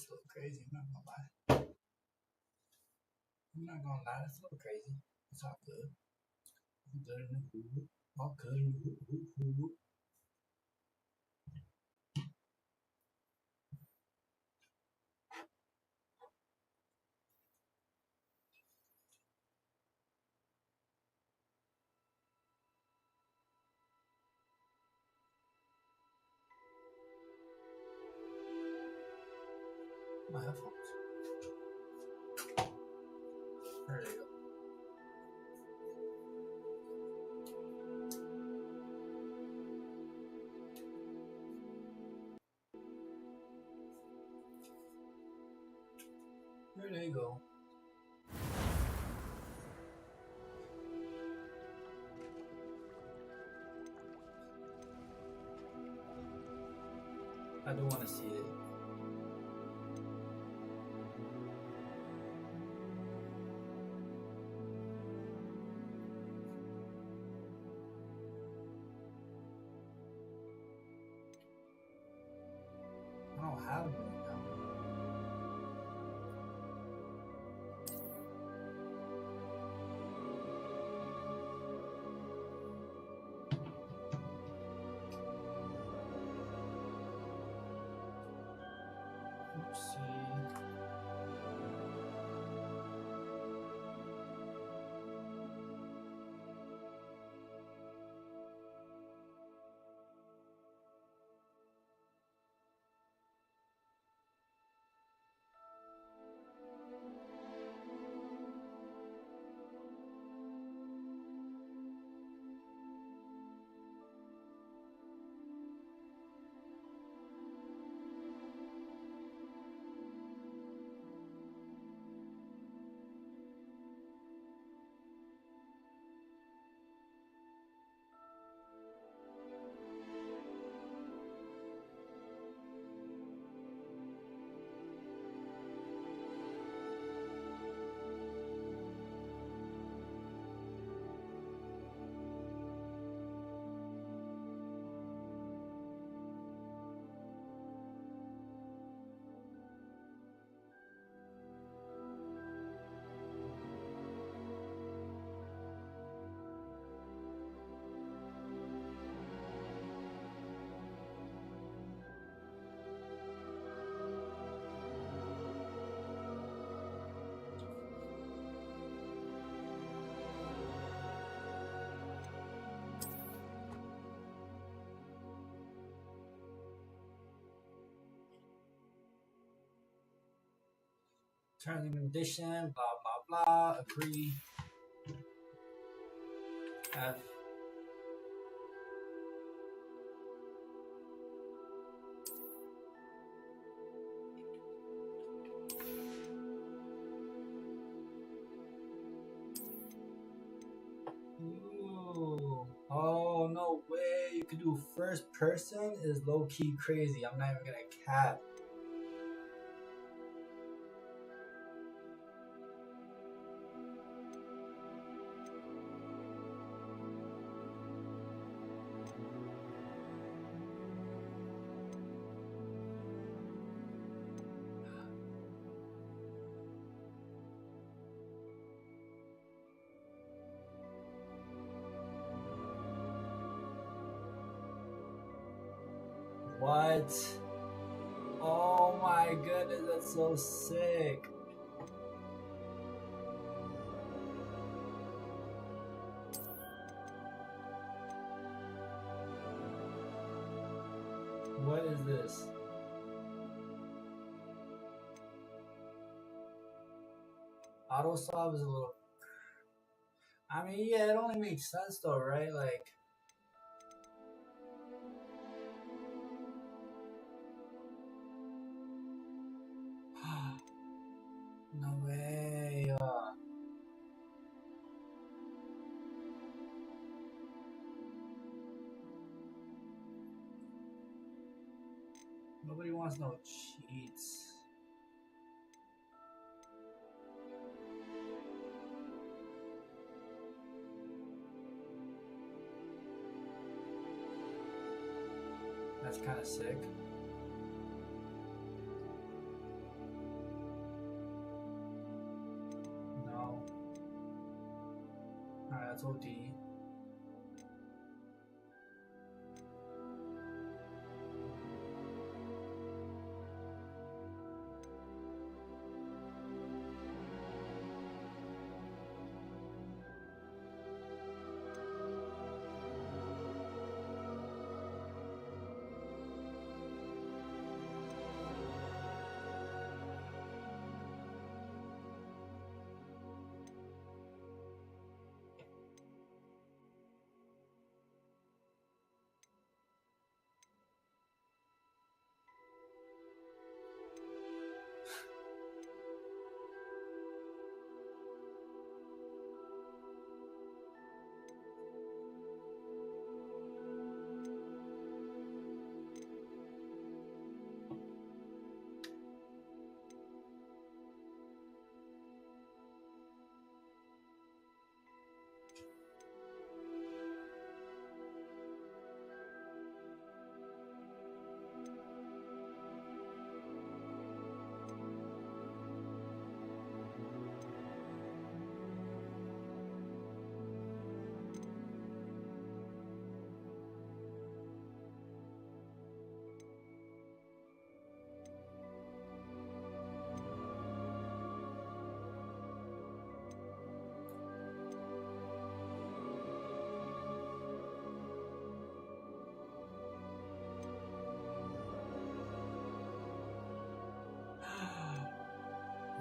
That's a little crazy. I'm not gonna lie. That's a little crazy. It's all good. I'm good in the hood. All good in the hood. My headphones. There they go. There they go. I do want to see it. I don't have it right now. Oopsie. Terms and condition, blah blah blah, agree. F. Ooh. Oh no way, you could do first person is low key crazy. I'm not even gonna cap. What? Oh my goodness, that's so sick. What is this? Auto solve is a little. I mean, yeah, it only makes sense though, right? Like. No way. Nobody wants no cheats. That's kind of sick. That's OD.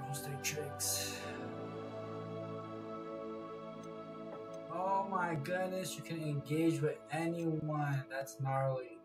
Roasted chicks. Oh my goodness, you can engage with anyone. That's gnarly.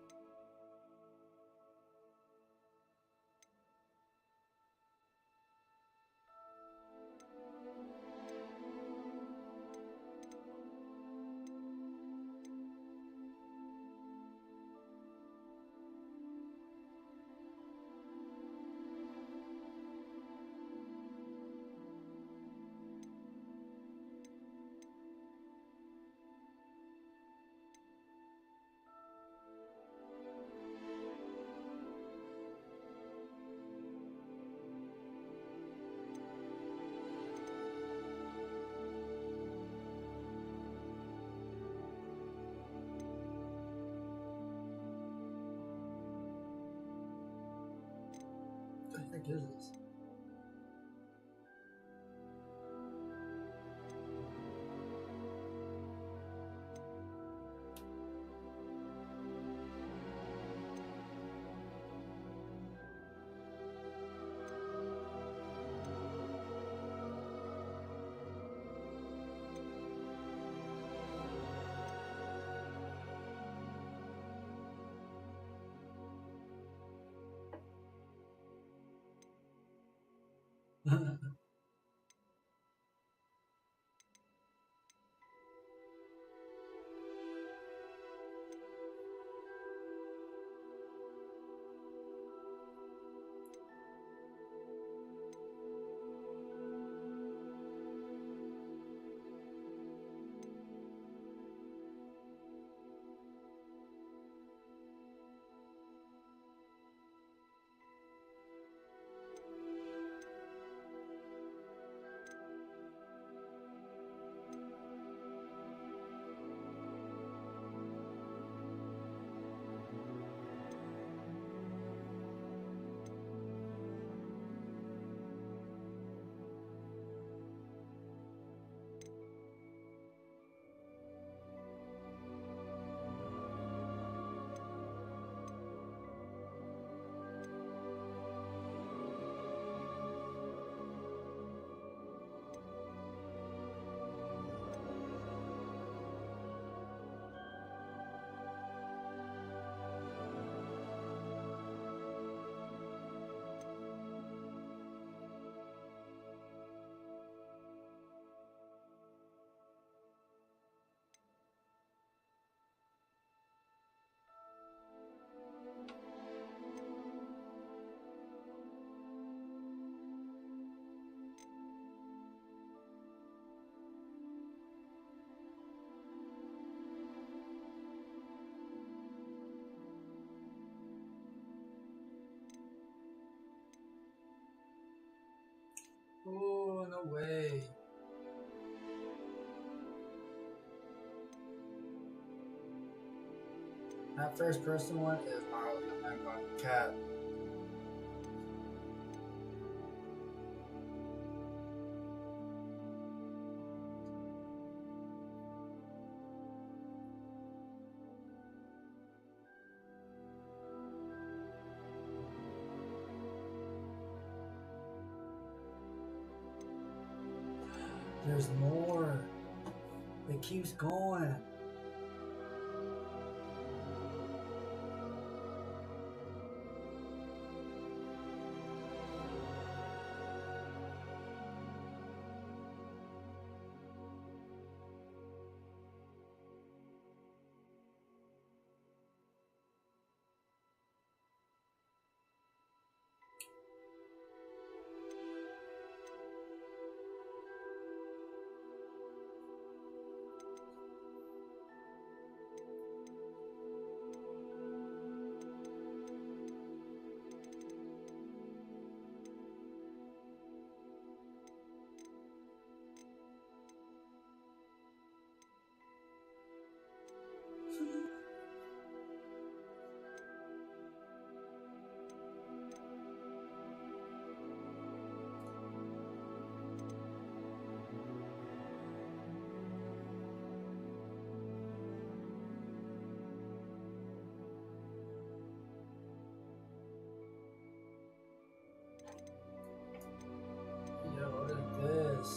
What the heck is this? Oh, no way. That first person one is gnarly. I'm not going to cap. There's more. It keeps going. Yo, what is this?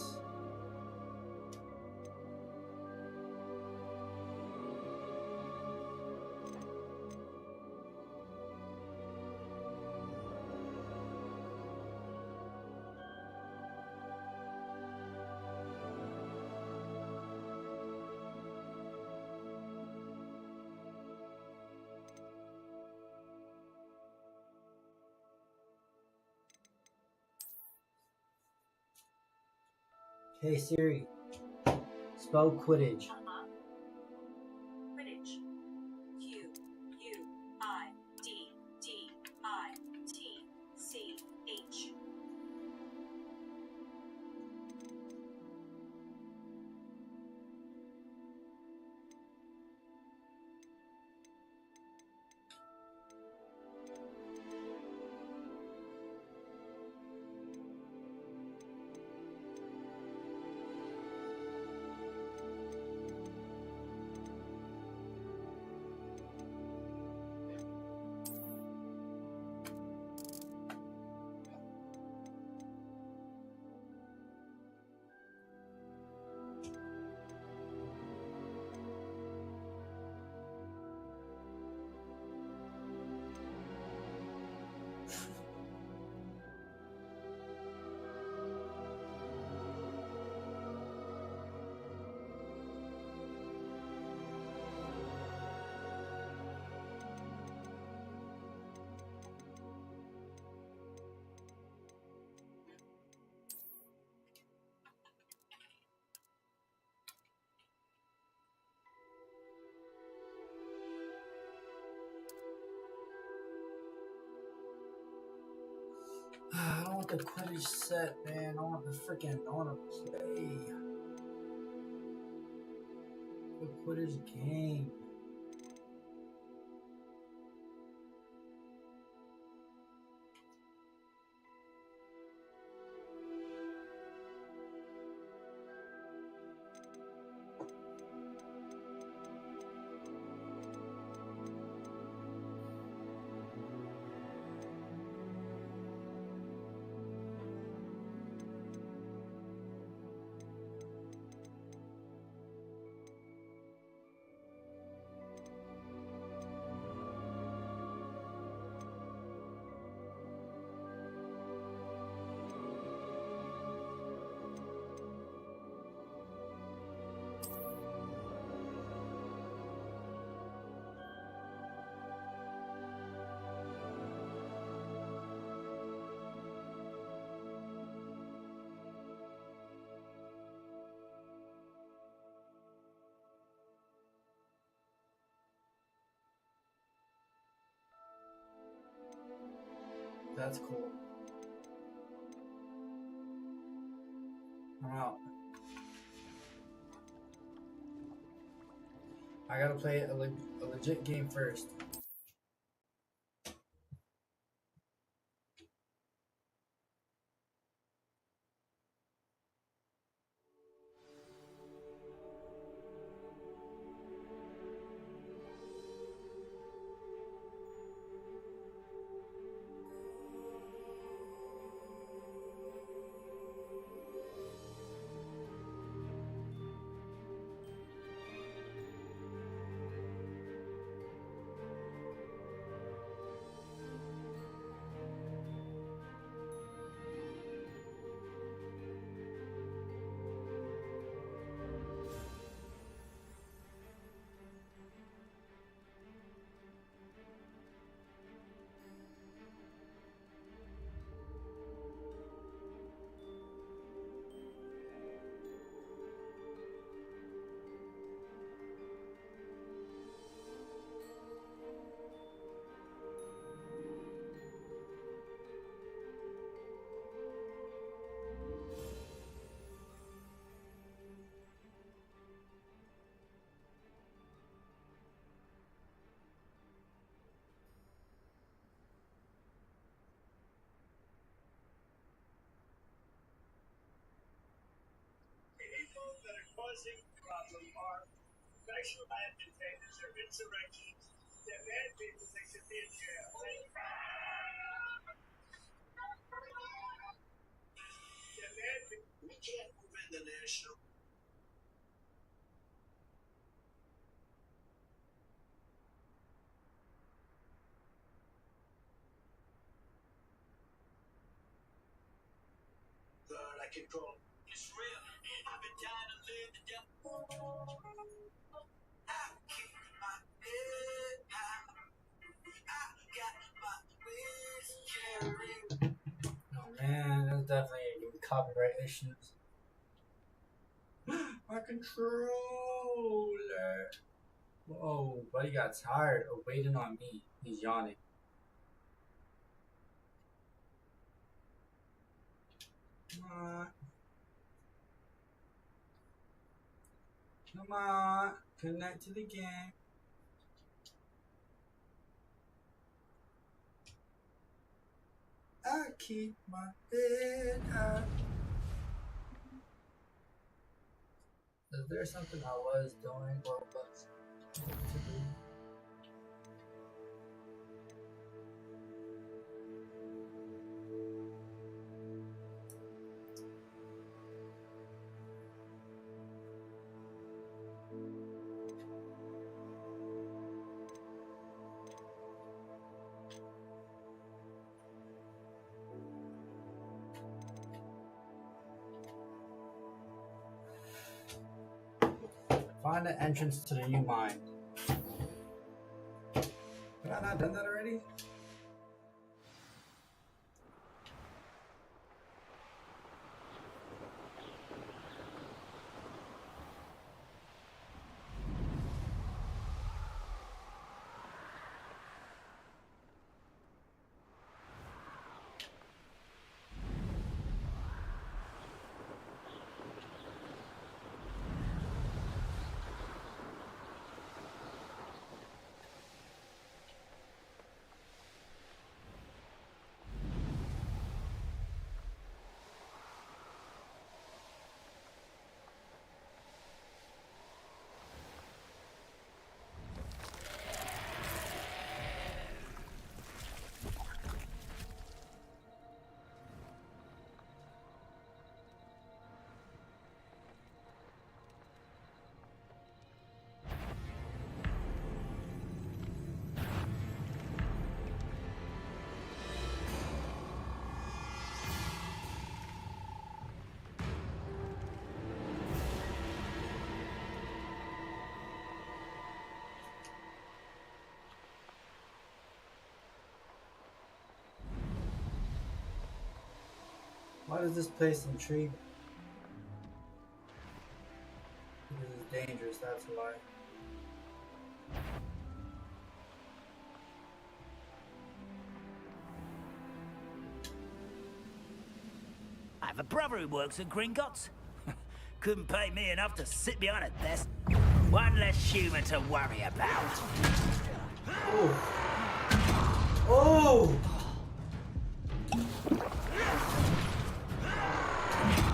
Hey Siri, spell Quidditch. Quidditch. Q-U-I-D-D-I-T-C-H. I don't want the Quidditch set, man. I want to play the Quidditch game. That's cool. I'm out. I gotta play a legit game first. That are causing problem are special agitators or insurrections. They're bad people, they should be in jail. They're bad people. We can't move in the national. God, I can call. It's real. I've been dying to live the devil. I keep my head high. I got my wings carried. Oh man, that's definitely gonna be copyright issues. My controller. Whoa, buddy got tired of waiting on me. He's yawning. Come on. Come on. Connect to the game. I keep my head high. Is there something I was doing or was to do? Find the entrance to the new mine. Have I not done that already? Why does this place intrigue me? Because it's dangerous, that's why. I have a brother who works at Gringotts. Couldn't pay me enough to sit behind a desk. One less human to worry about. Oh. Oh.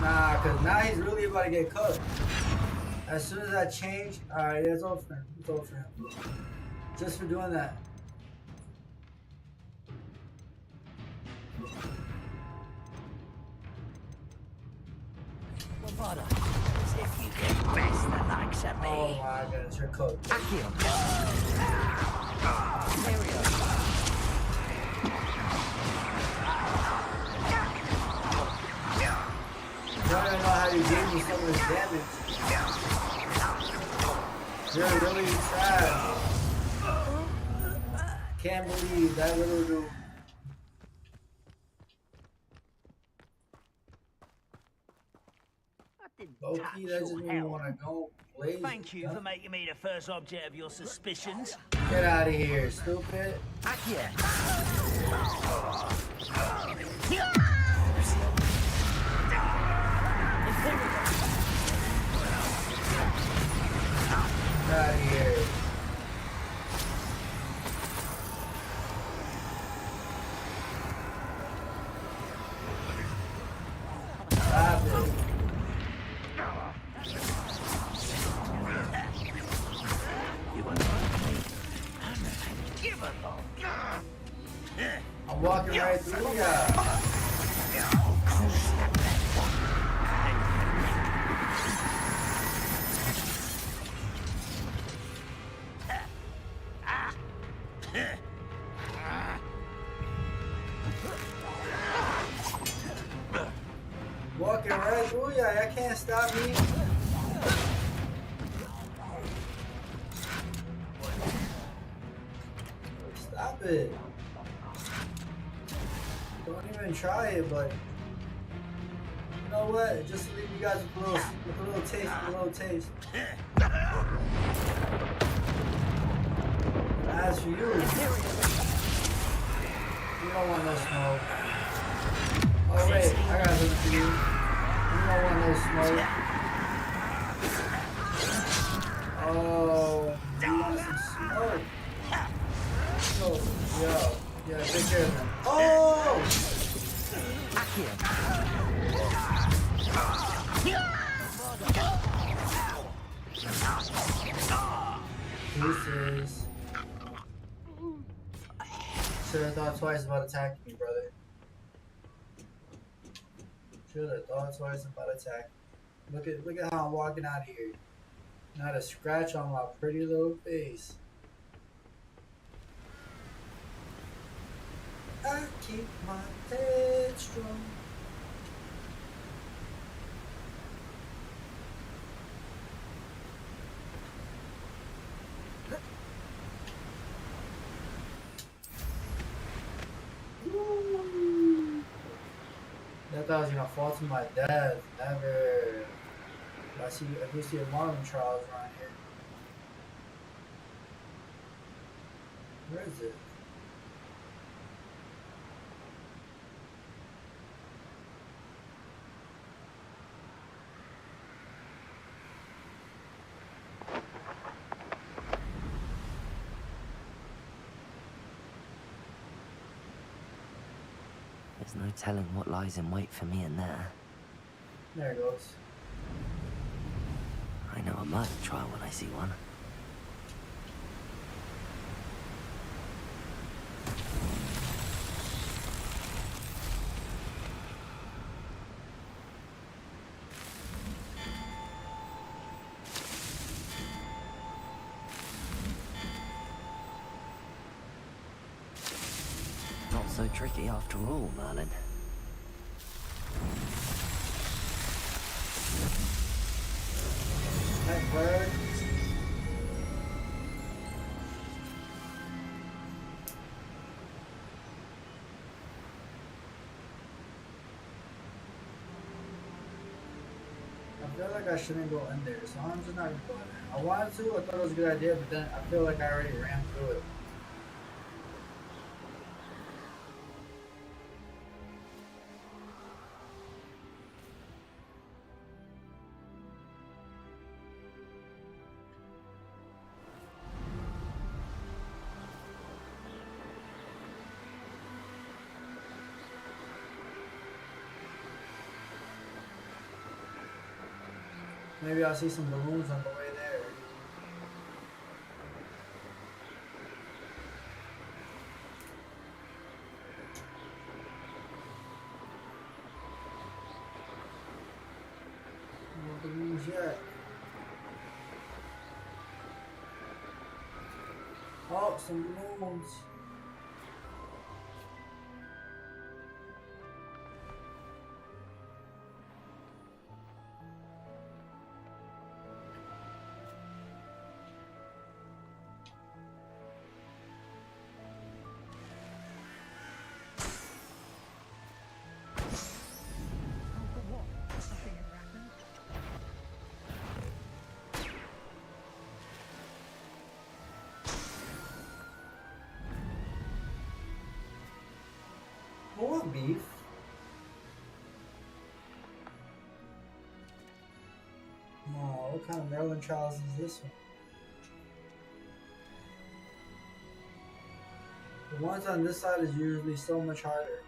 Nah, cause now he's really about to get cooked. As soon as I change, alright, it's over for him. It's over for him. Just for doing that. Bravado. As if you can best the likes of me. Oh my goodness, you're cooked. Accio. I don't even know how you gave me so much damage. You're really trash. Can't believe that little dude. Low-key, that just made me want to go blaze. Thank you for making me the first object of your suspicions. Get out of here, stupid. Accio. Get out of here. Stop it. I'm walking right through ya. Walking right through ya. Y'all can't stop me. Stop it. Don't even try it, but you know what? Just to leave you guys with a little taste, a little taste. As for you, you don't want no smoke. Oh wait, I got something for you. You don't want no smoke. Oh, you want some smoke? Oh, yeah, take care of them. Oh! Deuces. Should have thought twice about attacking me, brother. Should have thought twice about attacking. Look at how I'm walking out of here. Not a scratch on my pretty little face. I keep my head strong. I thought I was gonna fall to my death. Never. If you see a Marlin Trials around here. Where is it? There's no telling what lies in wait for me in there. There it goes. I know a murder trial when I see one. Not so tricky after all, Merlin. That bird. I feel like I shouldn't go in there, so I'm just not gonna go in there. I wanted to, I thought it was a good idea, but then I feel like I already ran through it. Maybe I'll see some balloons on the way there. No balloons yet. Oh, some balloons. More beef. Oh, what kind of Maryland trials is this one? The ones on this side is usually so much harder.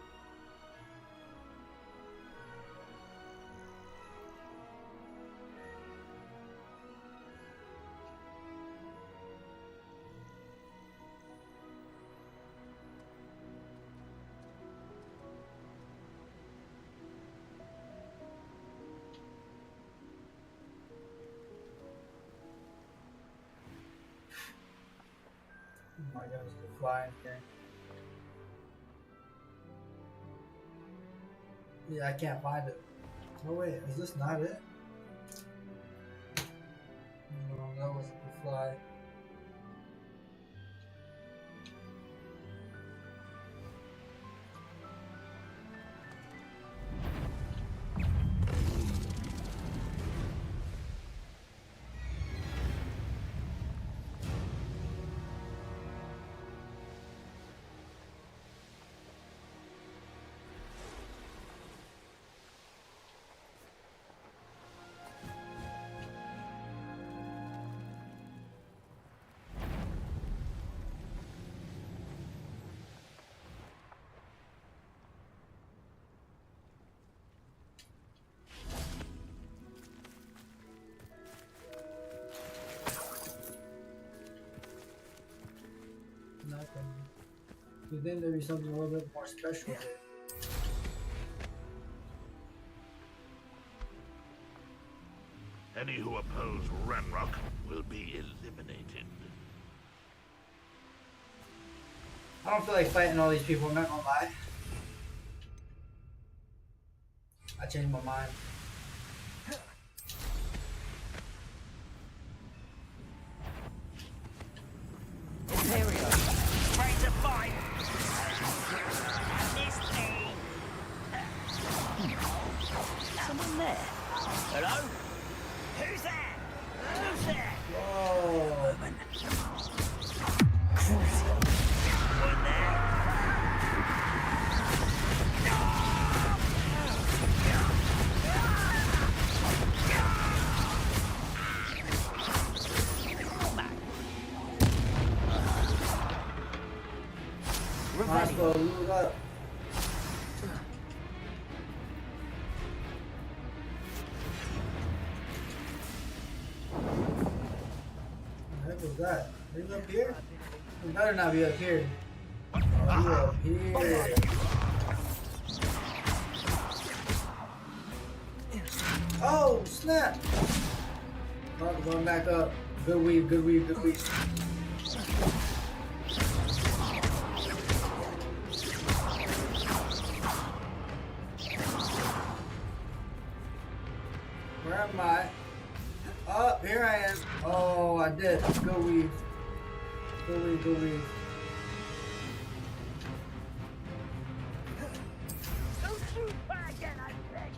Oh my goodness, the fly in here. Yeah, I can't find it. Oh wait, is this not it? No, that wasn't the fly. Nothing. You think there'd be something a little bit more special here? Any who oppose Ranrock will be eliminated. I don't feel like fighting all these people, I'm not gonna lie. I changed my mind. Imperial. Ready to fight. This thing. Someone there. Hello? Who's there? Who's there? Whoa. One there. Might as well loot up. What the heck was that? Are you up here? You better not be up here. Oh, you up here. Oh, snap! Oh, going back up. Good weave, good weave, good weave. Where am I? Oh, here I am. Oh, I did. Good weave. Good weave, good weave. Don't shoot back again, I beg.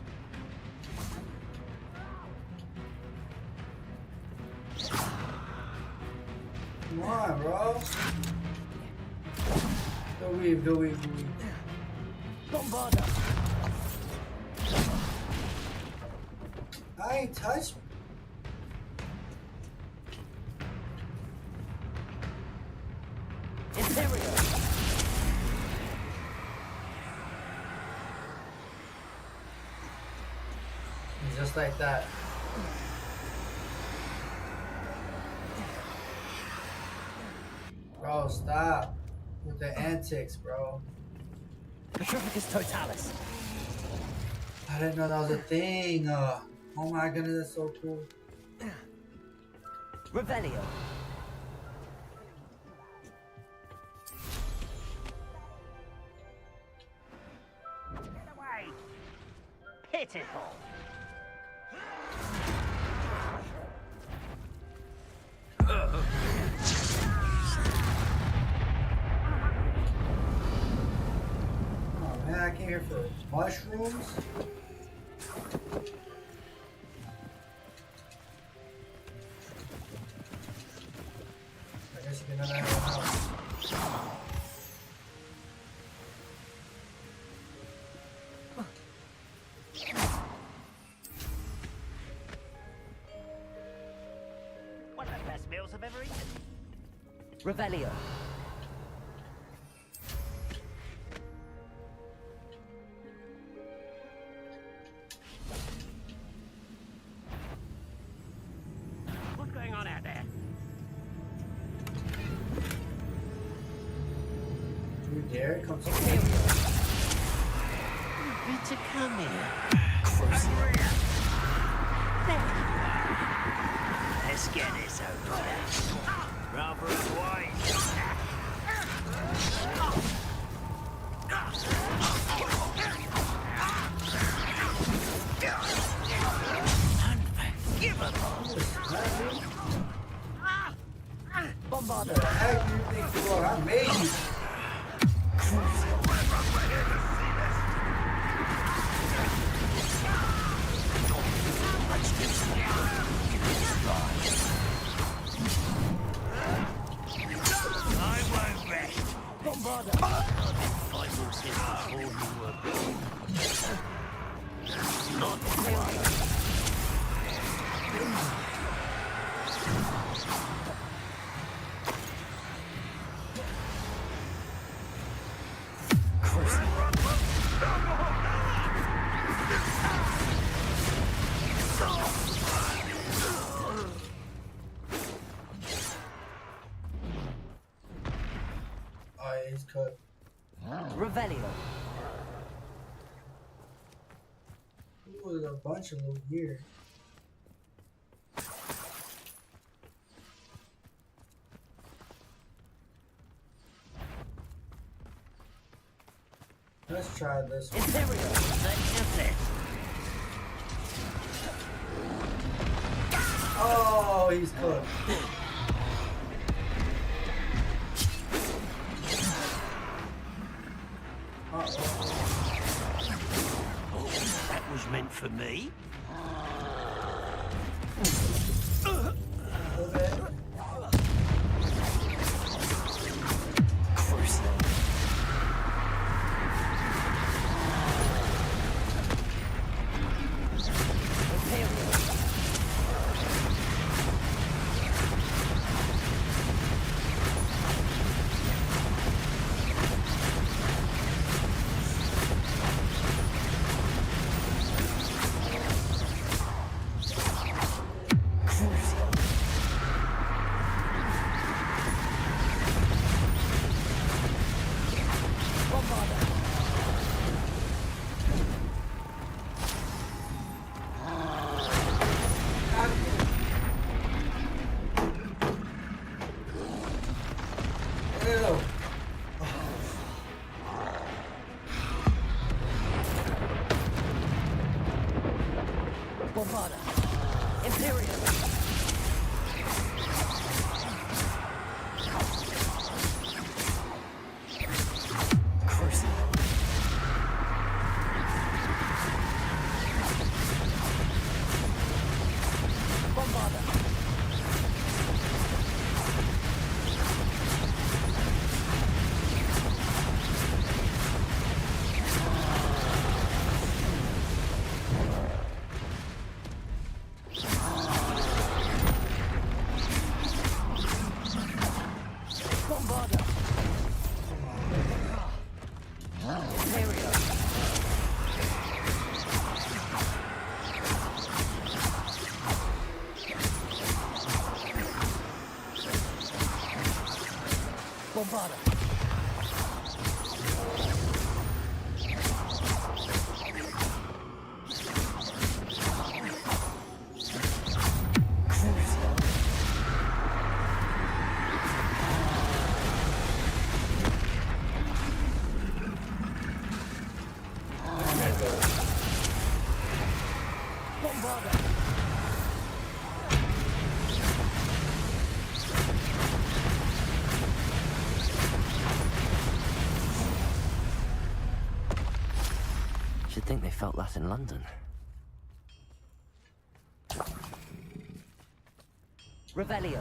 Come on, bro. Good weave, good weave, good weave. Don't bother. I ain't touched. Imperial. Just like that. Bro, stop with the antics, bro. Petrificus totalis. I didn't know that was a thing. Oh my goodness, that's so cool. Revelio. Get away. Pitiful. Oh man, I came here for mushrooms. I guess you can never have a house. One of the best meals I've ever eaten. Revelio. What's going on out there? You dare come to Peter, come here. Let's get this over with. Rather white. What the heck do you think you are? I made you. I won't rest. Bombarda. Fight horses before you were born. Not failure. Oh, yeah, he's cooked. Revelio. Ooh, there's a bunch of them here. Let's try this one. Imperial. That's it. Oh, he's cooked. That was meant for me. Ew. Bombarda. Imperial. Bombarda. Should think they felt that in London. Revelio.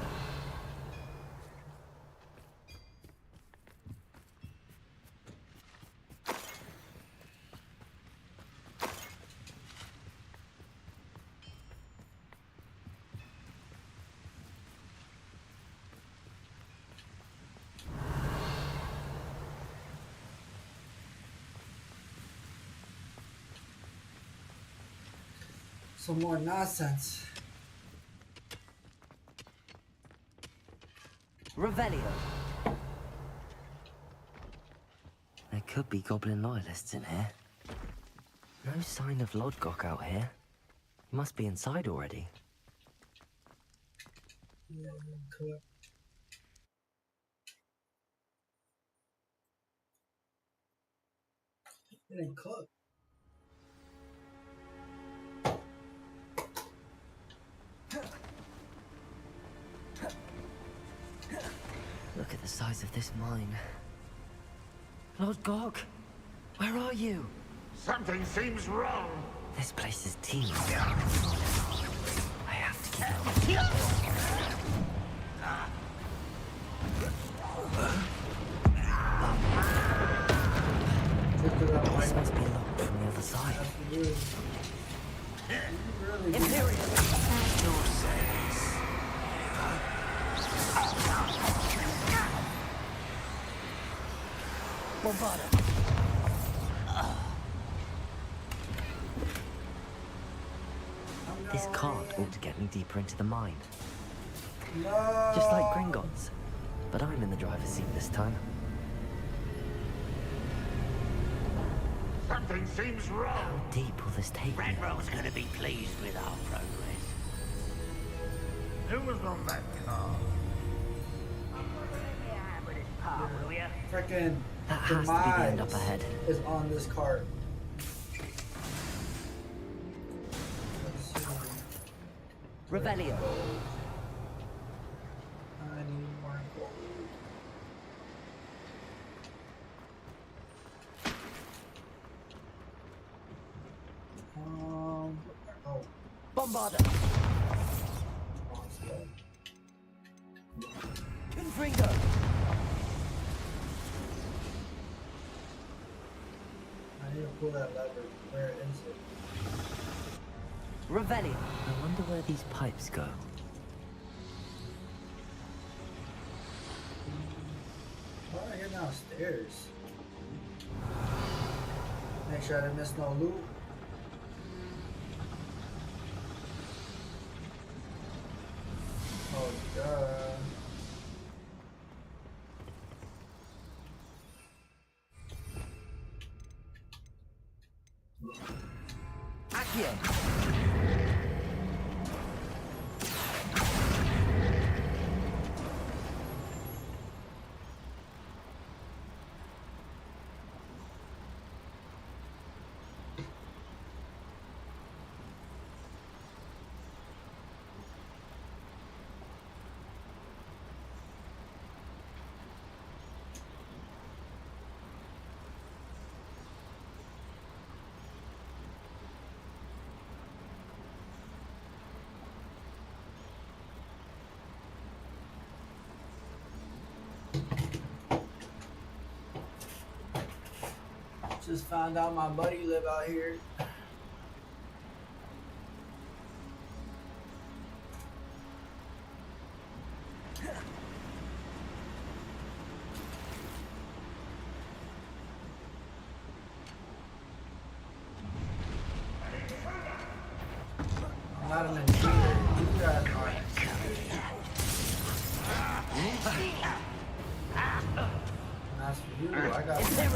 Some more nonsense. Revelio. There could be goblin loyalists in here. No sign of Lodgok out here. He must be inside already. Yeah, cool. It didn't cook. Look at the size of this mine. Lodgok, where are you? Something seems wrong. This place is teeming. I have to keep an This must be locked from the other side. Imperial! Your saints. Bombarda! This cart ought to get me deeper into the mine. No. Just like Gringotts. But I'm in the driver's seat this time. Something seems wrong. How deep will this take me? Renro's gonna be pleased with our progress. Who was on that car? Freaking That has to be the end up demise ahead. is on this card. Let's see. Revelio. I need more gold. Oh. Bombarda. Awesome. Confringo. I need to pull that lever. Where is it? Revelio. I wonder where these pipes go. How do I get downstairs? Make sure I didn't miss no loot. Oh, duh. Accio. Just found out my buddy live out here. I'm not an intruder. You guys are. As for you, I got you, I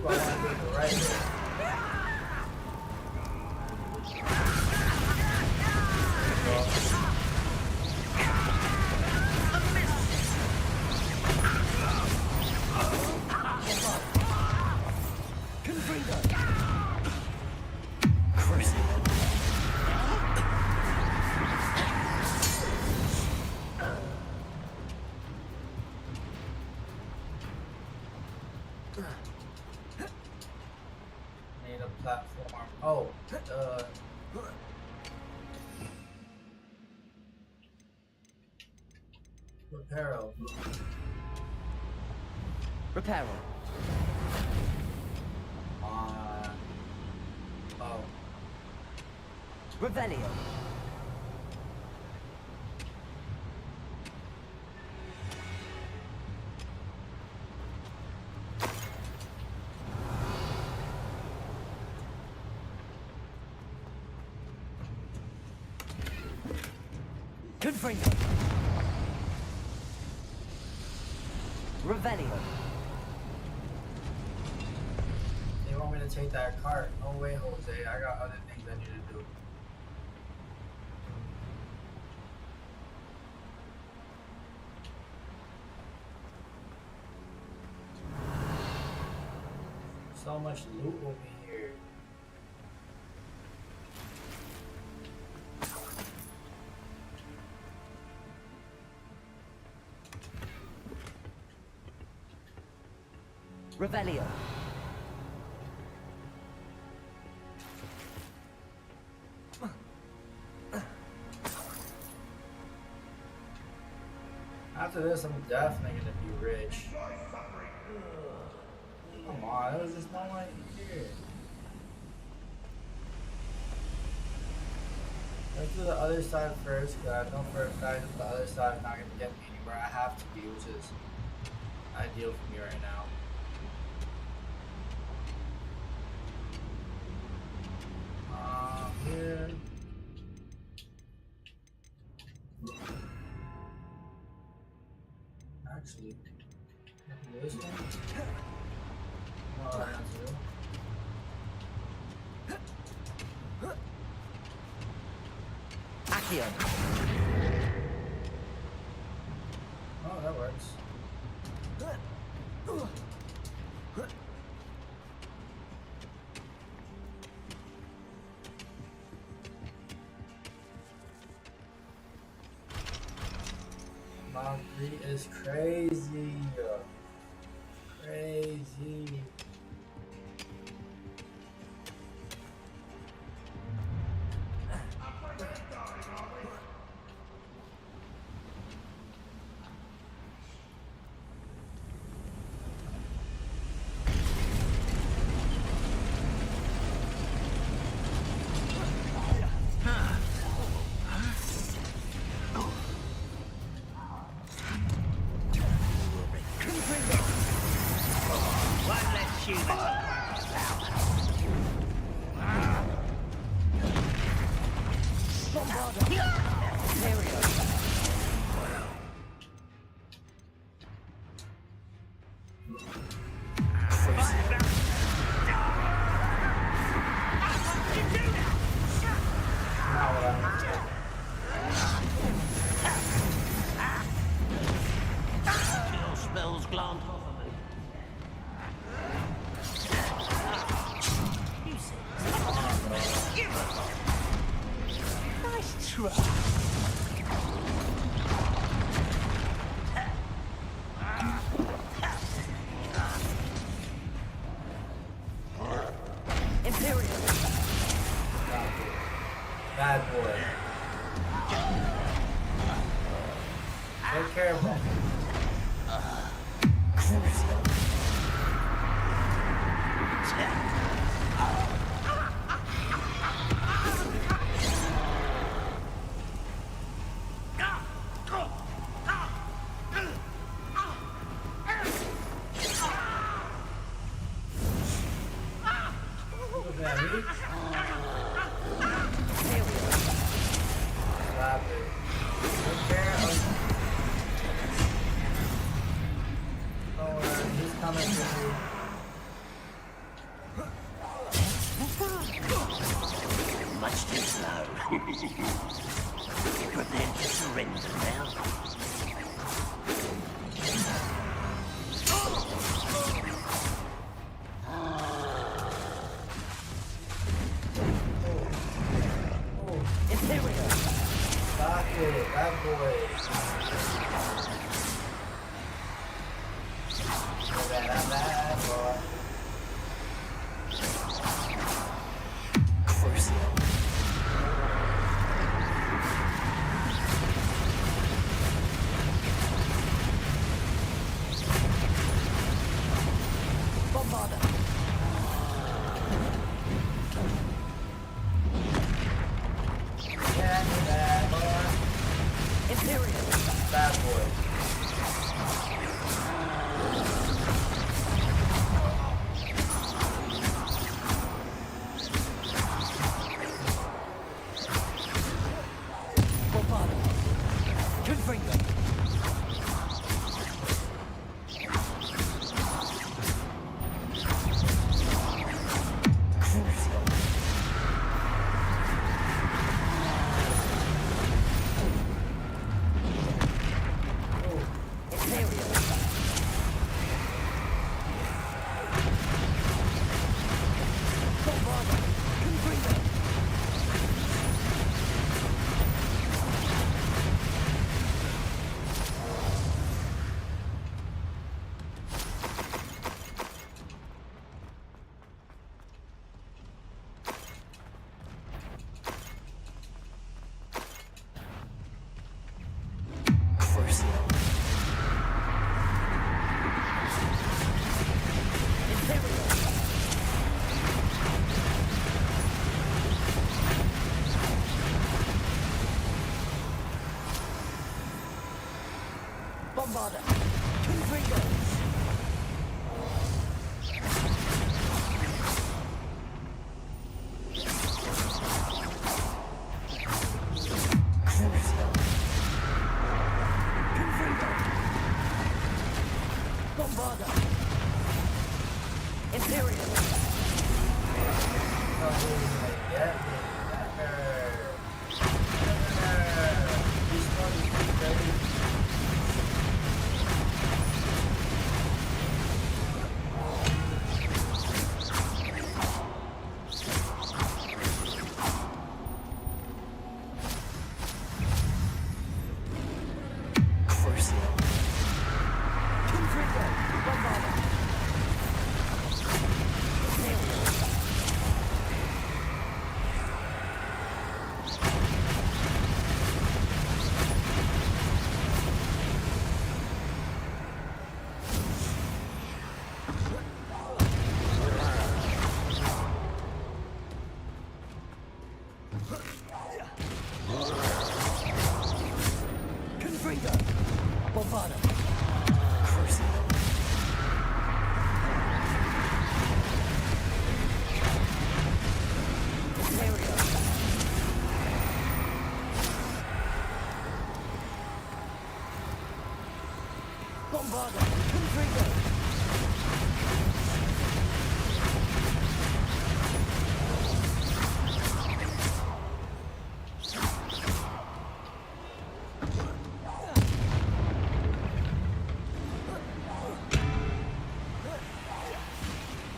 want to do it right here. Need a platform. Oh, Reparo. Reparo. Oh. Revelio. Confringo. Revelio. They want me to take that cart. No way, Jose. I got other things I need to do. So much loot over here. Revelio. After this, I'm definitely gonna be rich. Come on, there was just no one here. Let's do the other side first, because I know for a fact that the other side is not gonna get me anywhere I have to be, which is ideal for me right now. Here. Actually, I can do this one. Oh, that's real. Accio. Oh, that works. Mount 3 is crazy. Crazy. Spells gland. Nice try. Bad boy. Take care of him. Look at me. Slap it. Take care of him. Don't worry, he's coming to you. Much too slow. Prepare to surrender now. Stop it, bad boy. Bad boy. Yeah, bad boy. Bad boy.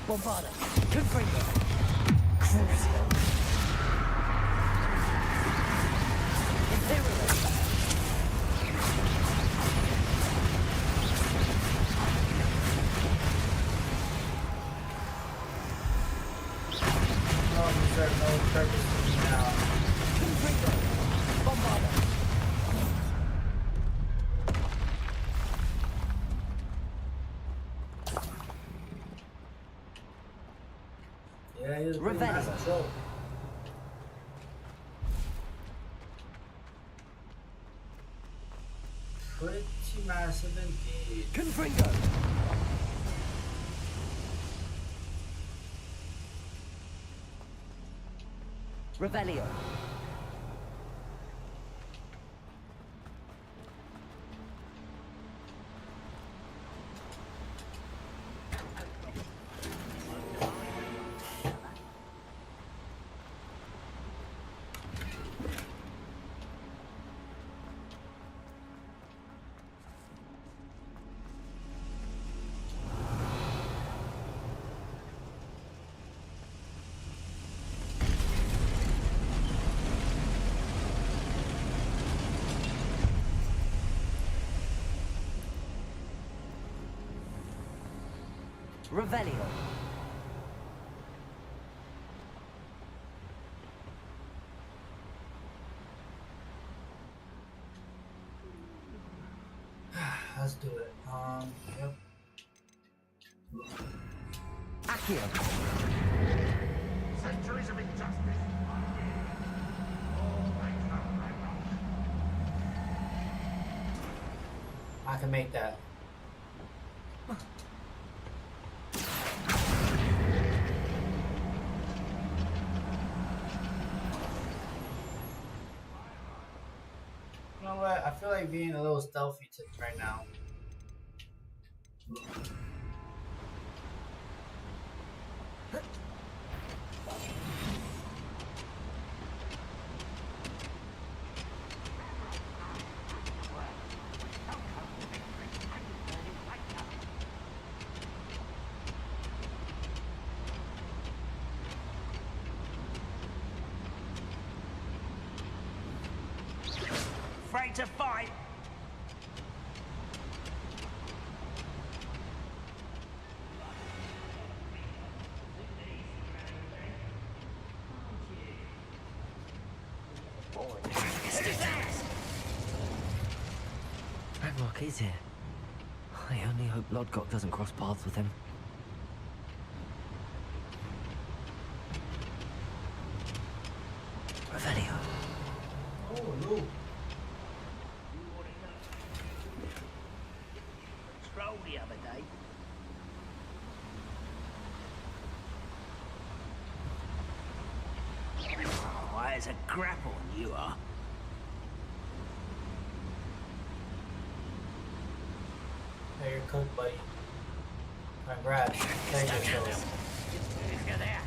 Bombarda. Confringo. Crucio. Imperial. No, you serve no purpose to me now. Yeah, he was pretty Revenge. nice control. Pretty massive indeed. Confringo. Revelio. Revelio. Let's do it. Yep. Accio. Centuries of injustice. I can make that. You know what? I feel like being a little stealthy right now. Afraid to fight? Ragnarok is here. I only hope Lodgok doesn't cross paths with him. Revelio. Oh, no. Stroll the other day. Why, it's a grapple you are. Hey, you're cooked, buddy. Congrats. Thank you, fellas. Look at that.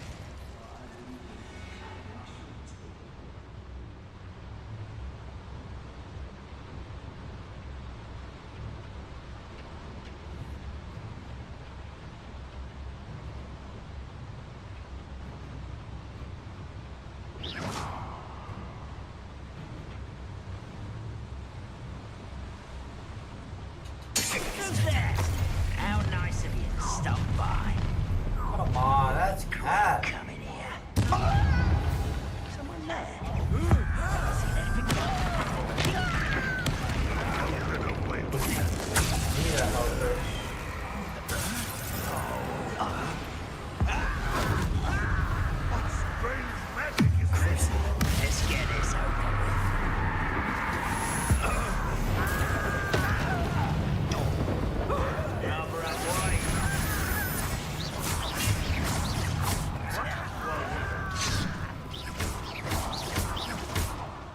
Who's that? How nice of you to stop by. Come on, that's cat. Come in here. Someone there? See that Need a helper. Strange magic is this. Let's get this over with. Number away.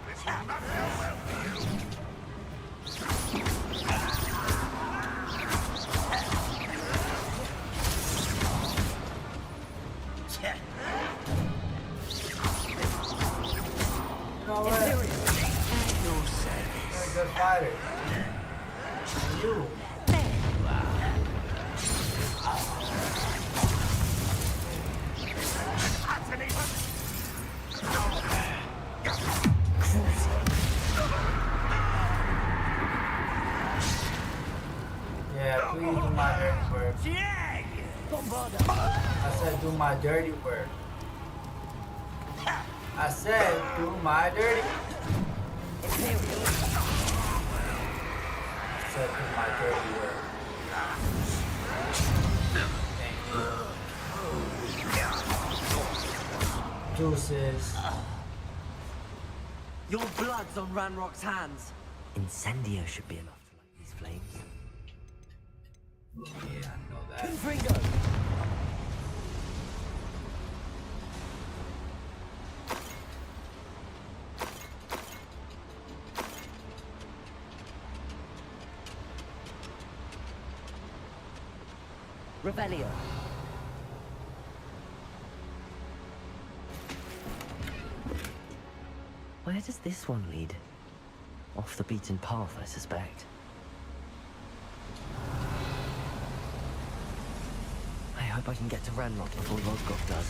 This will not go well for you. You know what? You're a good fighter. And you. Yeah, please do my dirty work. I said do my dirty work. I said, do my dirty. Imperial. I said, do my dirty work. Thank you. Deuces. Your blood's on Ranrock's hands. Incendio should be enough to light these flames. Yeah, I know that. Confringo. Revelio. Where does this one lead? Off the beaten path, I suspect. I hope I can get to Ranrock before Lodgok does.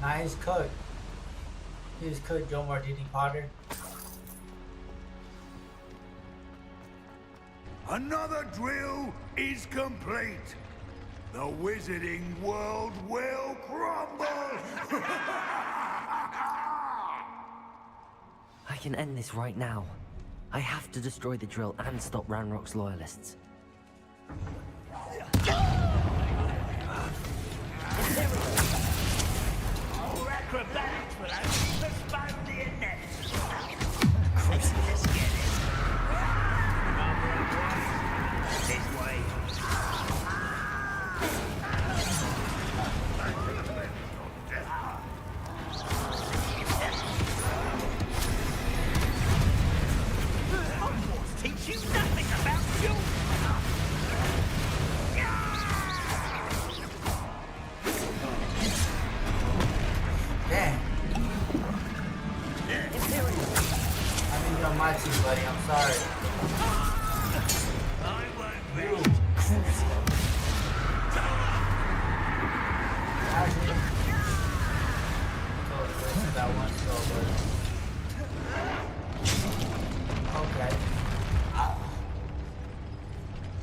Nice cook. He's cooked Joe Martini Potter. Another drill is complete. The wizarding world will crumble. I can end this right now. I have to destroy the drill and stop Ranrock's loyalists. More acrobatics will only postpone the inevitable. Let's get it. This way. Hogwarts teach you nothing about you. Damn. I mean, you're my team, buddy. I'm sorry. I won't be. Actually, listen to that one slow, but okay.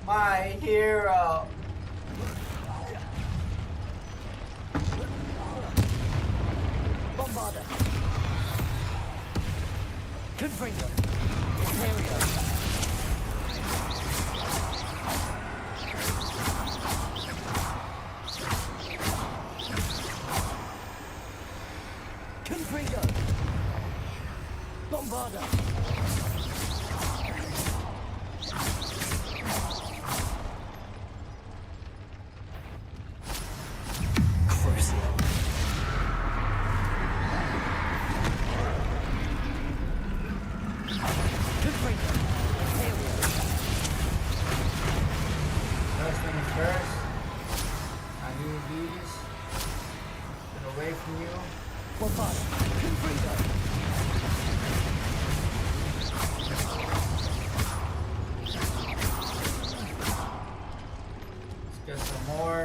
My hero. Bombarda. Confringo. Imperio. Confringo. Bombarda. Crucial. Confringo. Imperio. First things first. I need these. Get away from you. Bombarda. Confringo. Let's get some more.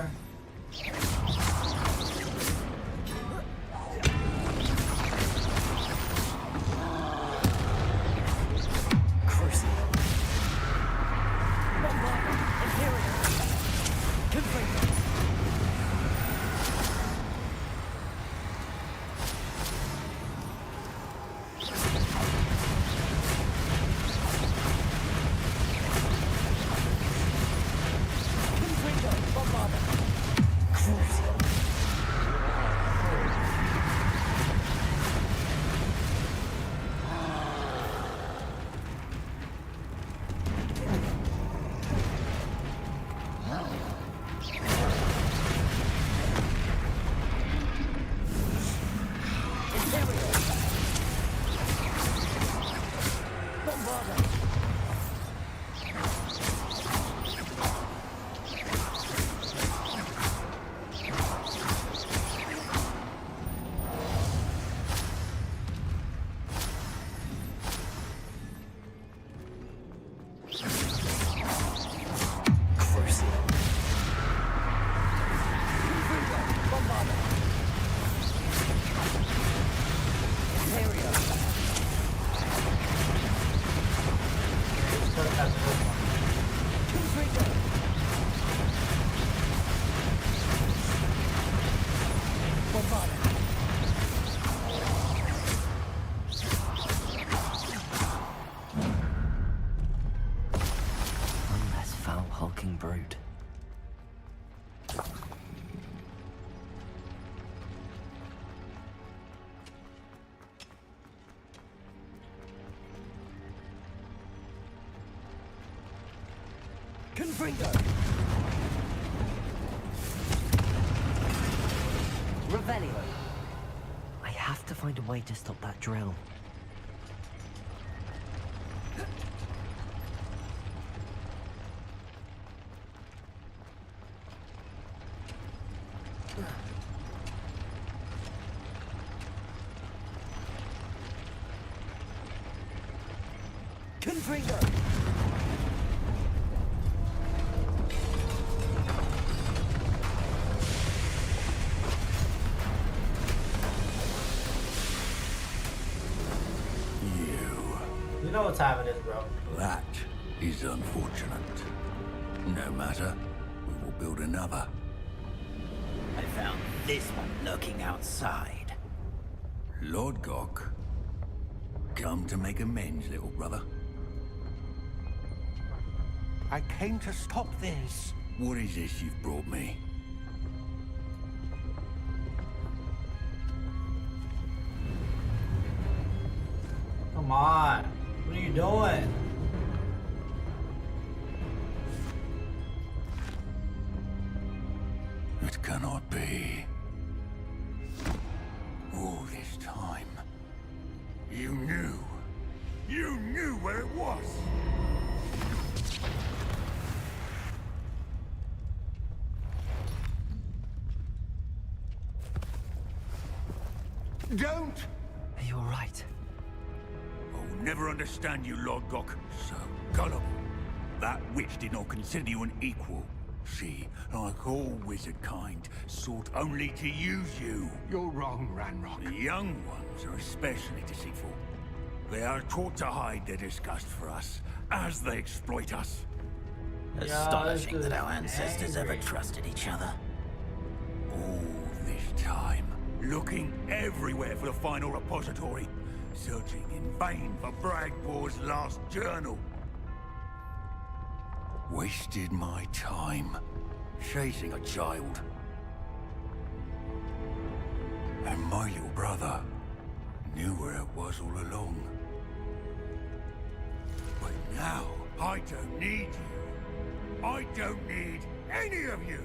Crucial. Bombarda. Imperio. Confringo. Confringo. Bombarda. Crucial. Imperio. Bombarda. Crucial. Confringo. Bombarda. Imperio. Confringo! Revelio! I have to find a way to stop that drill. Confringo! You know what time it is, bro. That is unfortunate. No matter, we will build another. I found this one lurking outside. Lord Gok, come to make amends, little brother. I came to stop this. What is this you've brought me? Come on. What are you doing? It cannot be. All this time, you knew where it was. Don't! Are you alright? I'll never understand you, Lord Gok. So gullible. That witch did not consider you an equal. She, like all wizard kind, sought only to use you. You're wrong, Ranrock. The young ones are especially deceitful. They are taught to hide their disgust for us, as they exploit us. Astonishing this that our is ancestors ever angry. trusted each other. All this time, looking everywhere for the final repository, searching in vain for Bragbor's last journal. Wasted my time, chasing a child. And my little brother knew where it was all along. But now, I don't need you. I don't need any of you.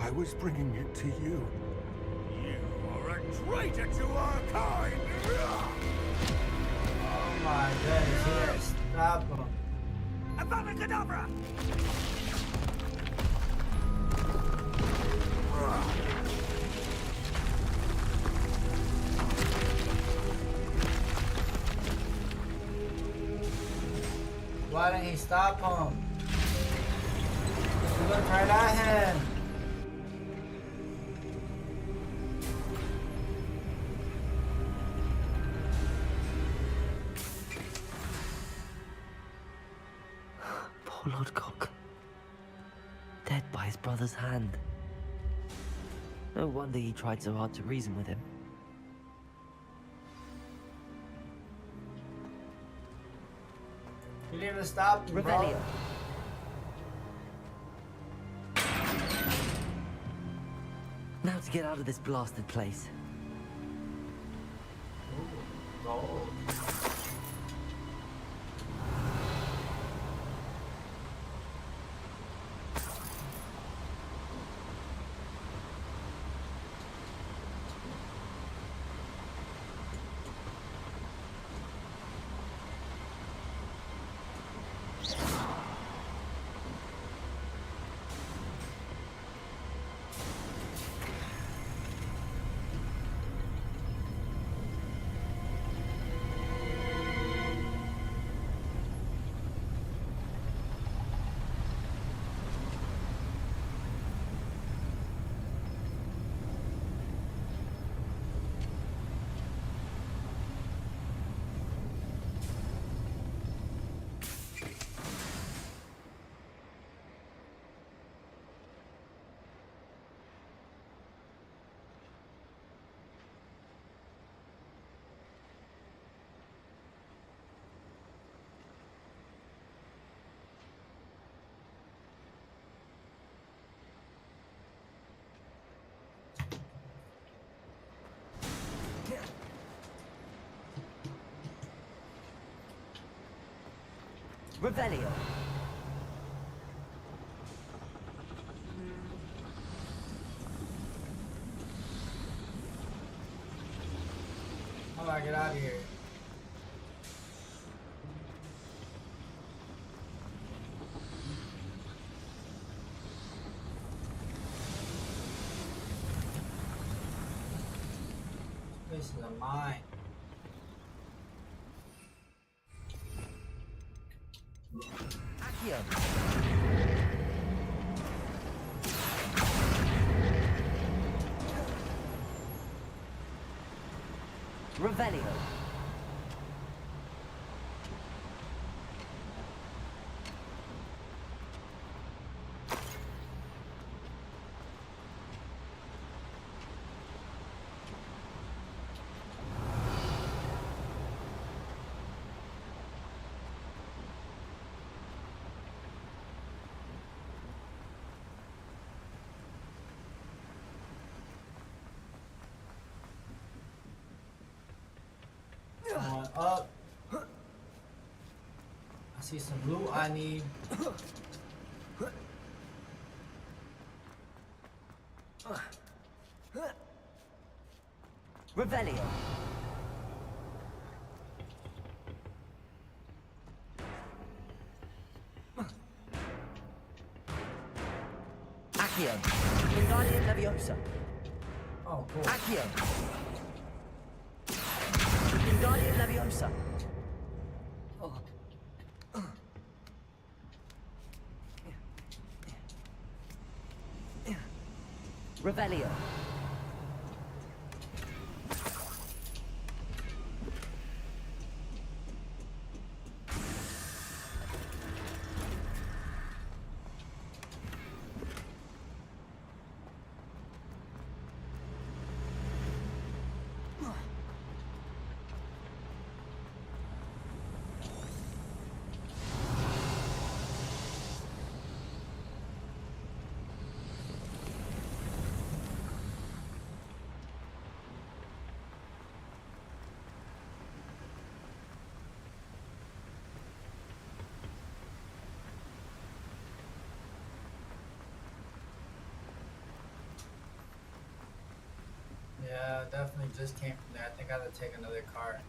I was bringing it to you. You are a traitor to our kind! Oh my goodness, yes. Stop him. Avada Kedavra! Why didn't he stop him? He looked right at him. Poor Lord Cock. Dead by his brother's hand. No wonder he tried so hard to reason with him. You didn't even stop him, bro. Revelio. Now to get out of this blasted place. Gold. Revelio. How do I get out of here? This is a mine. Accio. Revelio. Going up. I see some loot I need. Revelio. Accio. Wingardium Leviosa. Oh, cool. Accio. Wingardium Leviosa. Revelio. Yeah, definitely just came from there. I think I have to take another car.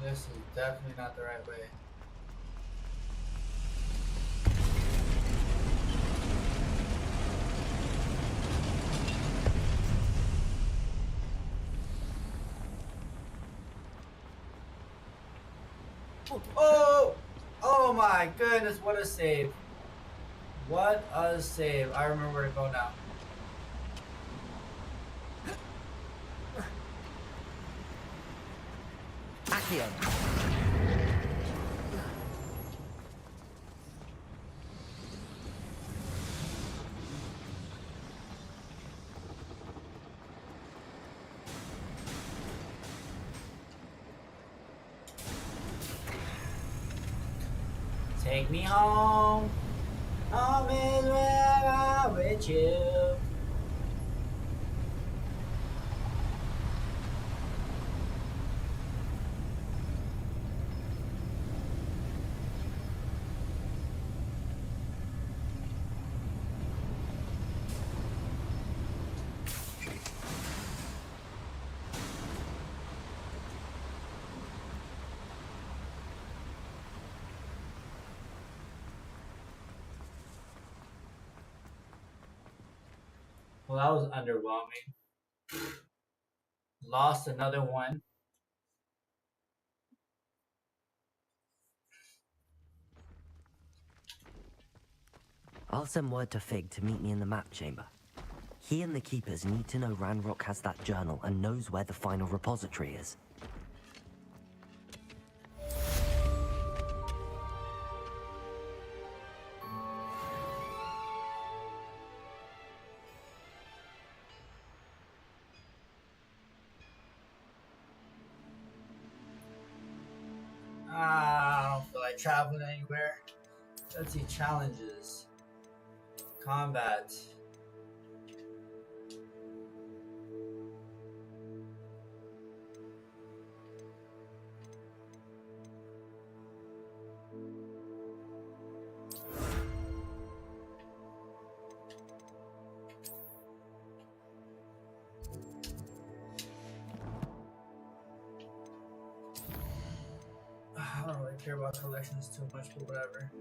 This is definitely not the right way. Oh! Oh my goodness, what a save. What a save. I remember where to go now. Accio. Take me home. Home is where I'm with you. Well, that was underwhelming. Lost another one. I'll send word to Fig to meet me in the map chamber. He and the Keepers need to know Ranrock has that journal and knows where the final repository is. I don't feel like traveling anywhere. Let's see, challenges. Combat. care about collections too much, but whatever.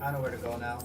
I know where to go now.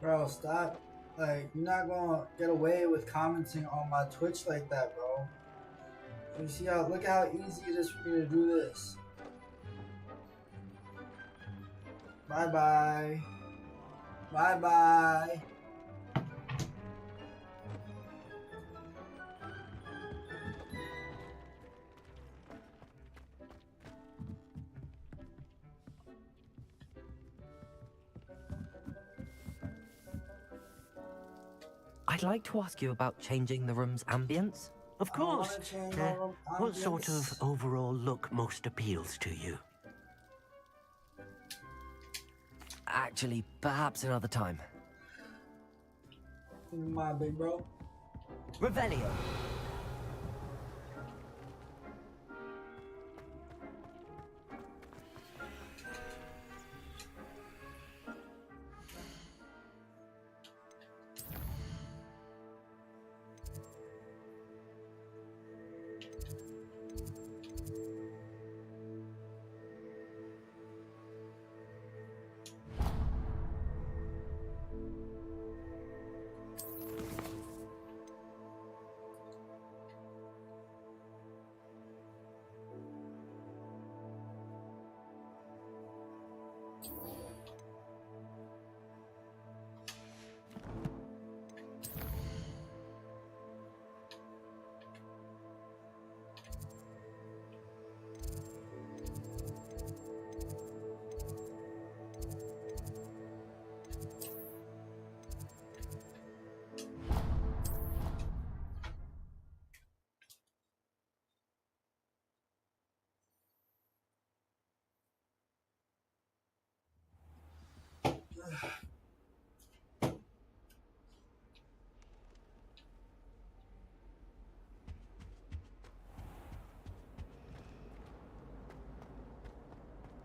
Bro, stop. Like, you're not gonna get away with commenting on my Twitch like that, bro. You see how, look how easy it is for me to do this. Bye bye. Bye bye. I'd like to ask you about changing the room's ambience. Of I don't course. wanna change Uh, all the what sort of ambience. overall look most appeals to you? Actually, perhaps another time. Think of my big bro. Revelio.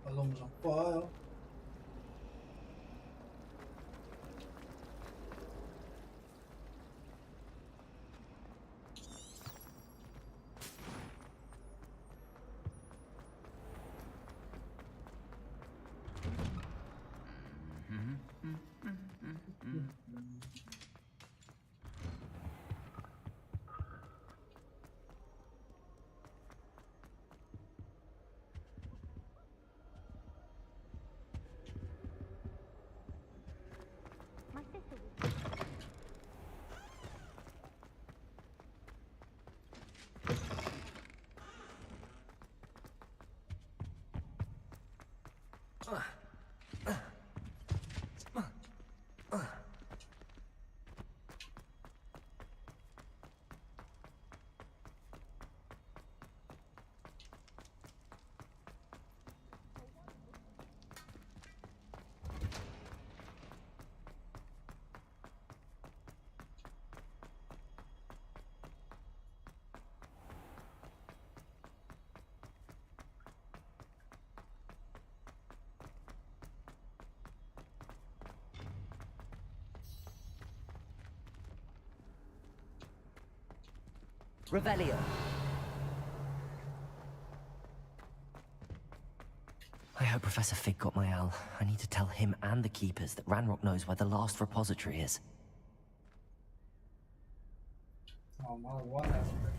Aluminum foil. Revelio. I hope Professor Fig got my owl. I need to tell him and the Keepers that Ranrock knows where the last repository is. Oh, my one aspect.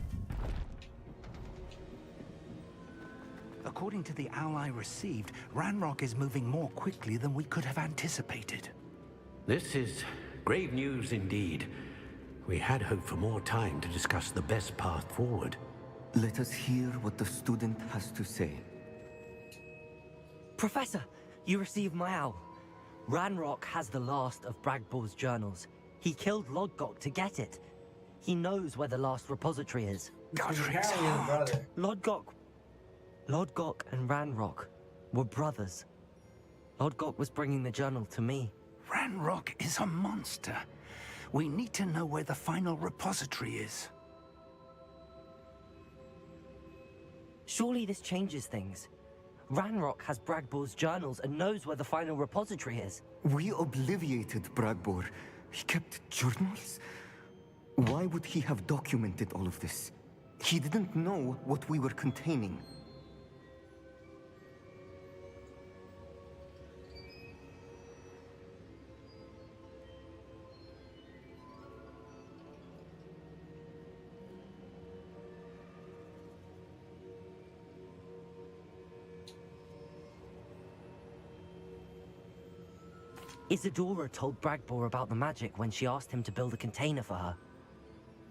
According to the owl I received, Ranrock is moving more quickly than we could have anticipated. This is grave news indeed. We had hoped for more time to discuss the best path forward. Let us hear what the student has to say. Professor, you received my owl. Ranrock has the last of Bragbor's journals. He killed Lodgok to get it. He knows where the last repository is. Godric's brother. Lodgok and Ranrock were brothers. Lodgok was bringing the journal to me. Ranrock is a monster. We need to know where the final repository is. Surely this changes things. Ranrock has Bragbor's journals and knows where the final repository is. We obliviated Bragbor. He kept journals? Why would he have documented all of this? He didn't know what we were containing. Isadora told Bragbor about the magic when she asked him to build a container for her.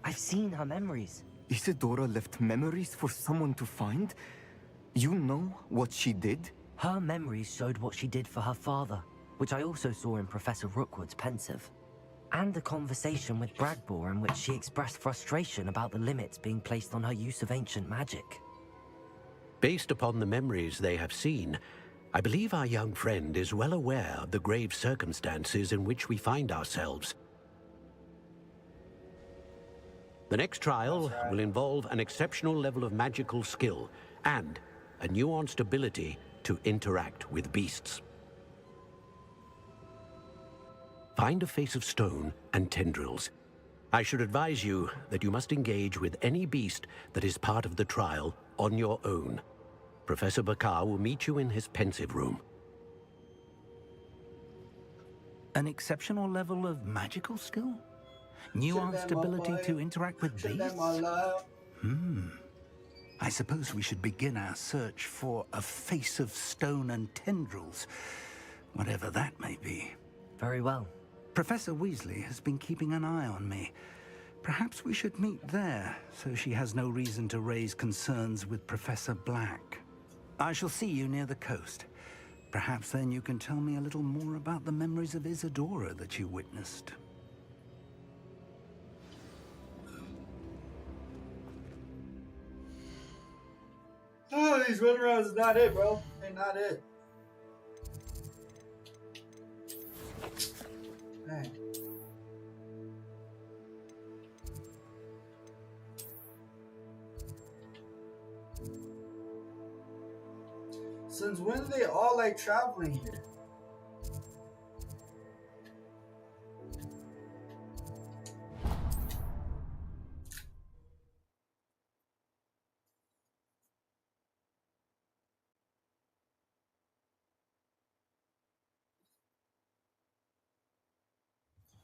I've seen her memories. Isadora left memories for someone to find? You know what she did? Her memories showed what she did for her father, which I also saw in Professor Rookwood's pensive. And a conversation with Bragbor in which she expressed frustration about the limits being placed on her use of ancient magic. Based upon the memories they have seen, I believe our young friend is well aware of the grave circumstances in which we find ourselves. The next trial will involve an exceptional level of magical skill and a nuanced ability to interact with beasts. Find a face of stone and tendrils. I should advise you that you must engage with any beast that is part of the trial on your own. Professor Bakar will meet you in his pensive room. An exceptional level of magical skill? Nuanced ability to interact with beasts? I suppose we should begin our search for a face of stone and tendrils, whatever that may be. Very well. Professor Weasley has been keeping an eye on me. Perhaps we should meet there, so she has no reason to raise concerns with Professor Black. I shall see you near the coast. Perhaps then you can tell me a little more about the memories of Isadora that you witnessed. Oh, these runarounds is not it, bro. They're not it. Dang. Since when are they all like traveling here?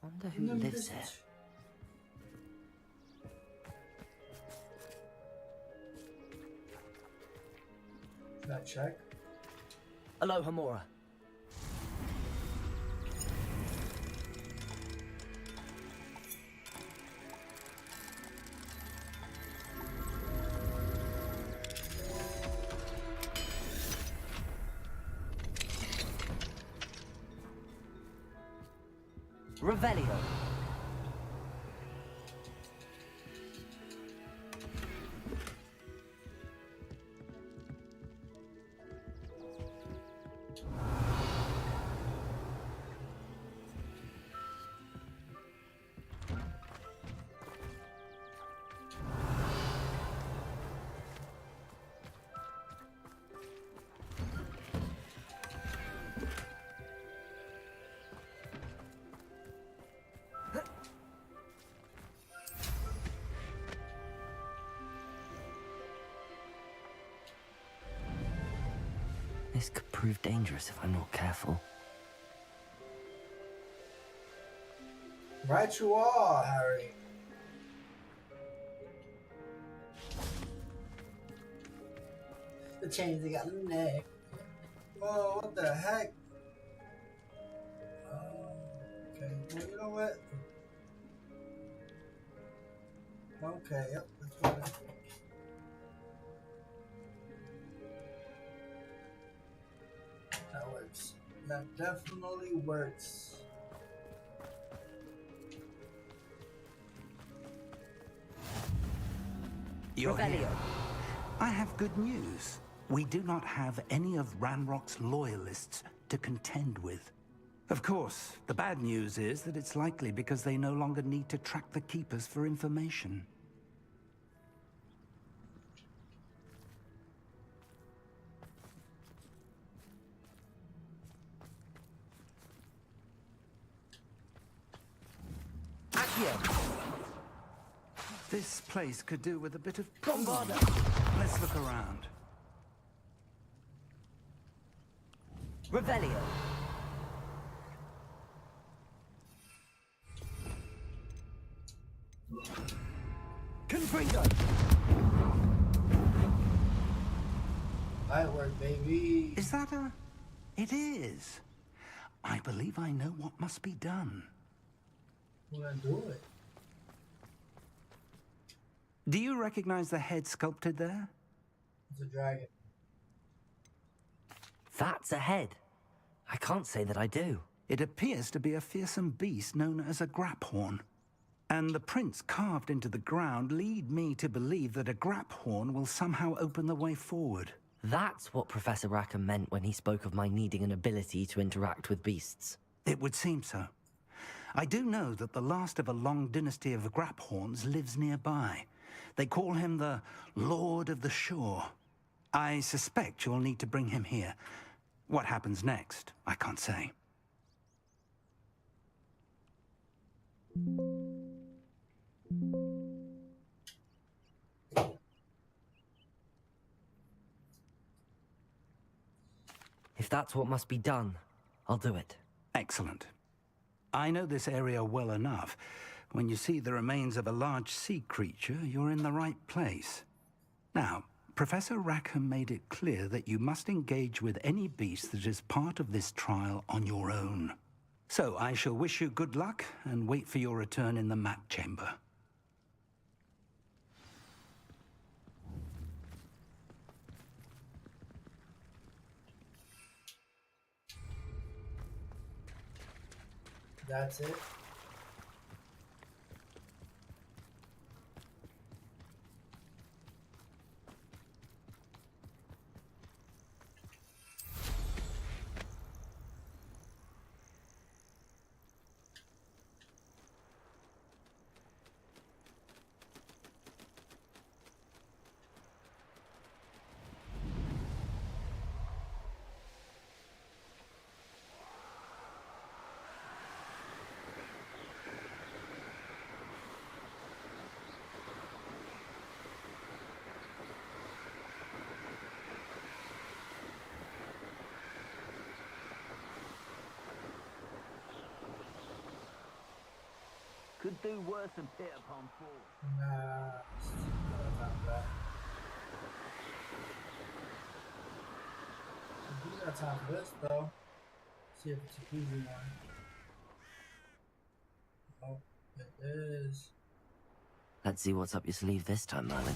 Wonder who lives there. Should I check? Hello, Hamura. Revelio. This could prove dangerous if I'm not careful. Right you are, Harry. The chains they got in the neck. Whoa, what the heck? Okay, well, you know what? Okay, yep, let's go. That works. That definitely works. You're here. I have good news. We do not have any of Ranrock's loyalists to contend with. Of course, the bad news is that it's likely because they no longer need to track the Keepers for information. This place could do with a bit of... Let's look around. Revelio. Confringo. Light work, baby. Is that a... It is. I believe I know what must be done. We're gonna do it. Do you recognize the head sculpted there? It's a dragon. That's a head. I can't say that I do. It appears to be a fearsome beast known as a graphorn. And the prints carved into the ground lead me to believe that a graphorn will somehow open the way forward. That's what Professor Rackham meant when he spoke of my needing an ability to interact with beasts. It would seem so. I do know that the last of a long dynasty of graphorns lives nearby. They call him the Lord of the Shore. I suspect you'll need to bring him here. What happens next, I can't say. If that's what must be done, I'll do it. Excellent. I know this area well enough. When you see the remains of a large sea creature, you're in the right place. Now, Professor Rackham made it clear that you must engage with any beast that is part of this trial on your own. So I shall wish you good luck and wait for your return in the map chamber. That's it. Could do worse than Peter Pan 4. Nah, it's not bad. We got time for this though. See if it's a easy one. Oh, it is. Let's see what's up your sleeve this time, Merlin.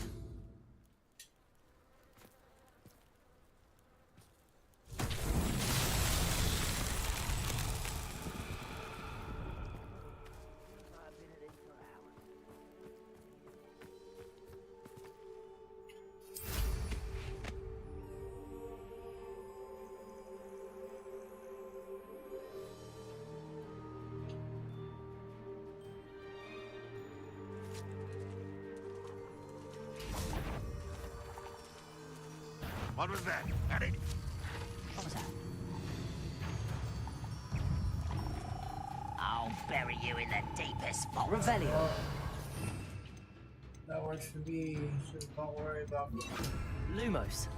What was that? Got it? What was that? I'll bury you in the deepest vault. Revelio. That works for me. So don't worry about me. Lumos.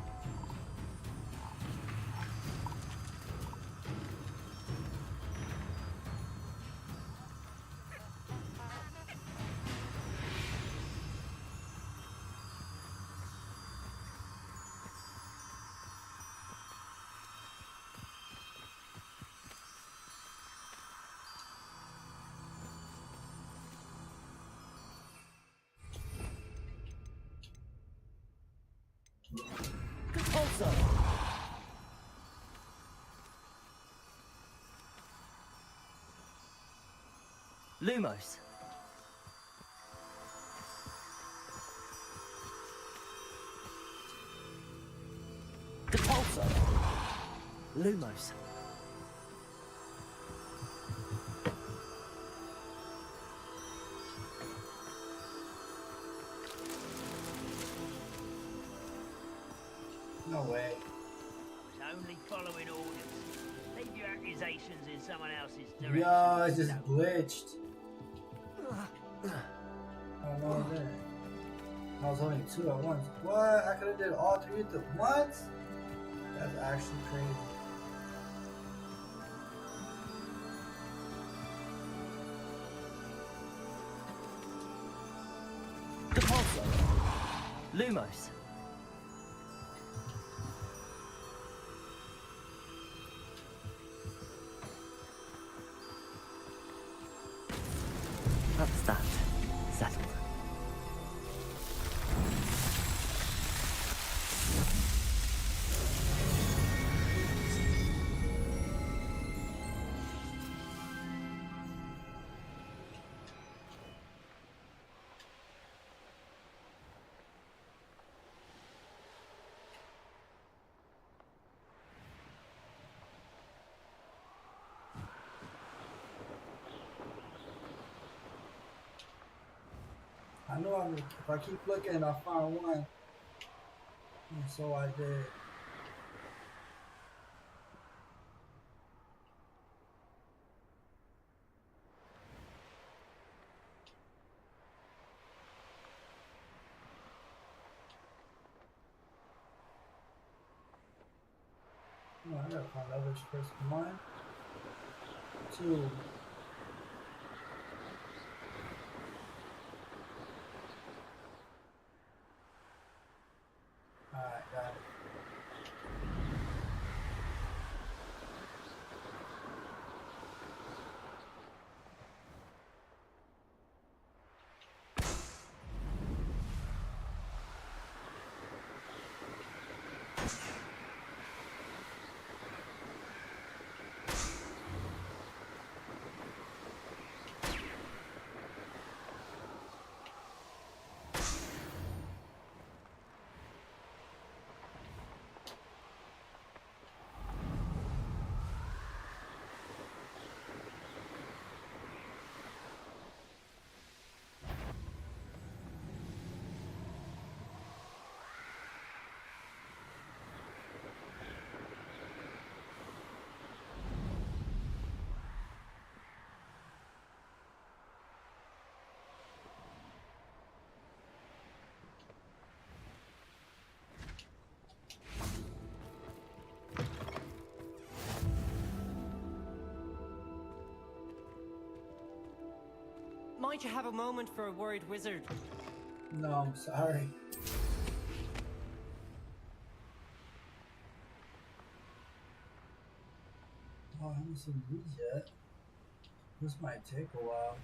Lumos. Depulso. Lumos. No way. I was only following orders. Leave your accusations in someone else's direction. Yo, it just glitched. Oh no, there. I was holding two at once. What? I could have did all three at once? That's actually crazy. Depulso. Lumos. That's that. Settled. I know if I keep looking, I'll find one. And so I did. Oh, I gotta find others first. One, two. Alright, got it. Might you have a moment for a worried wizard? No, I'm sorry. Oh, I haven't seen these yet. This might take a while.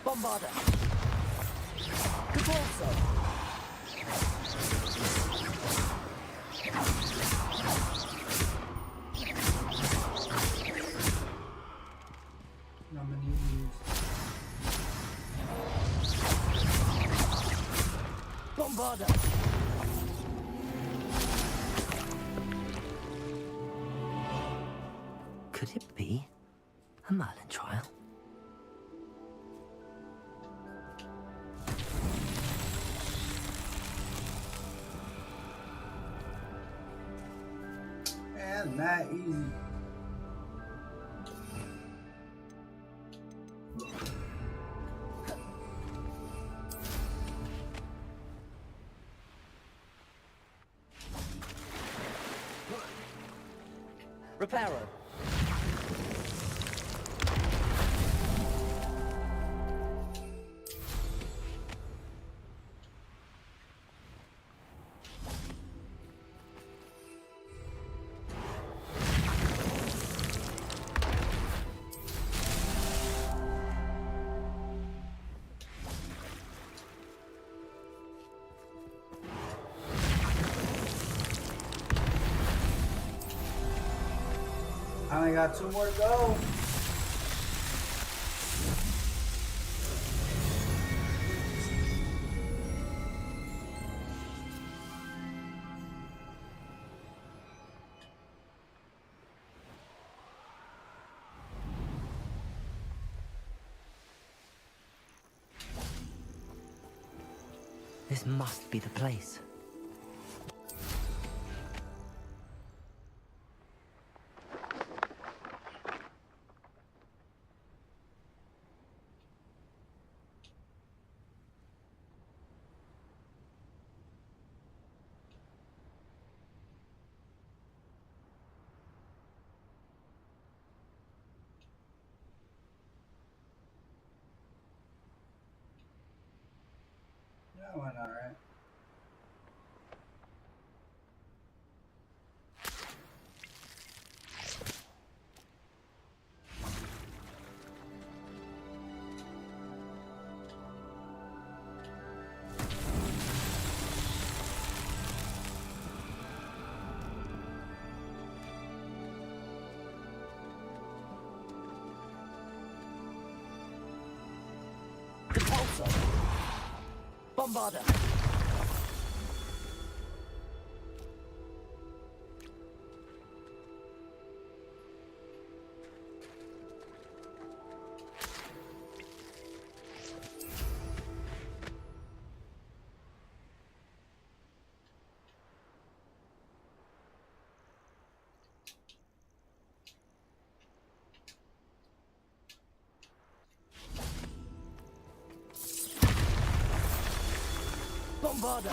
Bombarder. Catorso. I'm gonna need these. Bombarder. Could it be a Merlin trial? Man, not easy. Reparo. I only got 2 more to go. This must be the place. Yeah, why not, right? Repulsor. Bombarder. Bombarder.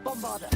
Bombarder.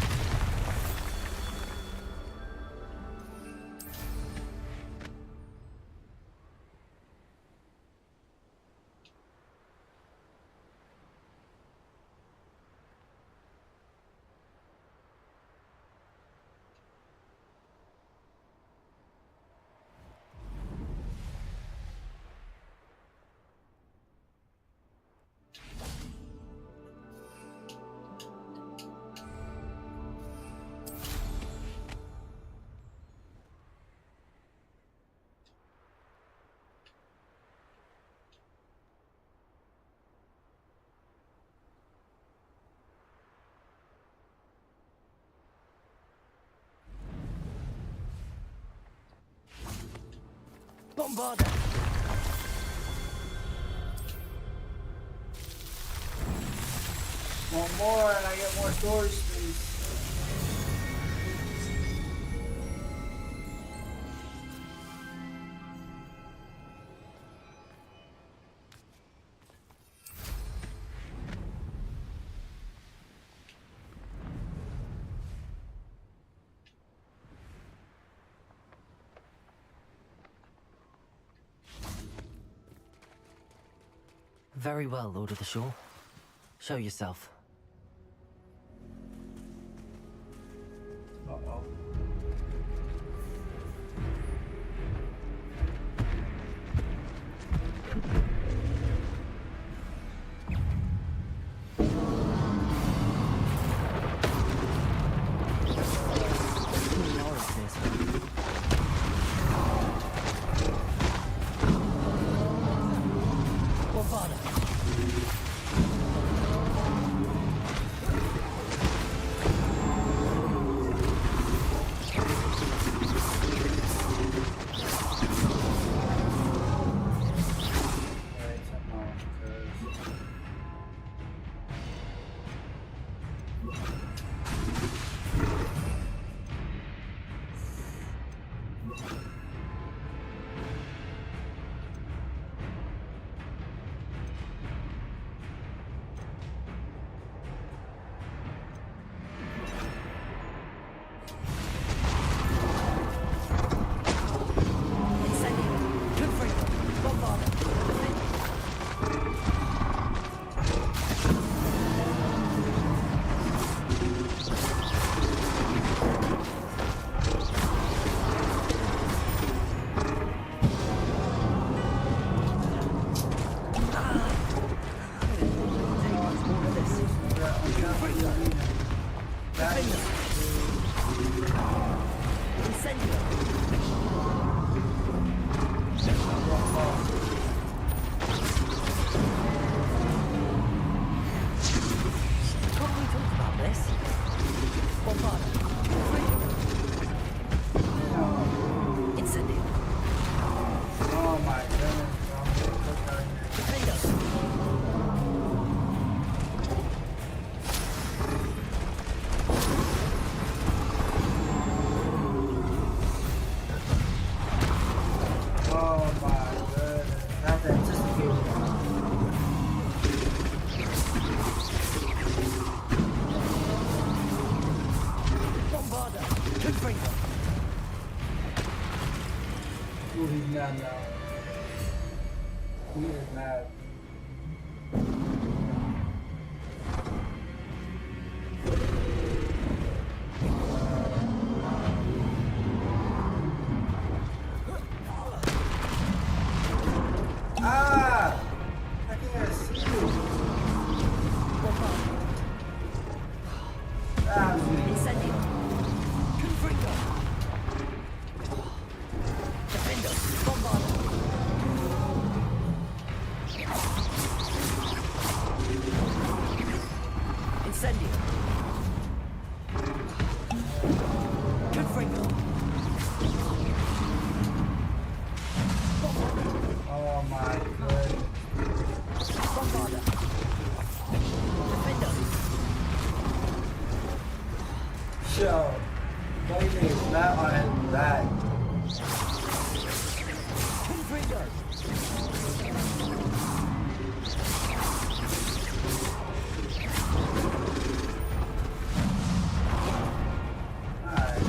Bombarder. One more and I get more storage space. Very well, Lord of the Shore. Show yourself. Uh-oh. Ooh, he's mad now. He is mad. Ah! I can't see you. Ah, Incendio. Confringo. Defendo. Bombardo. Incendio. Confringo. oh my god. Bombardo. Defendo. Yo, Buddy is not on his back. Confringo. Alright.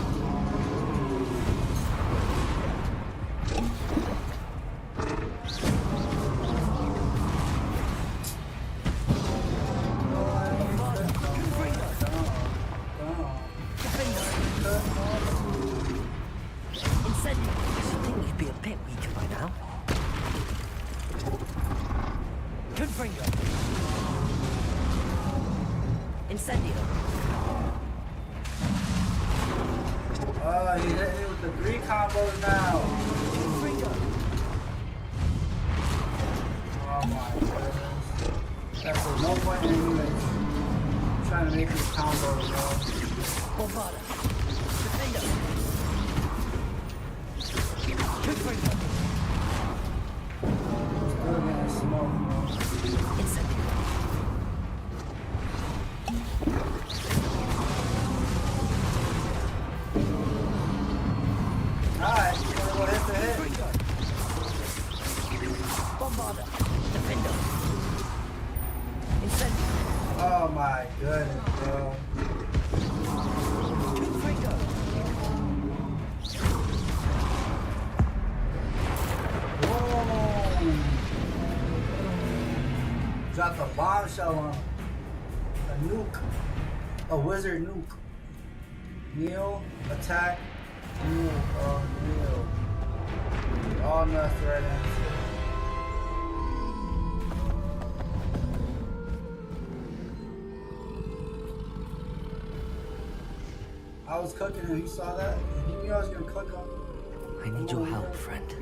Incendio. I think you'd be a bit weaker by now. Confringo. Incendio. Oh, he hit me with the 3 combos now. Confringo. Oh my goodness. That's no point in even trying to make these combos, bro. Bombarda. Defendo. Confringo. Still getting smoked, bro. Incendio. Alright, you wanna go hit to hit? Confringo. Bombarda. Defendo. Incendio. Oh my goodness, bro. Confringo. Whoa! Dropped a bombshell on him. A nuke. A wizard nuke. Kneel, attack, kneel, kneel. All nuts right answer. I was cooking him, he saw that? He knew I was gonna cook him. I need your help, friend.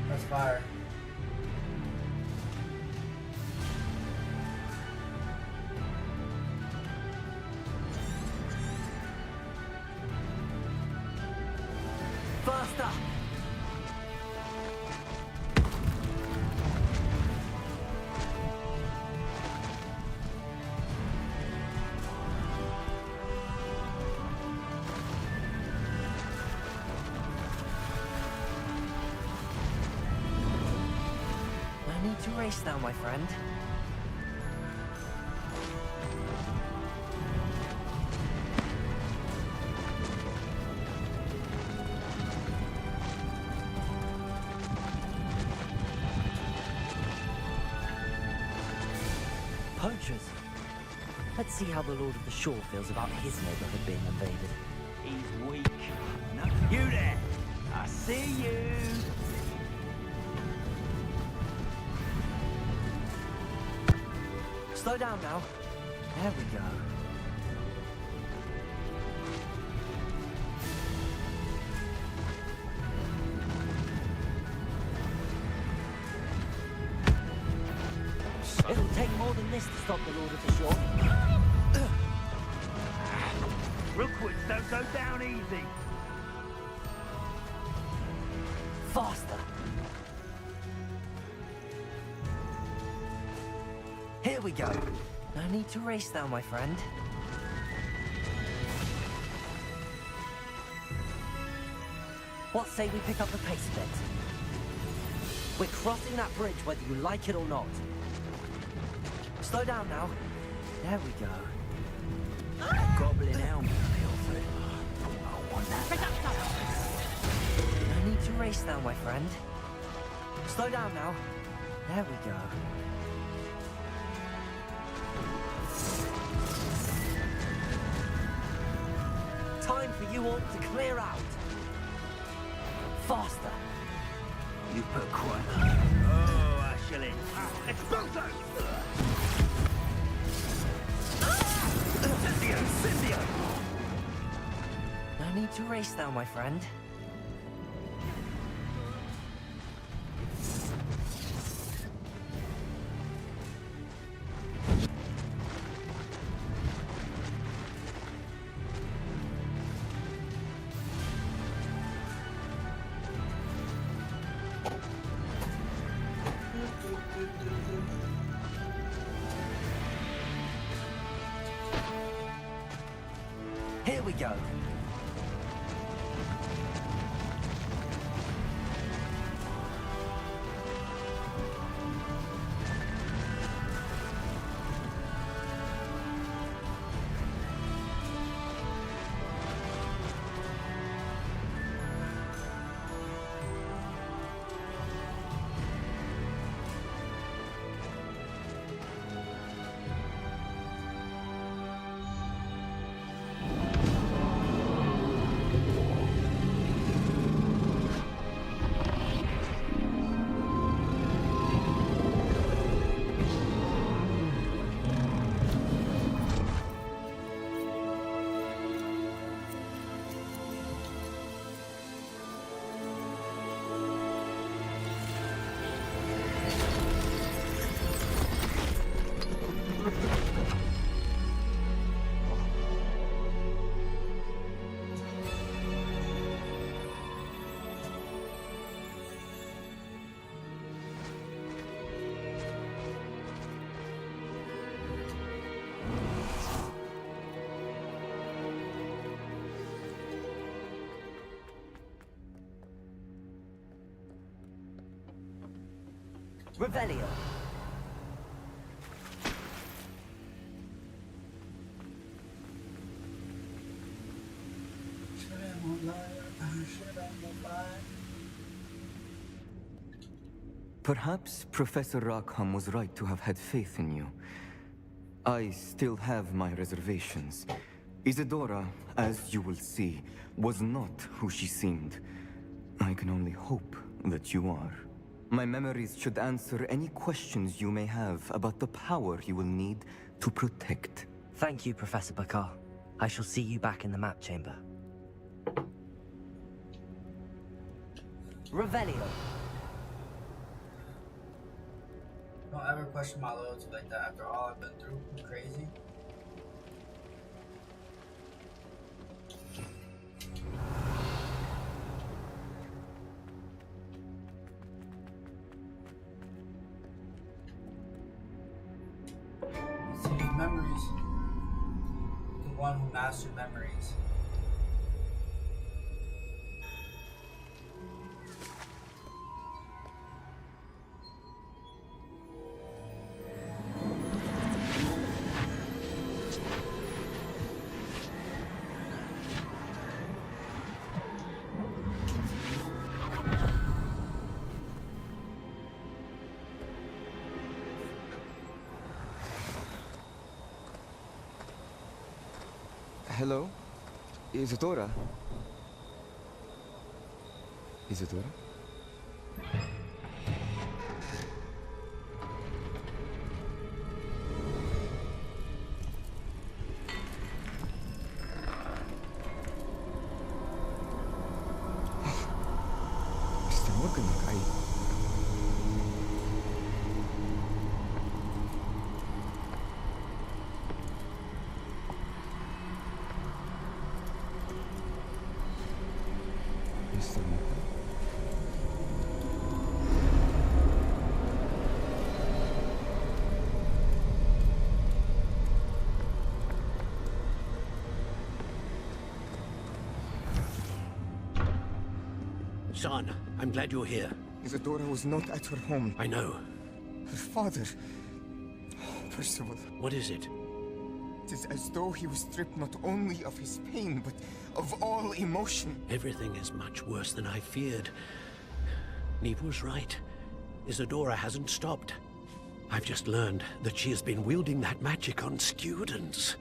That's fire. Faster. I need to race now, my friend. Poachers. Let's see how the Lord of the Shore feels about his neighborhood being invaded. He's weak. No, you there! I see you! Slow down now. There we go. It'll take more than this to stop the Lord of the Shore. Rookwoods don't go down easy. Faster! Here we go. No need to race now, my friend. What say we pick up the pace a bit? We're crossing that bridge whether you like it or not. Slow down now. There we go. Goblin helmet, I offered. I want that. No need to race now, my friend. Slow down now. There we go. Time for you all to clear out. Faster. You put quite Oh, Ashley. Expulso! Incendio! No need to race now, my friend. Here we go. Revelio. Perhaps Professor Rackham was right to have had faith in you. I still have my reservations. Isadora, as you will see, was not who she seemed. I can only hope that you are. My memories should answer any questions you may have about the power you will need to protect. Thank you, Professor Bakar. I shall see you back in the map chamber. Revelio. Don't ever question my loyalty like that after all I've been through. You crazy? See these memories. The one who mastered memories. Hello? Isadora? Isadora? Mr. Morganlock, Mr. Morgan. son. I'm glad you're here. Isadora was not at her home. I know. Her father... Oh, Percival. What is it? It is as though he was stripped not only of his pain, but of all emotion. Everything is much worse than I feared. Neve was right. Isadora hasn't stopped. I've just learned that she has been wielding that magic on students.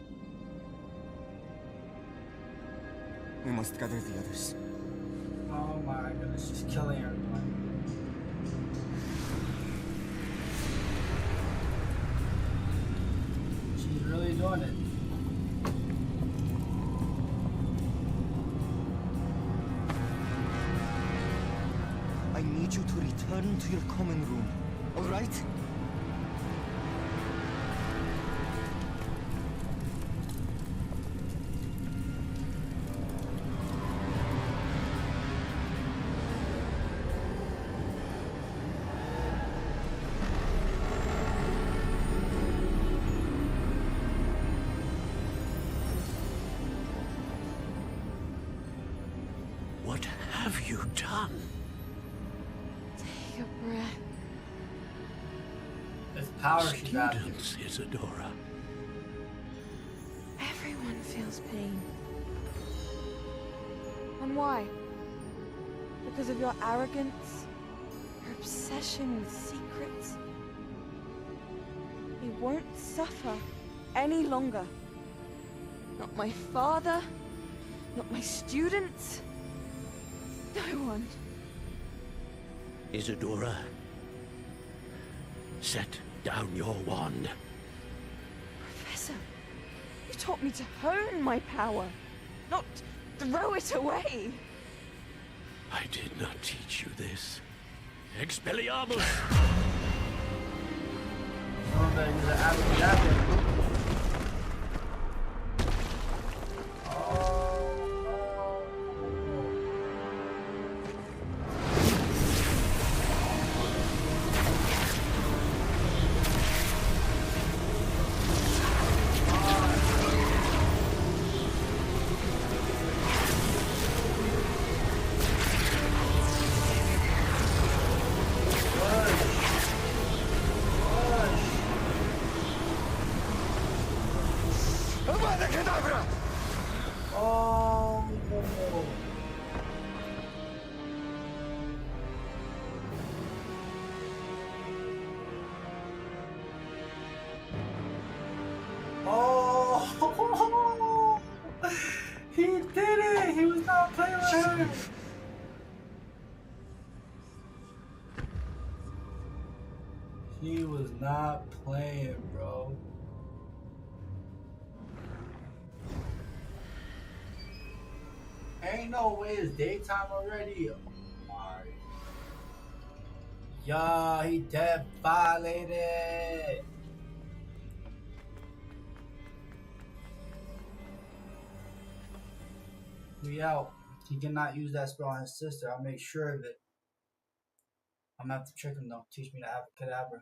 We must gather the others. Oh my goodness, she's killing everyone. She's really doing it. I need you to return to your common room, all right? What have you done? Take a breath. There's power she's after. Students, Isadora. Everyone feels pain. And why? Because of your arrogance? Your obsession with secrets? He won't suffer any longer. Not my father, not my students, no one. Isadora, set down your wand. Professor, you taught me to hone my power, not throw it away. I did not teach you this. Expelliarmus! Oh, man, you're the abracadabra. Oh, he did it! He was not playing with her. He was not playing, bro. Ain't no way it's daytime already. Oh my. Yeah, he dead violated. We out. He cannot use that spell on his sister. I'll make sure of it. I'm gonna have to trick him though. Teach me the abracadabra.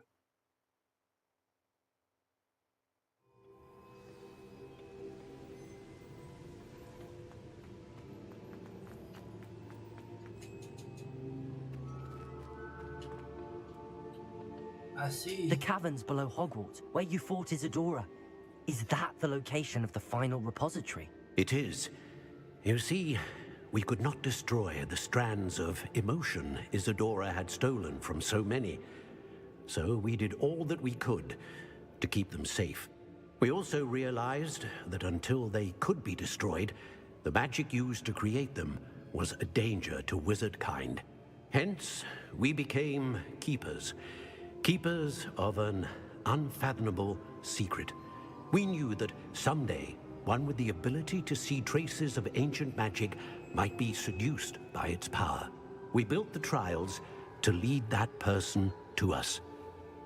I see. The caverns below Hogwarts, where you fought Isadora. Is that the location of the final repository? It is. You see, we could not destroy the strands of emotion Isadora had stolen from so many. So we did all that we could to keep them safe. We also realized that until they could be destroyed, the magic used to create them was a danger to wizard kind. Hence, we became keepers. Keepers of an unfathomable secret. We knew that someday, one with the ability to see traces of ancient magic might be seduced by its power. We built the trials to lead that person to us,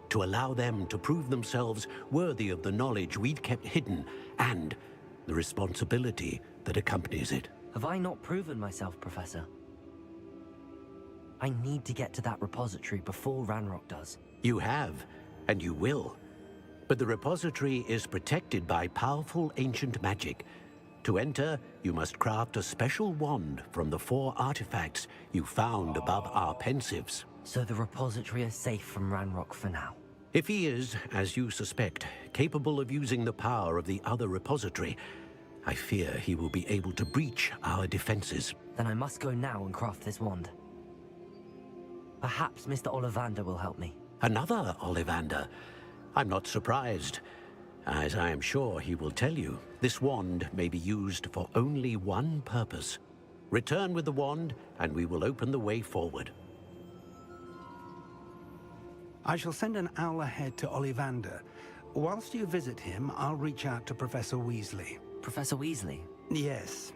to allow them to prove themselves worthy of the knowledge we'd kept hidden and the responsibility that accompanies it. Have I not proven myself, Professor? I need to get to that repository before Ranrock does. You have, and you will. But the repository is protected by powerful ancient magic. To enter, you must craft a special wand from the 4 artifacts you found above our pensives. So the repository is safe from Ranrock for now. If he is, as you suspect, capable of using the power of the other repository, I fear he will be able to breach our defenses. Then I must go now and craft this wand. Perhaps Mr. Ollivander will help me. Another Ollivander? I'm not surprised. As I am sure he will tell you, this wand may be used for only one purpose. Return with the wand, and we will open the way forward. I shall send an owl ahead to Ollivander. Whilst you visit him, I'll reach out to Professor Weasley. Professor Weasley? Yes.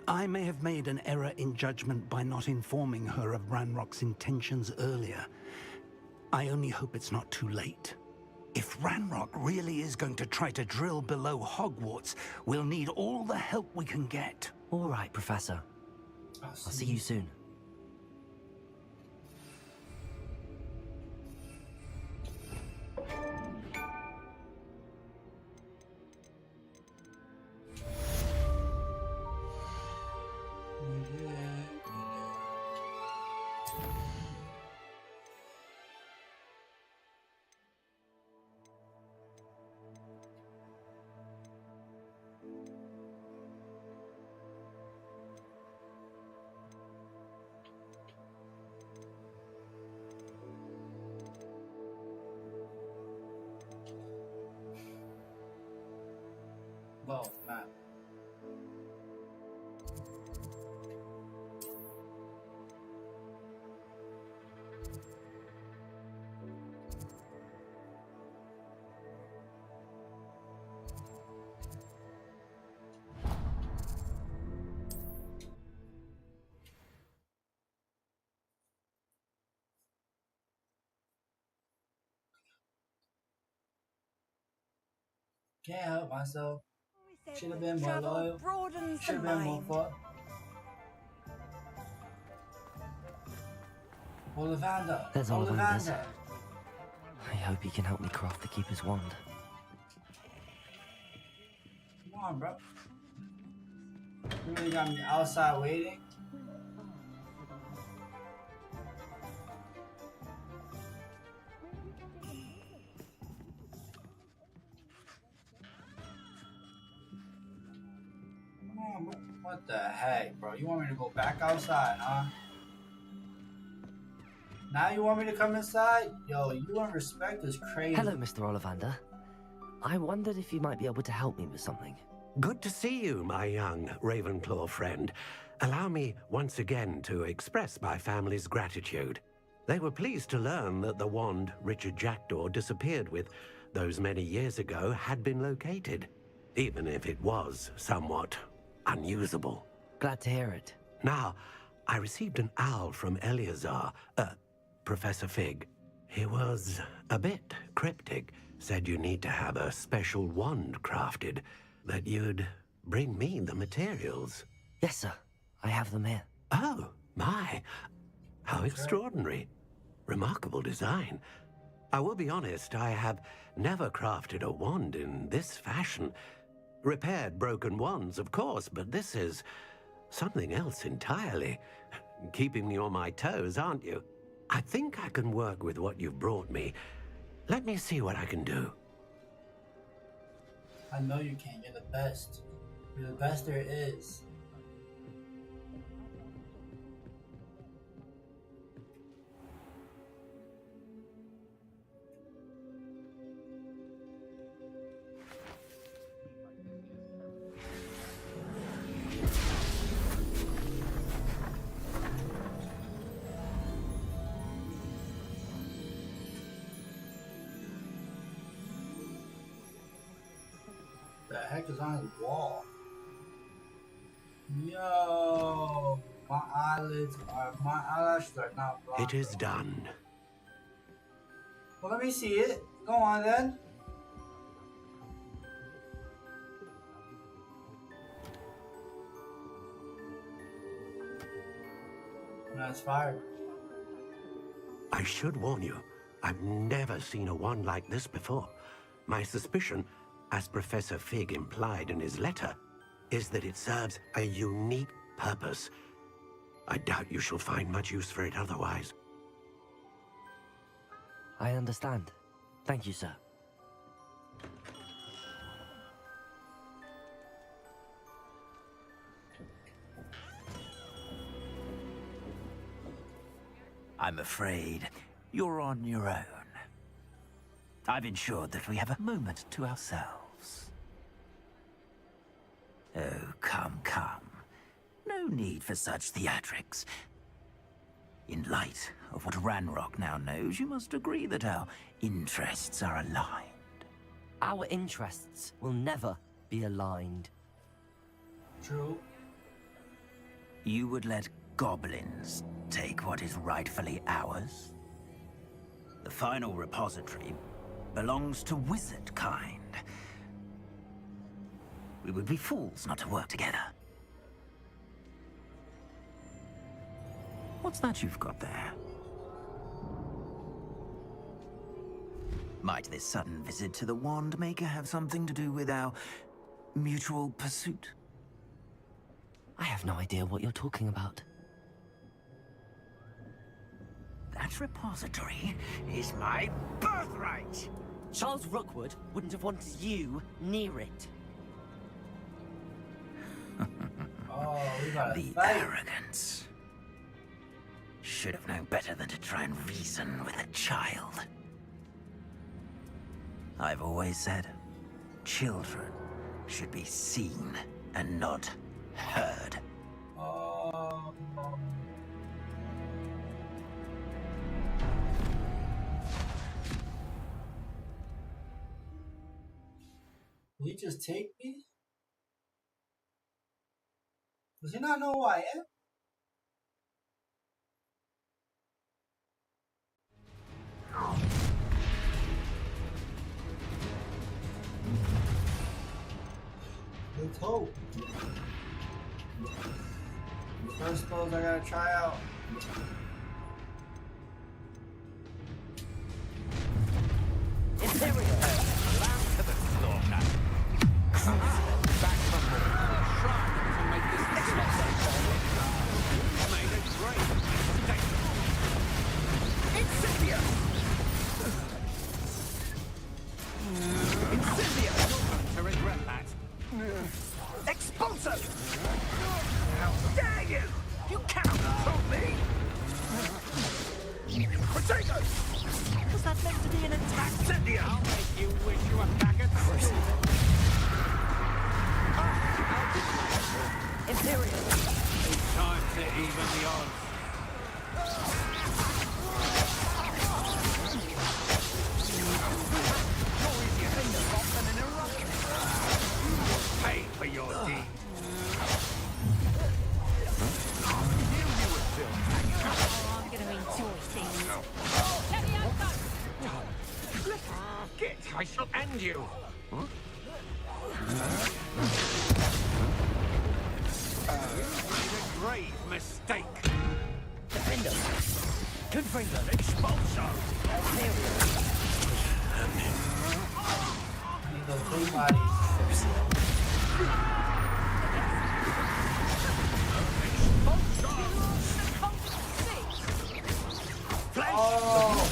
I may have made an error in judgment by not informing her of Ranrock's intentions earlier. I only hope it's not too late. If Ranrock really is going to try to drill below Hogwarts, we'll need all the help we can get. All right, Professor. I'll see you soon. Oh, man. Can't help myself. Should have been more loyal. Should have been more fun. Ollivander. There's Ollivander's. Ollivander. I hope he can help me craft the Keeper's wand. Come on, bro. You really got me outside waiting? What the heck, bro? You want me to go back outside, huh? Now you want me to come inside? Yo, you want respect is crazy. Hello, Mr. Ollivander. I wondered if you might be able to help me with something. Good to see you, my young Ravenclaw friend. Allow me once again to express my family's gratitude. They were pleased to learn that the wand Richard Jackdaw disappeared with those many years ago had been located, even if it was somewhat unusable. Glad to hear it. Now, I received an owl from Eleazar, Professor Fig. He was a bit cryptic, said you need to have a special wand crafted, that you'd bring me the materials. Yes, sir. I have them here. Oh, my. How extraordinary. Remarkable design. I will be honest, I have never crafted a wand in this fashion. Repaired broken wands, of course, but this is something else entirely. Keeping me on my toes, aren't you? I think I can work with what you've brought me. Let me see what I can do. I know you can. You're the best. You're the best there is. The heck is on his wall? Yo, my eyelashes are not blocked. It is done. Well, let me see it. Go on then. That's fire. I should warn you, I've never seen a wand like this before. My suspicion, as Professor Fig implied in his letter, is that it serves a unique purpose. I doubt you shall find much use for it otherwise. I understand. Thank you, sir. I'm afraid you're on your own. I've ensured that we have a moment to ourselves. Oh, come, come. No need for such theatrics. In light of what Ranrock now knows, you must agree that our interests are aligned. Our interests will never be aligned. True. You would let goblins take what is rightfully ours? The final repository belongs to wizard kind. We would be fools not to work together. What's that you've got there? Might this sudden visit to the Wand Maker have something to do with our mutual pursuit? I have no idea what you're talking about. That repository is my birthright! Charles Rookwood wouldn't have wanted you near it. Oh, we gotta The fight. arrogance. Should have known better than to try and reason with a child. I've always said, children should be seen and not heard. Will he just take me? Does he not know who I am? Let's hope. First spells I gotta try out. Imperial! Land to the slaughter. Back from the shrine to make this made a great mistake. Incendio! Incendio! You're going to regret that. Expulso! How dare you! You cannot control me! Potatoes! Was that meant to be an attack? Incendio! I'll make you wish you were back at school. Imperial! It's time to even the odds. You're easier in the rock than in a rocket. You will pay for your deed. You knew it, Phil. I'm gonna enjoy things. Let me out, Get, I shall end you. You made a grave mistake. Defender! Confringo! Expulso! I need those big bodies. Oh!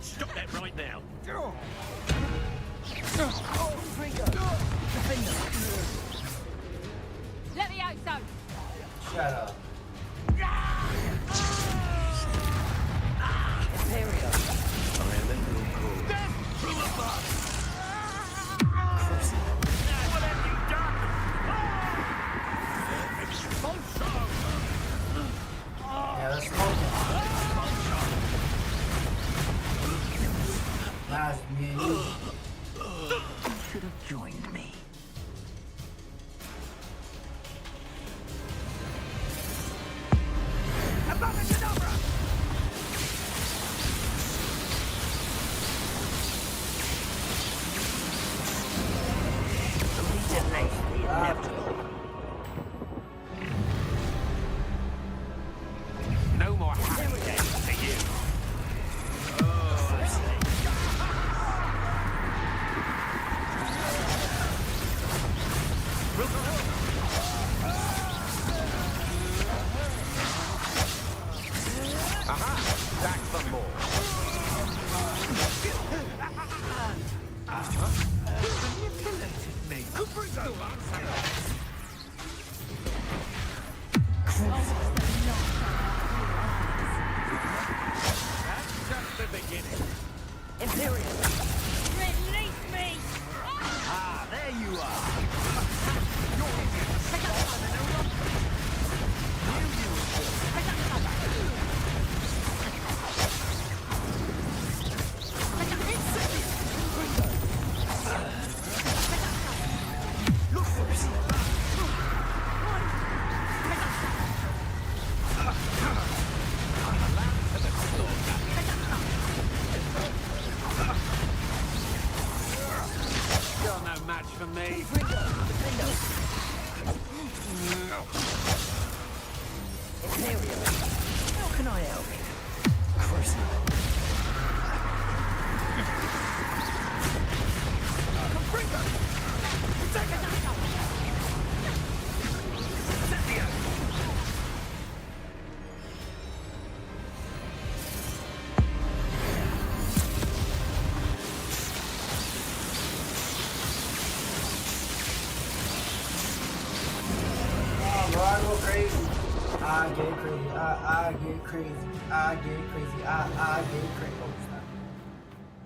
Stop that right now. Let me out, son. Shut up. Imperial! Death from above! What have you done? Expulso! Yeah, let's smoke it. Now it's me and you. You should have joined me. The Legion makes the inevitable. No more happy days for you. Aha! Back for more. Manipulated me. That's just the beginning. Imperial! Release me! Ah, there you are. You're no match for me. Imperial! How can I help? Oh, bro, I go crazy. I get crazy. I get crazy. I get crazy. I get crazy. Oh, snap.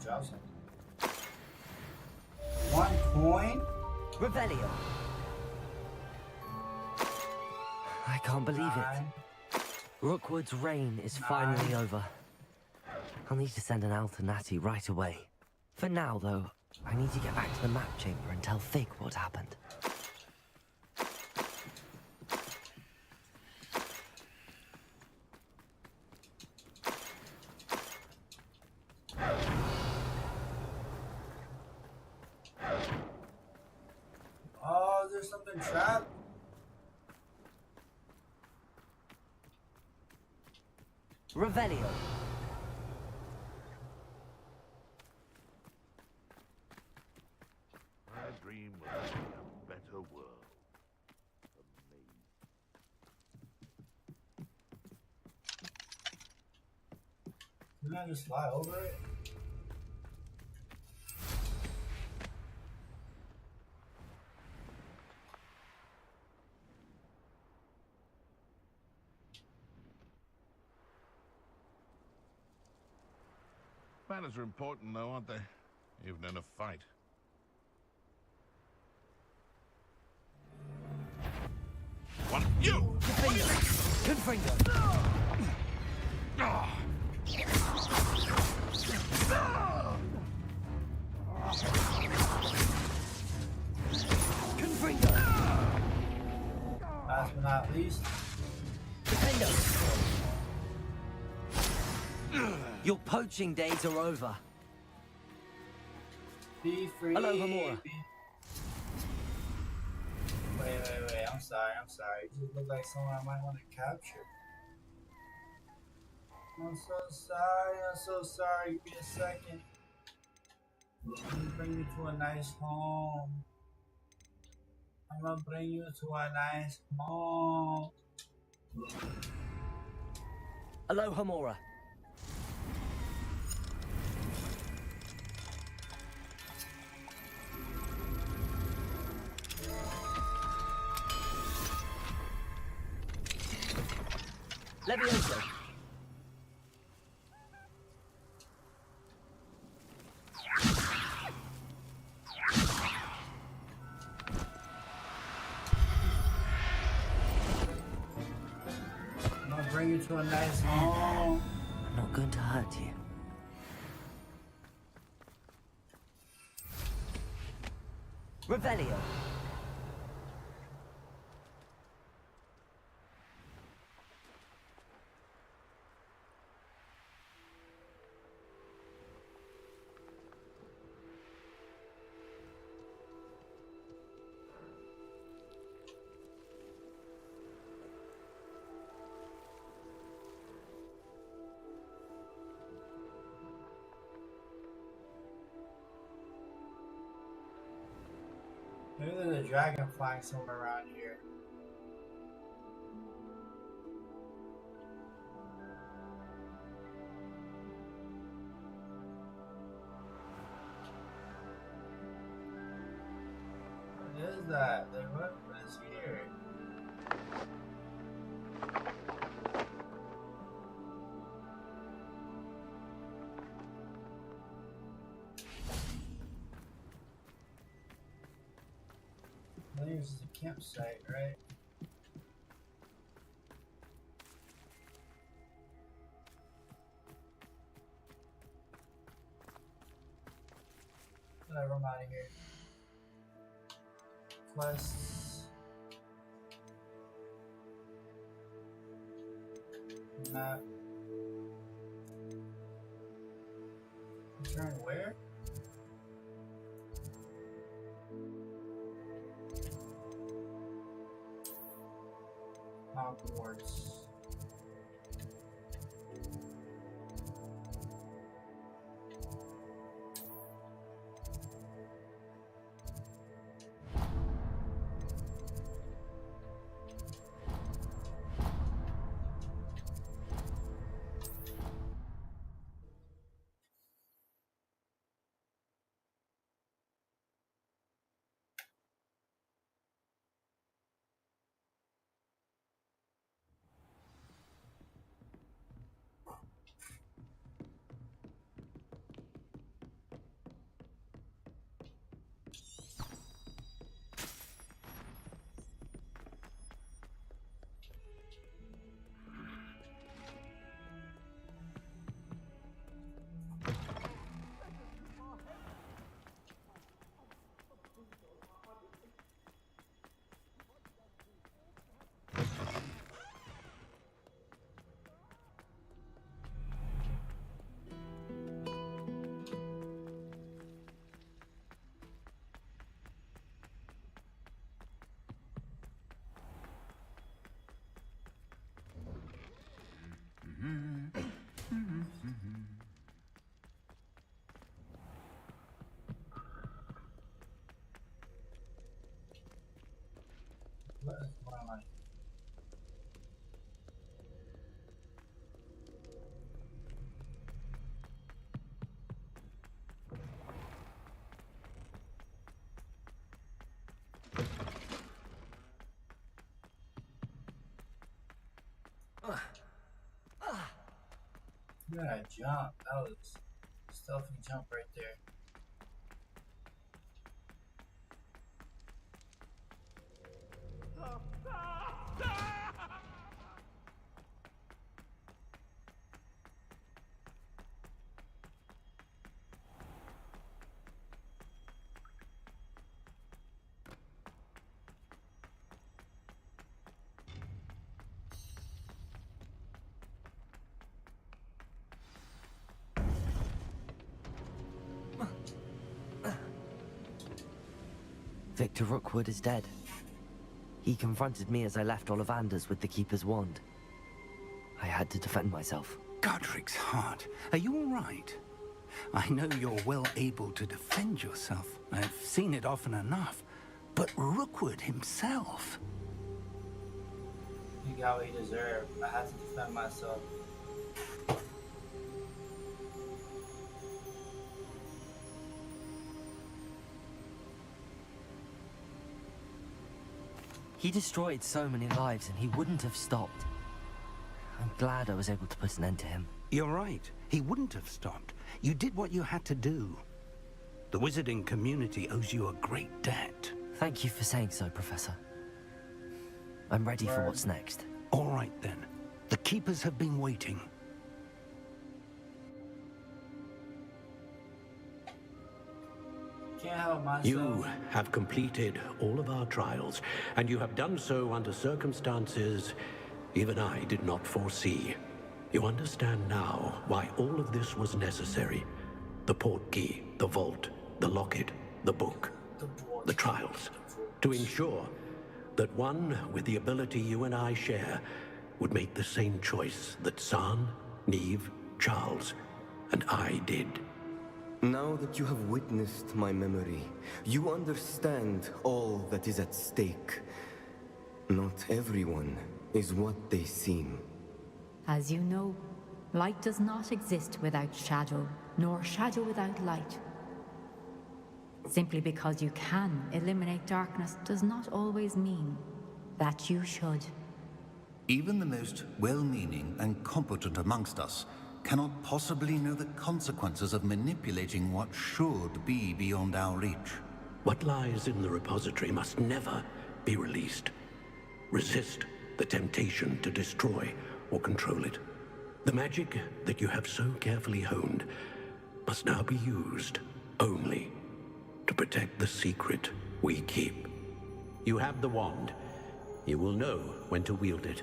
Drop something. 1 point? Revelio! I can't believe it. Rookwood's reign is finally over. I'll need to send an Alternati right away. For now, though, I need to get back to the map chamber and tell Fig what happened. Oh, there's something trapped. Revelio! My dream was a better world for me. Didn't I just fly over it? Manners are important, though, aren't they? Even in a fight. One, you! Confringo! Confringo! Last but not least. Defendo! Your poaching days are over. Be free. Hello, Hamura. Wait. I'm sorry. You just look like someone I might want to capture. I'm so sorry. Give me a second. Let me bring you to a nice home. I'm gonna bring you to a nice home. Hello, Hamura. Levioso. I'm gonna bring you to a nice home. I'm not going to hurt you. Revelio. There's a dragon flying somewhere around here. What is that? What is here? I think this is a campsite, right? Whatever, I'm out of here. Quests. Map. Return where? HOGWARTS. What is going on? Yeah, jump. That was a stealthy jump right there. Victor Rookwood is dead. He confronted me as I left Ollivander's with the Keeper's wand. I had to defend myself. Godric's heart. Are you all right? I know you're well able to defend yourself. I've seen it often enough. But Rookwood himself... He got what he deserved. I had to defend myself. He destroyed so many lives and he wouldn't have stopped. I'm glad I was able to put an end to him. You're right. He wouldn't have stopped. You did what you had to do. The wizarding community owes you a great debt. Thank you for saying so, Professor. I'm ready for what's next. All right, then. The Keepers have been waiting. Can't help myself. You have completed all of our trials, and you have done so under circumstances even I did not foresee. You understand now why all of this was necessary. The portkey, the vault, the locket, the book, the trials. To ensure that one with the ability you and I share would make the same choice that San, Neve, Charles, and I did. Now that you have witnessed my memory, you understand all that is at stake. Not everyone is what they seem. As you know, light does not exist without shadow, nor shadow without light. Simply because you can eliminate darkness does not always mean that you should. Even the most well-meaning and competent amongst us cannot possibly know the consequences of manipulating what should be beyond our reach. What lies in the repository must never be released. Resist the temptation to destroy or control it. The magic that you have so carefully honed must now be used only to protect the secret we keep. You have the wand. You will know when to wield it.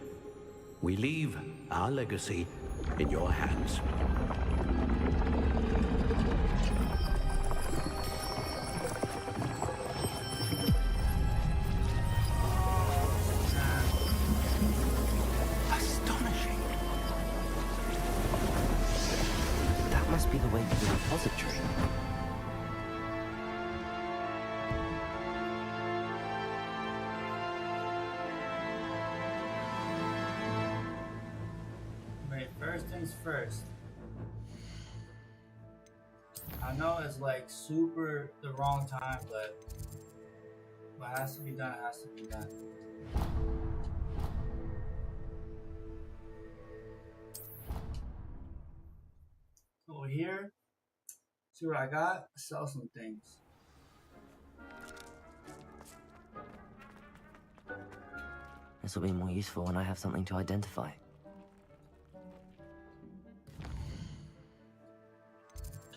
We leave our legacy in your hands. Astonishing. That must be the way to the repository. Wait, first things first. I know it's like super the wrong time, but what has to be done has to be done. Over here, see what I got? Sell some things. This will be more useful when I have something to identify.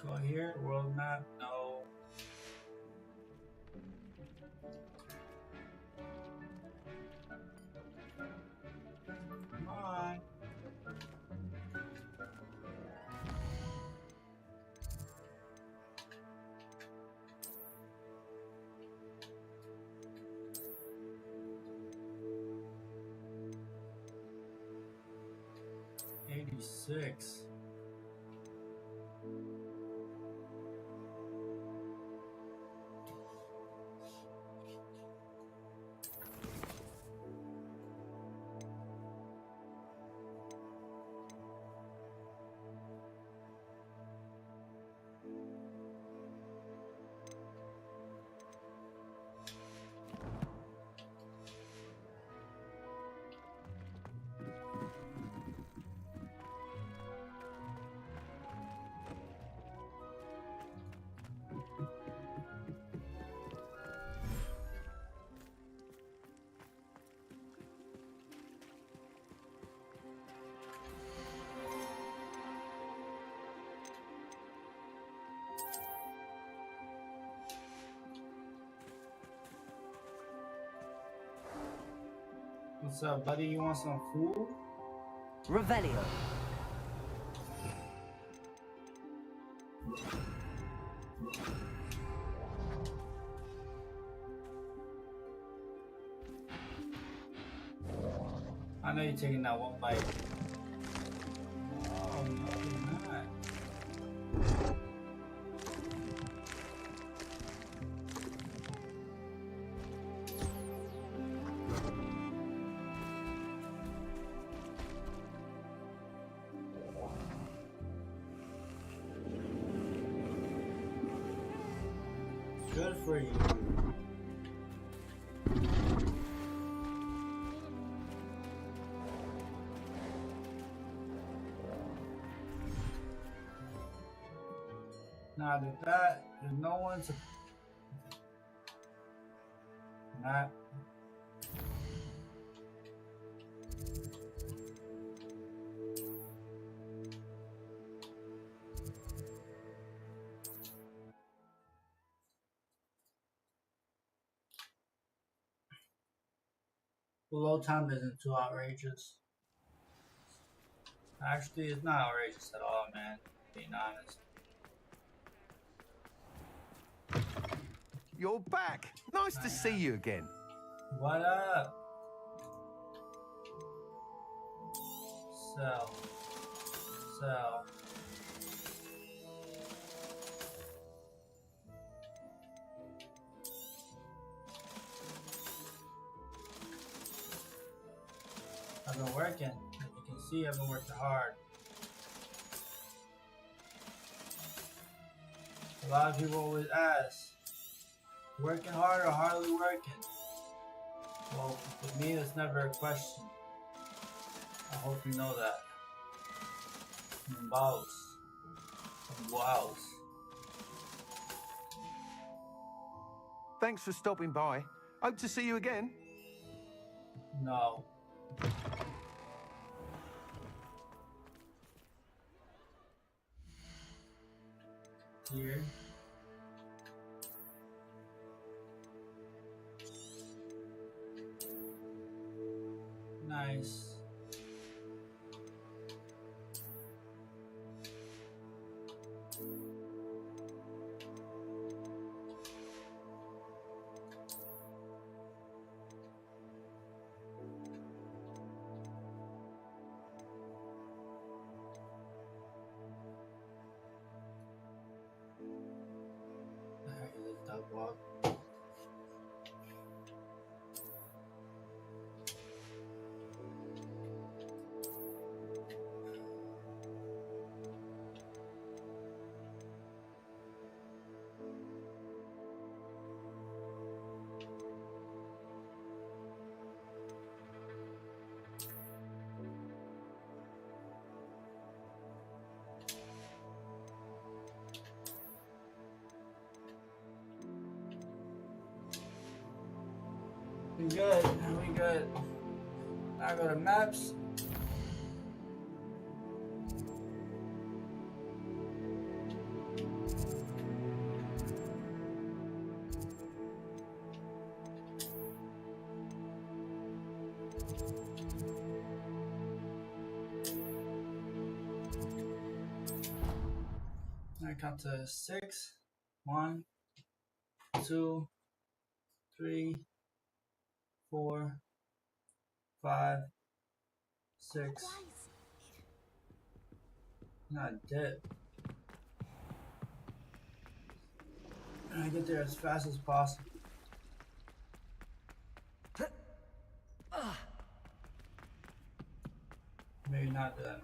Go here, world map, no. Come on. $86. What's up, buddy? You want some food? Revelio. I know you're taking that one bite. Oh, no, you're not. Good for you. Now that there's no one to not the load time isn't too outrageous. Actually, it's not outrageous at all, man. Being honest. You're back. Nice to see you again. What up? Sell. I've been working. As you can see, I've been working hard. A lot of people always ask, working hard or hardly working? Well, with me, it's never a question. I hope you know that. Wows. Wows. Thanks for stopping by. Hope to see you again. No. Here. Nice. Walk. We good. We good. I go to maps. I count to 6. 1, 2, 3, 4, 5, 6. Not dead. And I get there as fast as possible. Maybe not that.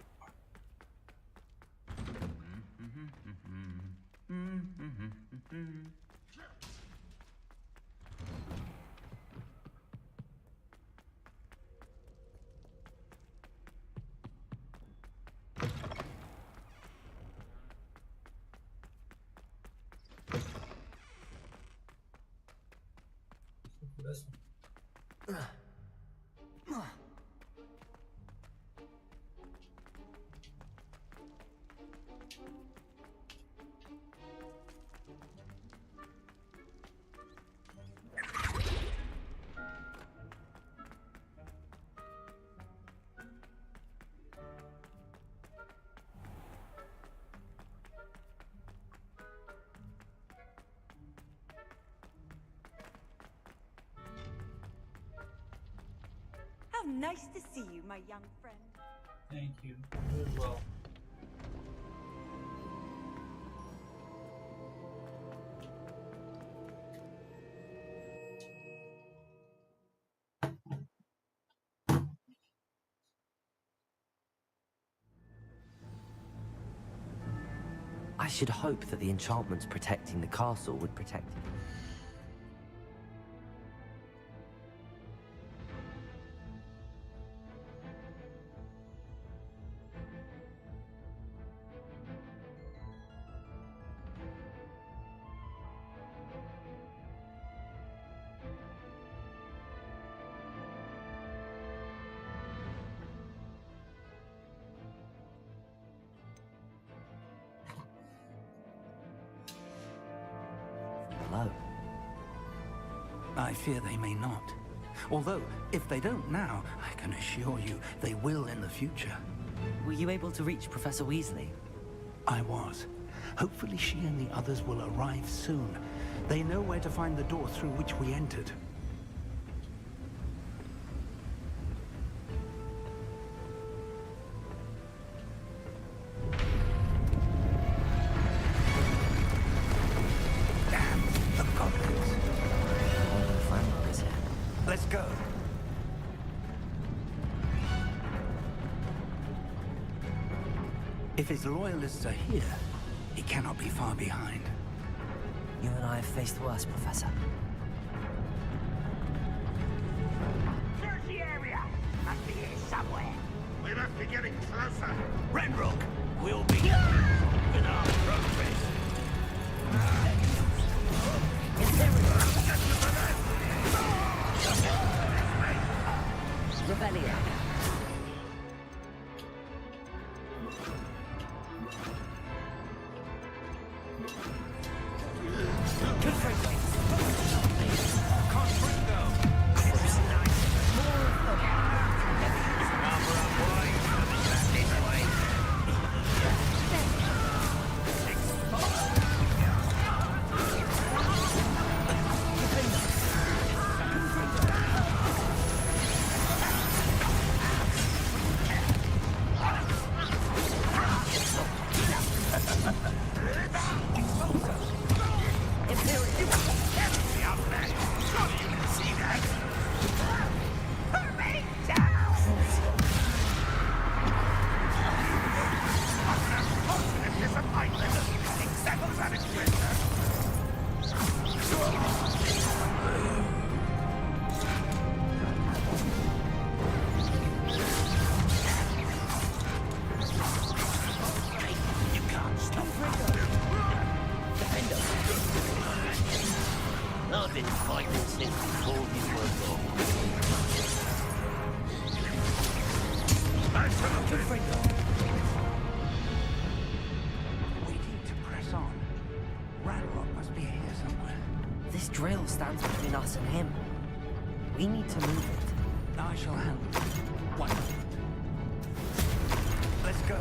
This one. How nice to see you, my young friend. Thank you. You as well. I should hope that the enchantments protecting the castle would protect it. Hello. I fear they may not. Although, if they don't now, I can assure you they will in the future. Were you able to reach Professor Weasley? I was. Hopefully she and the others will arrive soon. They know where to find the door through which we entered. Damn, the goblins. Let's go. If his loyalists are here, he cannot be far behind. You and I have faced worse, Professor. Search the area! Must be here somewhere. We must be getting closer. Ranrock, we'll be in our progress. Rebellion. I've been fighting since before you were born. Waiting to press on. Ranrock must be here somewhere. This drill stands between us and him. We need to move it. I shall handle it. One. Let's go.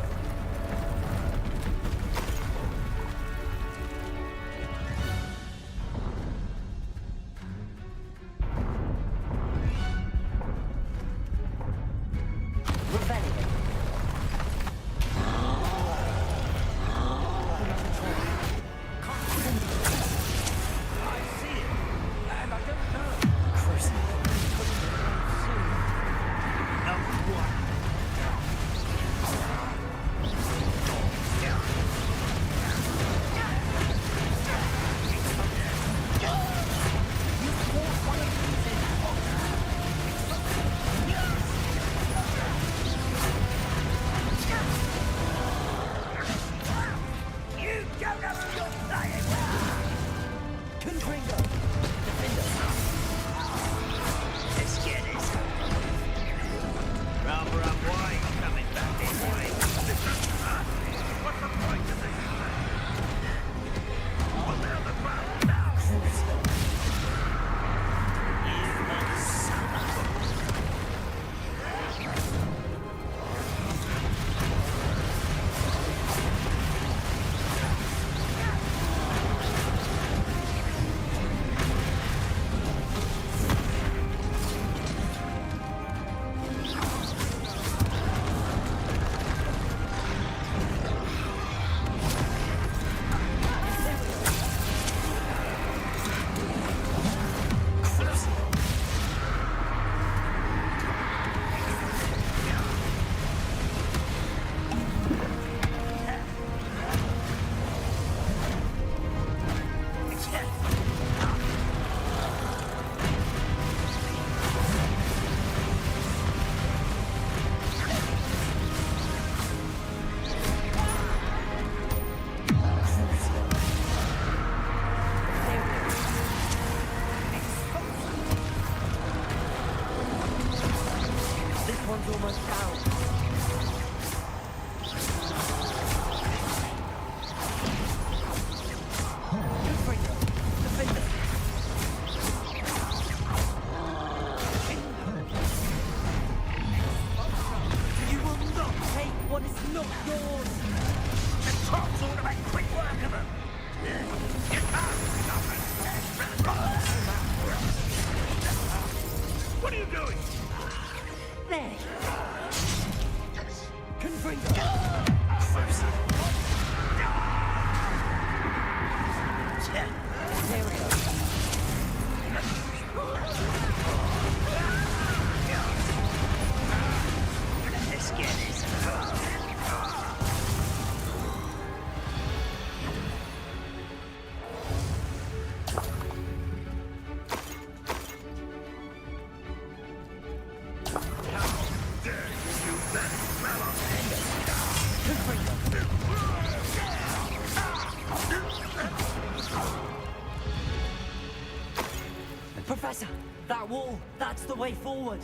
Professor, that wall, that's the way forward.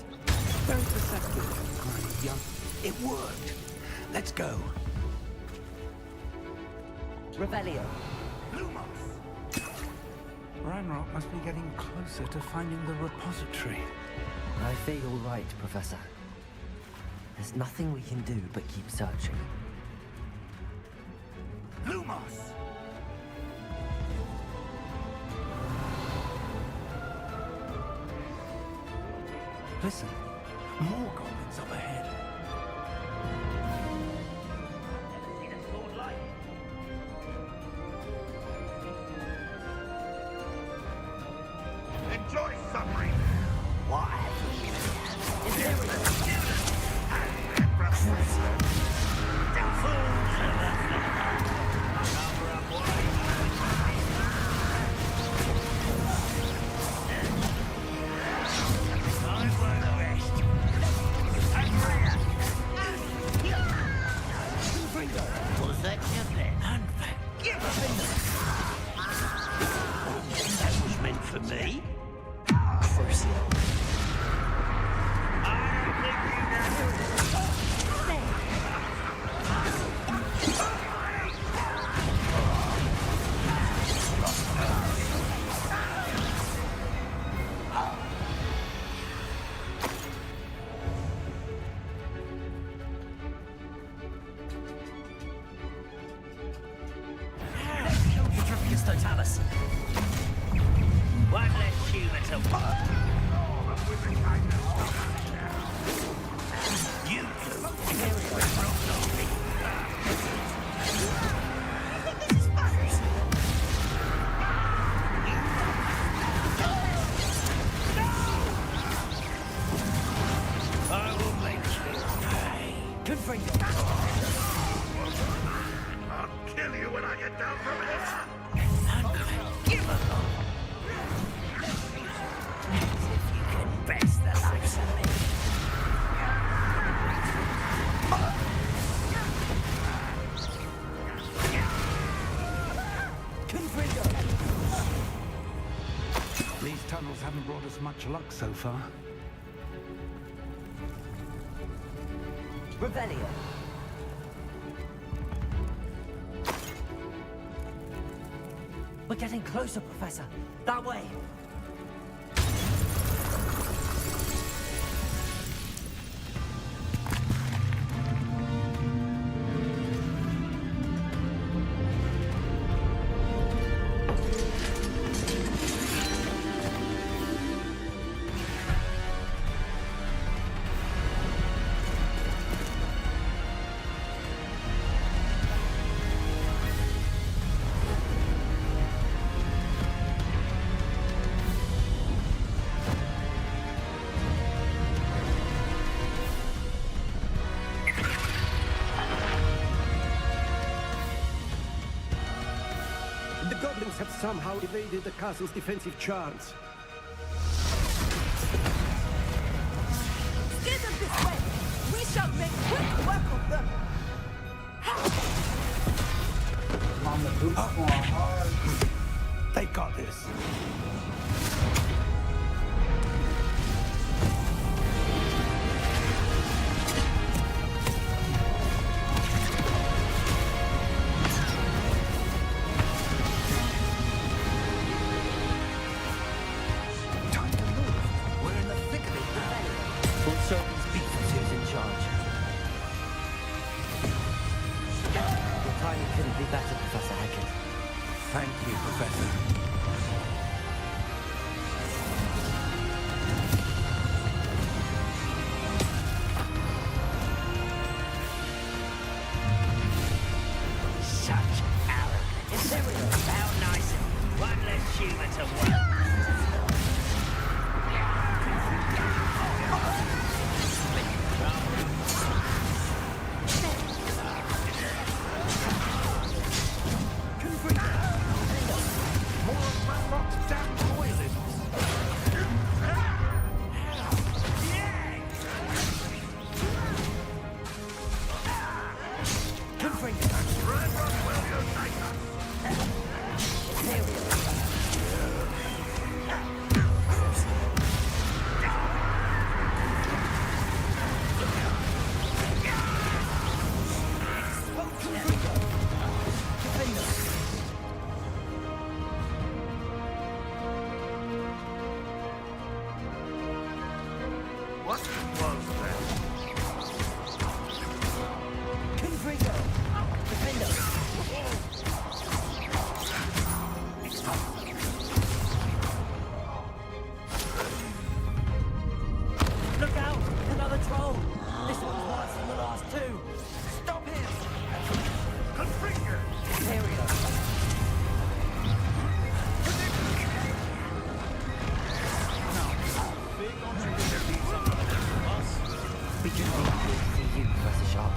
Very perceptive, my young. It worked. Let's go. Revelio. Ranrock must be getting closer to finding the repository. I fear you're right, Professor. There's nothing we can do but keep searching. Lumos! Listen, more goblins up ahead. Enjoy suffering! What have we here? Was that your plan? That was meant for me. Totalis. One less human to you two. This is butters. I will make you pay. Confringo. I'll kill you when I get down from it. Give up. As if you can best the likes of me. These tunnels haven't brought us much luck so far. Revelio. We're getting closer, Professor. That way. The goblins have somehow evaded the castle's defensive charms. Steer them this way! We shall make quick work of them! On the boots going hard. They've got this. Thank you, Professor. Such arrogance. How nice. One less human to work. More We just need to see you, Professor Sharp.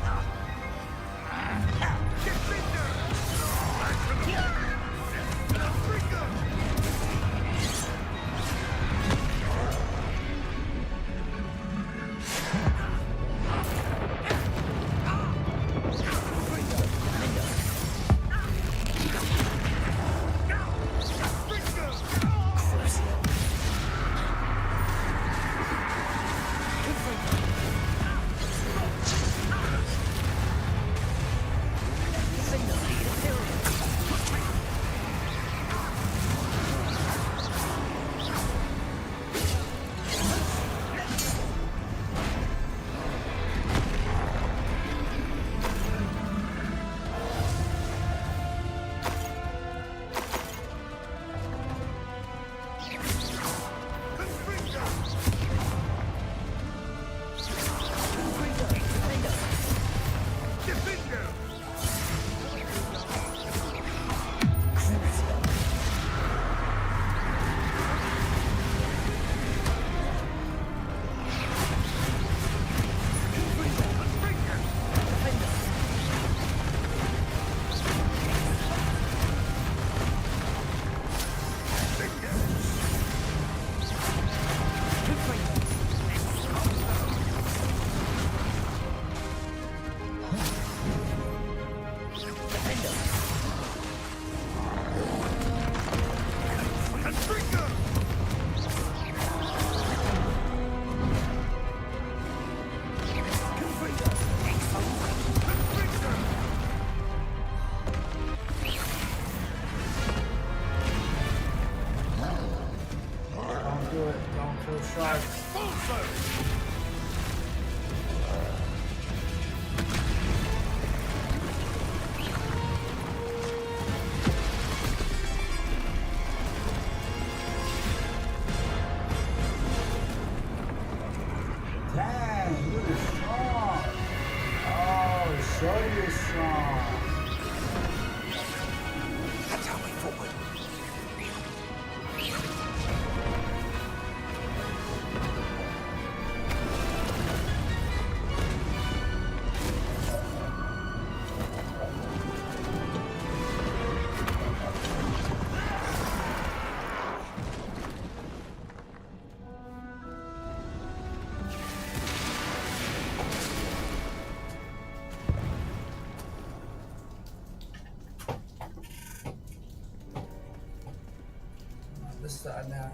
This side now.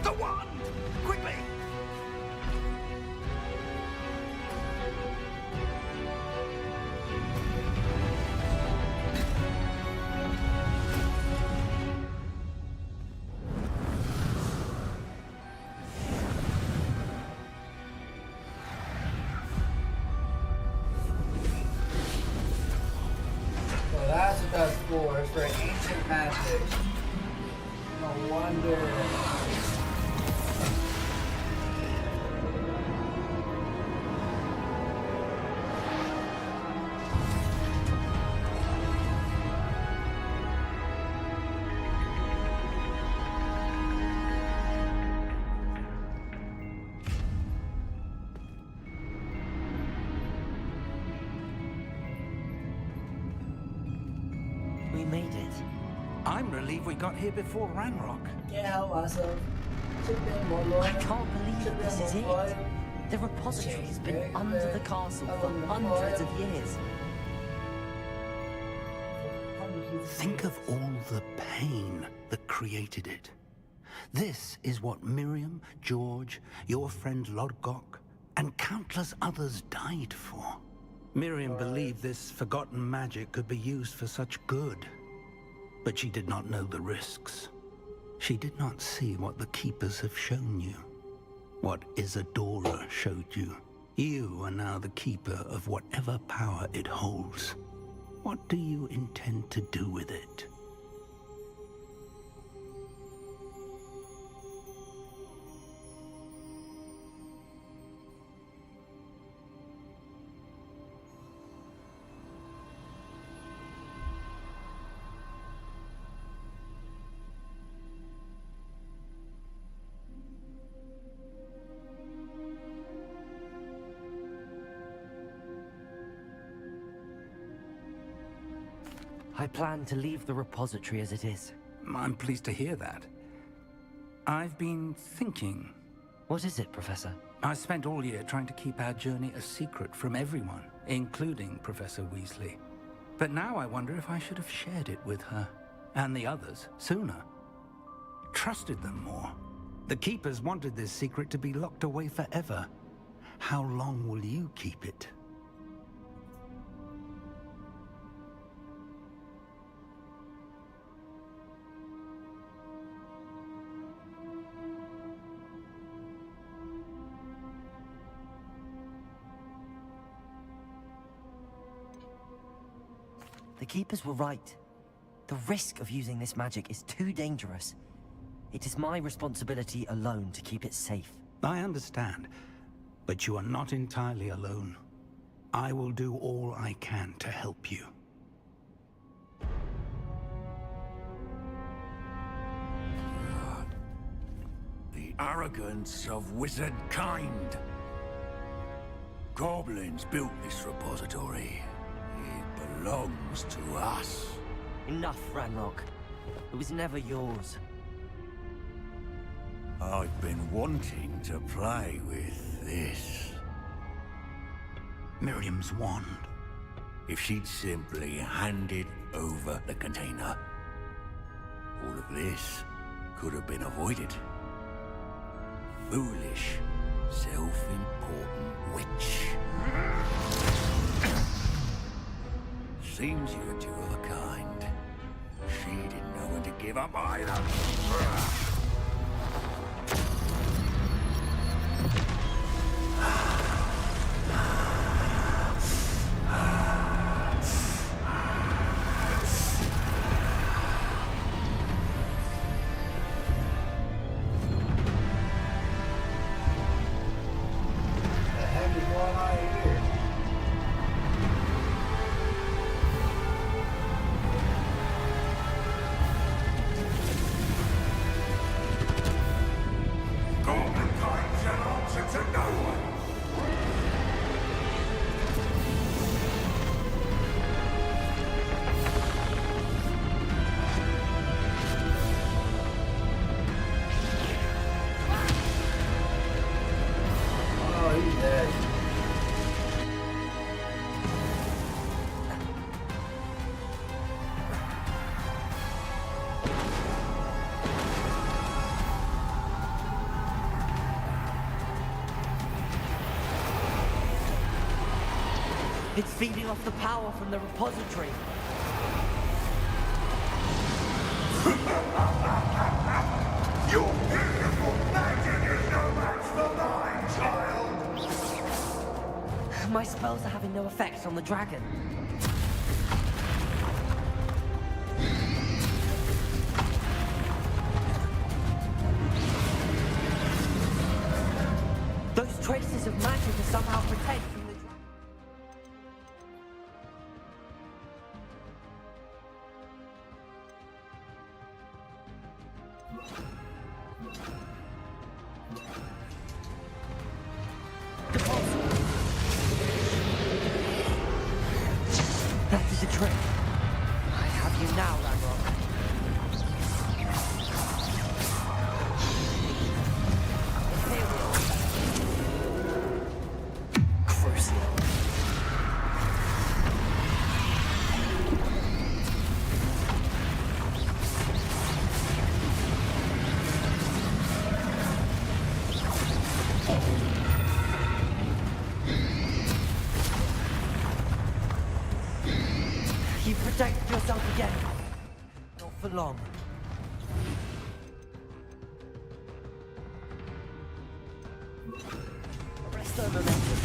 The wand! Quickly! So that's what that's for. It's for ancient magic. No wonder. We made it. I'm relieved we got here before Ranrock. Yeah, help myself. I can't believe this is it. The repository has been under the castle for hundreds of years. Think of all the pain that created it. This is what Miriam, George, your friend Lodgok, and countless others died for. Miriam believed this forgotten magic could be used for such good, but she did not know the risks. She did not see what the Keepers have shown you. What Isadora showed you. You are now the keeper of whatever power it holds. What do you intend to do with it? I plan to leave the repository as it is. I'm pleased to hear that. I've been thinking. What is it, Professor? I spent all year trying to keep our journey a secret from everyone, including Professor Weasley. But now I wonder if I should have shared it with her, and the others, sooner. Trusted them more. The Keepers wanted this secret to be locked away forever. How long will you keep it? The Keepers were right. The risk of using this magic is too dangerous. It is my responsibility alone to keep it safe. I understand, but you are not entirely alone. I will do all I can to help you. The arrogance of wizard kind. Goblins built this repository. It belongs to us. Enough, Ranrock. It was never yours. I've been wanting to play with this. Miriam's wand. If she'd simply handed over the container, all of this could have been avoided. Foolish, self-important witch. Seems you're two of a kind. She didn't know when to give up either. It's feeding off the power from the repository. Your beautiful magic is no match for mine, child! My spells are having no effect on the dragon. Those traces of magic are somehow protected from the dragon. That is a trick. I have you now, Ranrock. Crucial. You protected yourself again. Not for long. Arrest their momentum.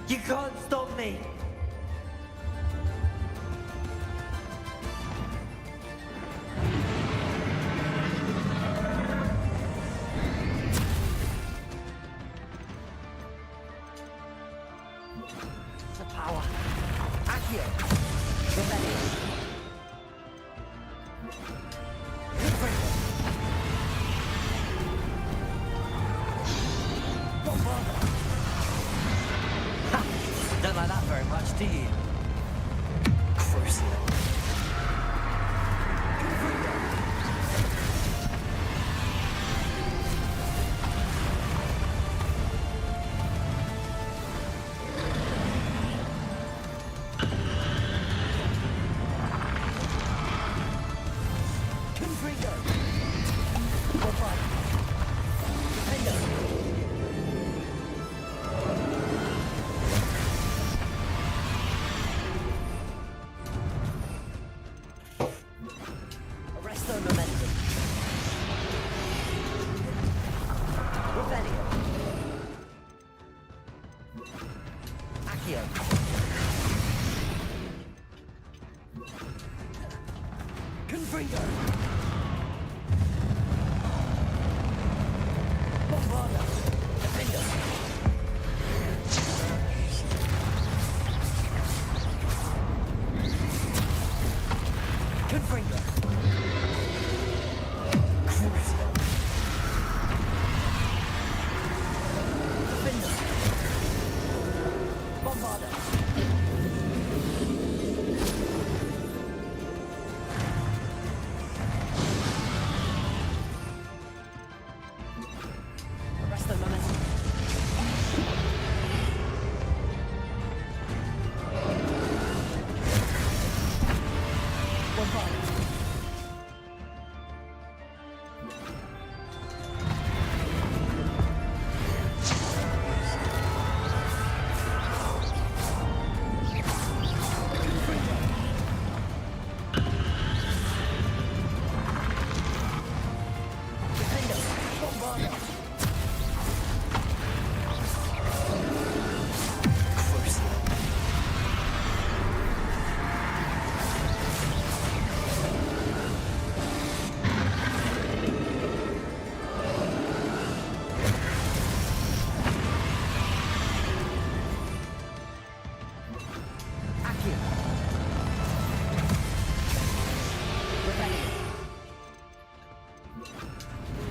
You can't stop me! The power. Accio. Rebellion. Don't like that very much, do you? Crucible.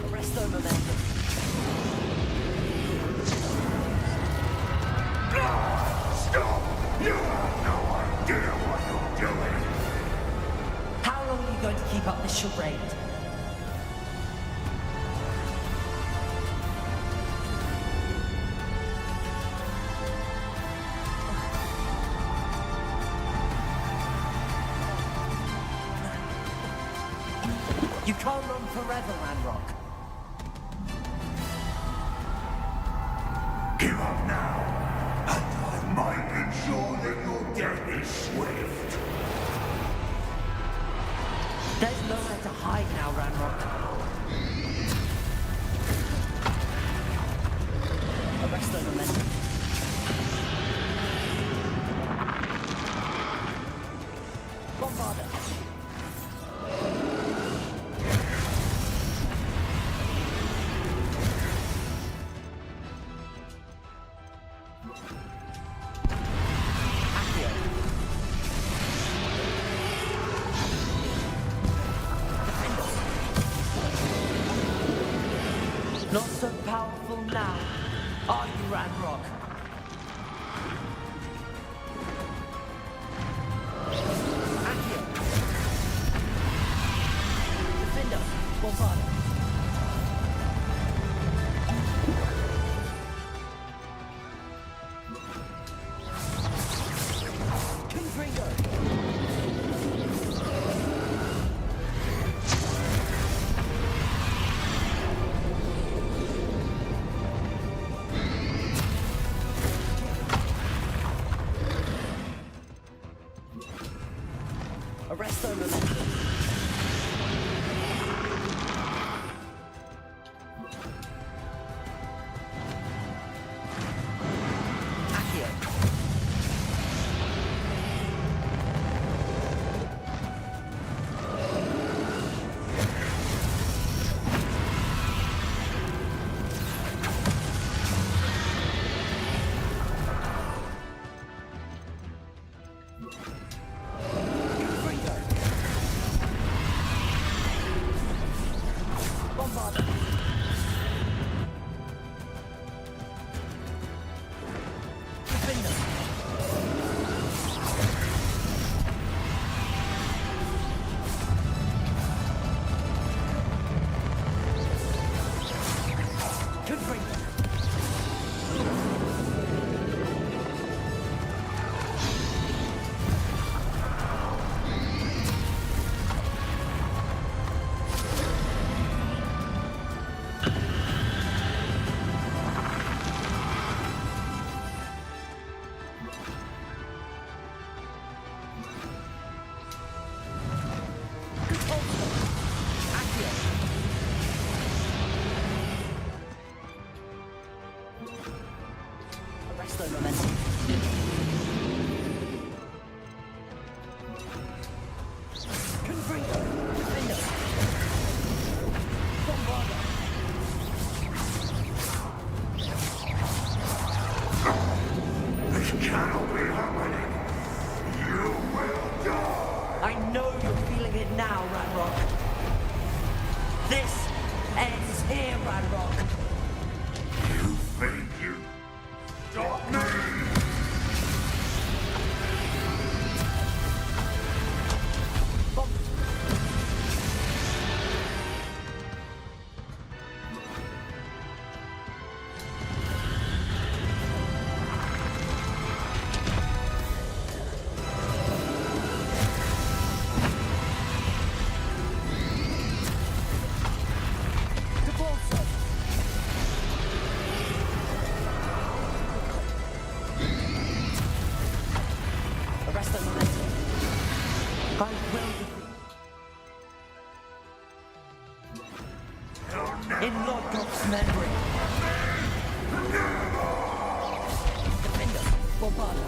Arresto momentum. Stop! You have no idea what you're doing! How long are you going to keep up this charade? You can't run forever, Ranrock. Give up now, and I might ensure that your death is swift. There's nowhere to hide now, Ranrock. Arrest the momentum. Bombarder. Not so powerful now, are you, Ranrock? Accio. Defender, Bombarder. Confringo. Arresto momentum. Accio. Bombarder. Defender. Confringo. Arresto momentum. Confringo. Defender. Bombarder. This cannot be happening. You will die! I know you're feeling it now, Ranrock. This ends here, Ranrock. You think you stop me? Arresto momentum. I will defeat. In Lord God's memory. Defender, Bombarder.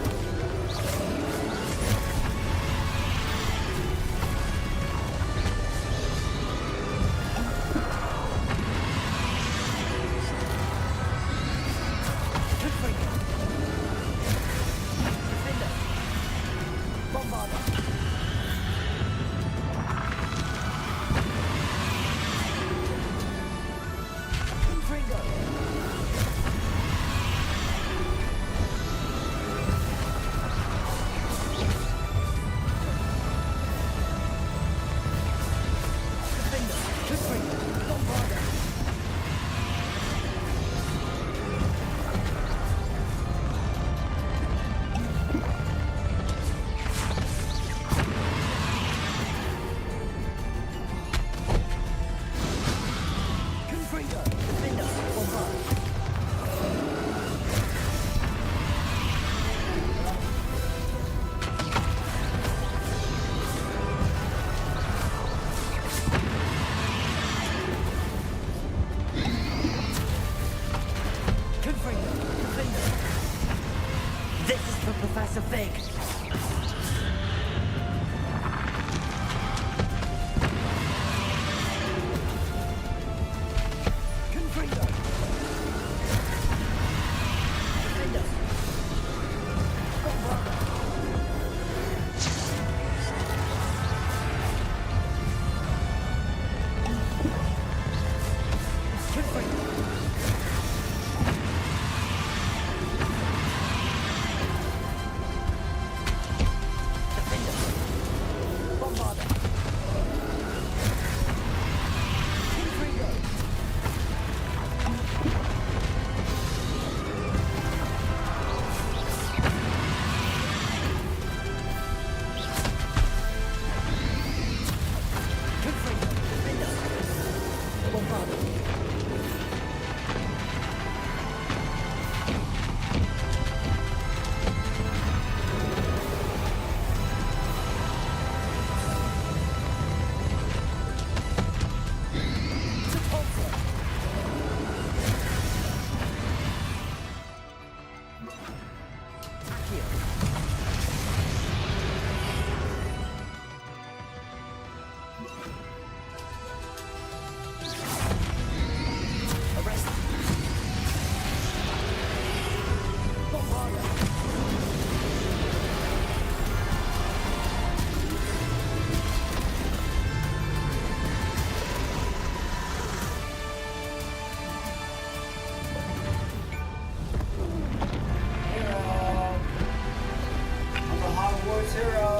I'm a Hogwarts hero.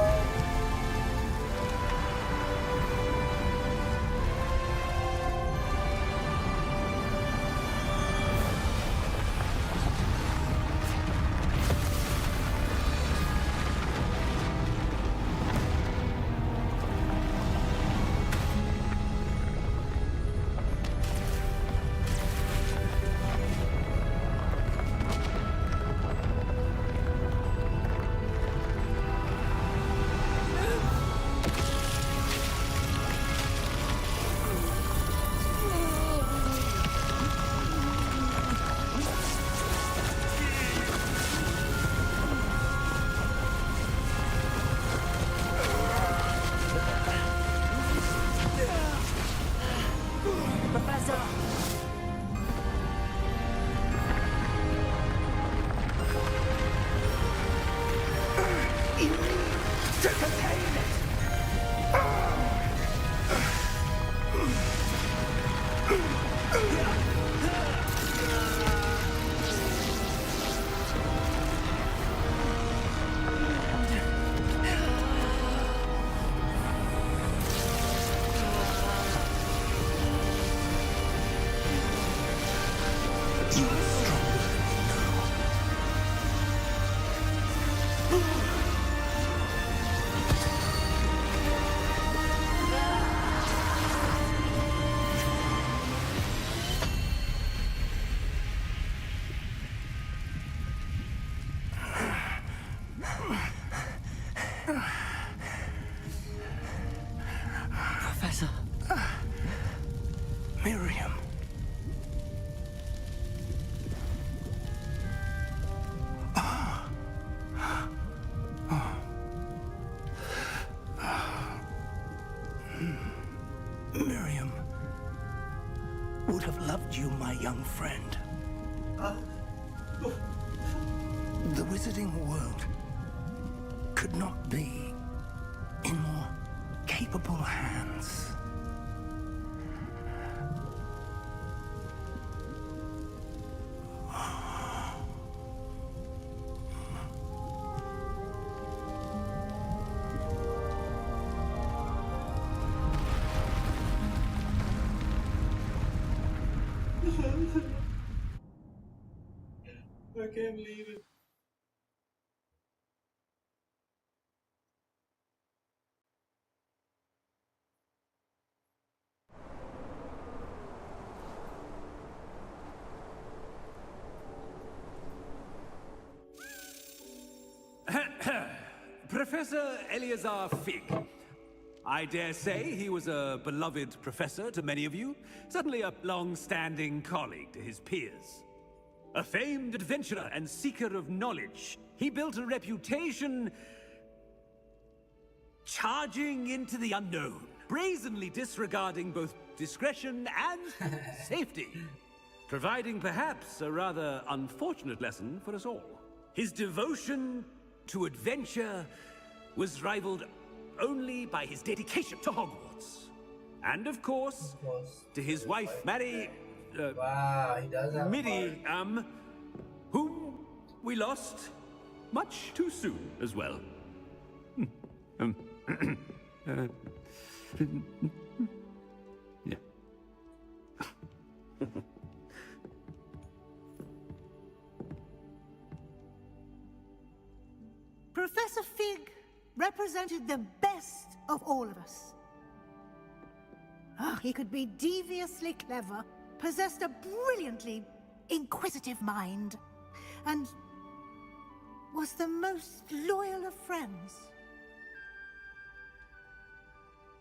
Professor. Miriam. Miriam would have loved you, my young friend. The wizarding world could not be in more capable hands. I can't believe it. Professor Eleazar Fig. I dare say he was a beloved professor to many of you, certainly a long-standing colleague to his peers. A famed adventurer and seeker of knowledge, he built a reputation charging into the unknown, brazenly disregarding both discretion and safety, providing perhaps a rather unfortunate lesson for us all. His devotion to adventure was rivaled only by his dedication to Hogwarts. And of course, to his wife, wow, he does have Midi, whom we lost much too soon as well. Yeah. Professor Fig represented the best of all of us. Ugh. He could be deviously clever, possessed a brilliantly inquisitive mind, and was the most loyal of friends.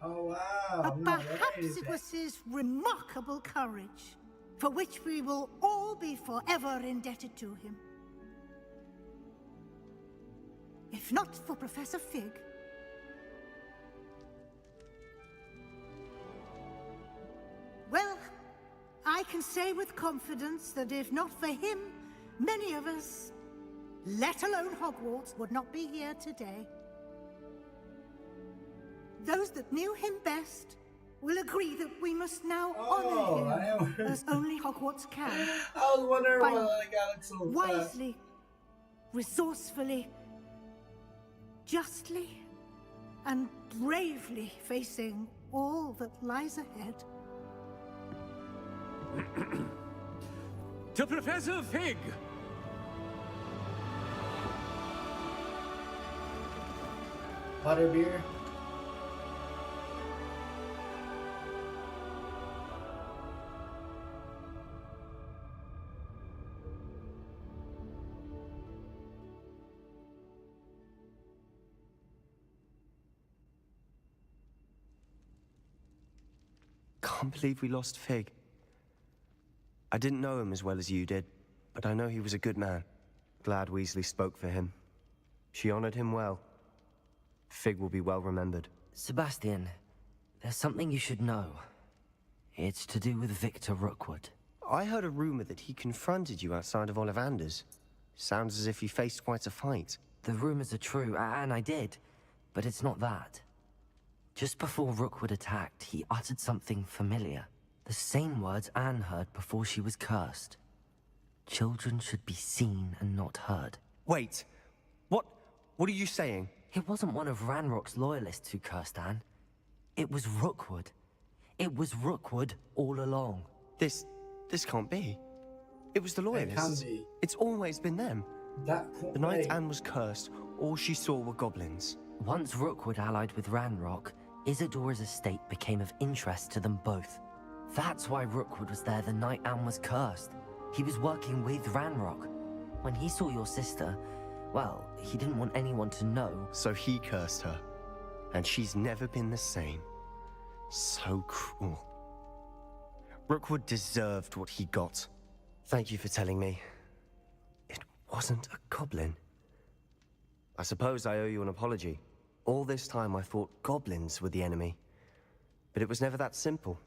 Oh wow. But perhaps it was his remarkable courage, for which we will all be forever indebted to him. If not for Professor Fig, well, I can say with confidence that if not for him, many of us, let alone Hogwarts, would not be here today. Those that knew him best will agree that we must now honor him as only Hogwarts can. I was wondering why by I got it so wisely, resourcefully, justly, and bravely facing all that lies ahead. To Professor Fig! Butterbeer. Can't believe we lost Fig. I didn't know him as well as you did, but I know he was a good man. Glad Weasley spoke for him. She honored him well. Fig will be well remembered. Sebastian, there's something you should know. It's to do with Victor Rookwood. I heard a rumor that he confronted you outside of Ollivander's. Sounds as if you faced quite a fight. The rumors are true, and I did, but it's not that. Just before Rookwood attacked, he uttered something familiar. The same words Anne heard before she was cursed. Children should be seen and not heard. Wait, what are you saying? It wasn't one of Ranrock's loyalists who cursed Anne. It was Rookwood. It was Rookwood all along. This can't be. It was the loyalists. It can be. It's always been them. The night Anne was cursed, all she saw were goblins. Once Rookwood allied with Ranrock, Isadora's estate became of interest to them both. That's why Rookwood was there the night Anne was cursed. He was working with Ranrock. When he saw your sister, well, he didn't want anyone to know. So he cursed her. And she's never been the same. So cruel. Rookwood deserved what he got. Thank you for telling me. It wasn't a goblin. I suppose I owe you an apology. All this time I thought goblins were the enemy. But it was never that simple.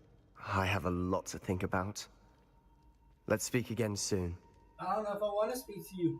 I have a lot to think about. Let's speak again soon. I don't know if I want to speak to you.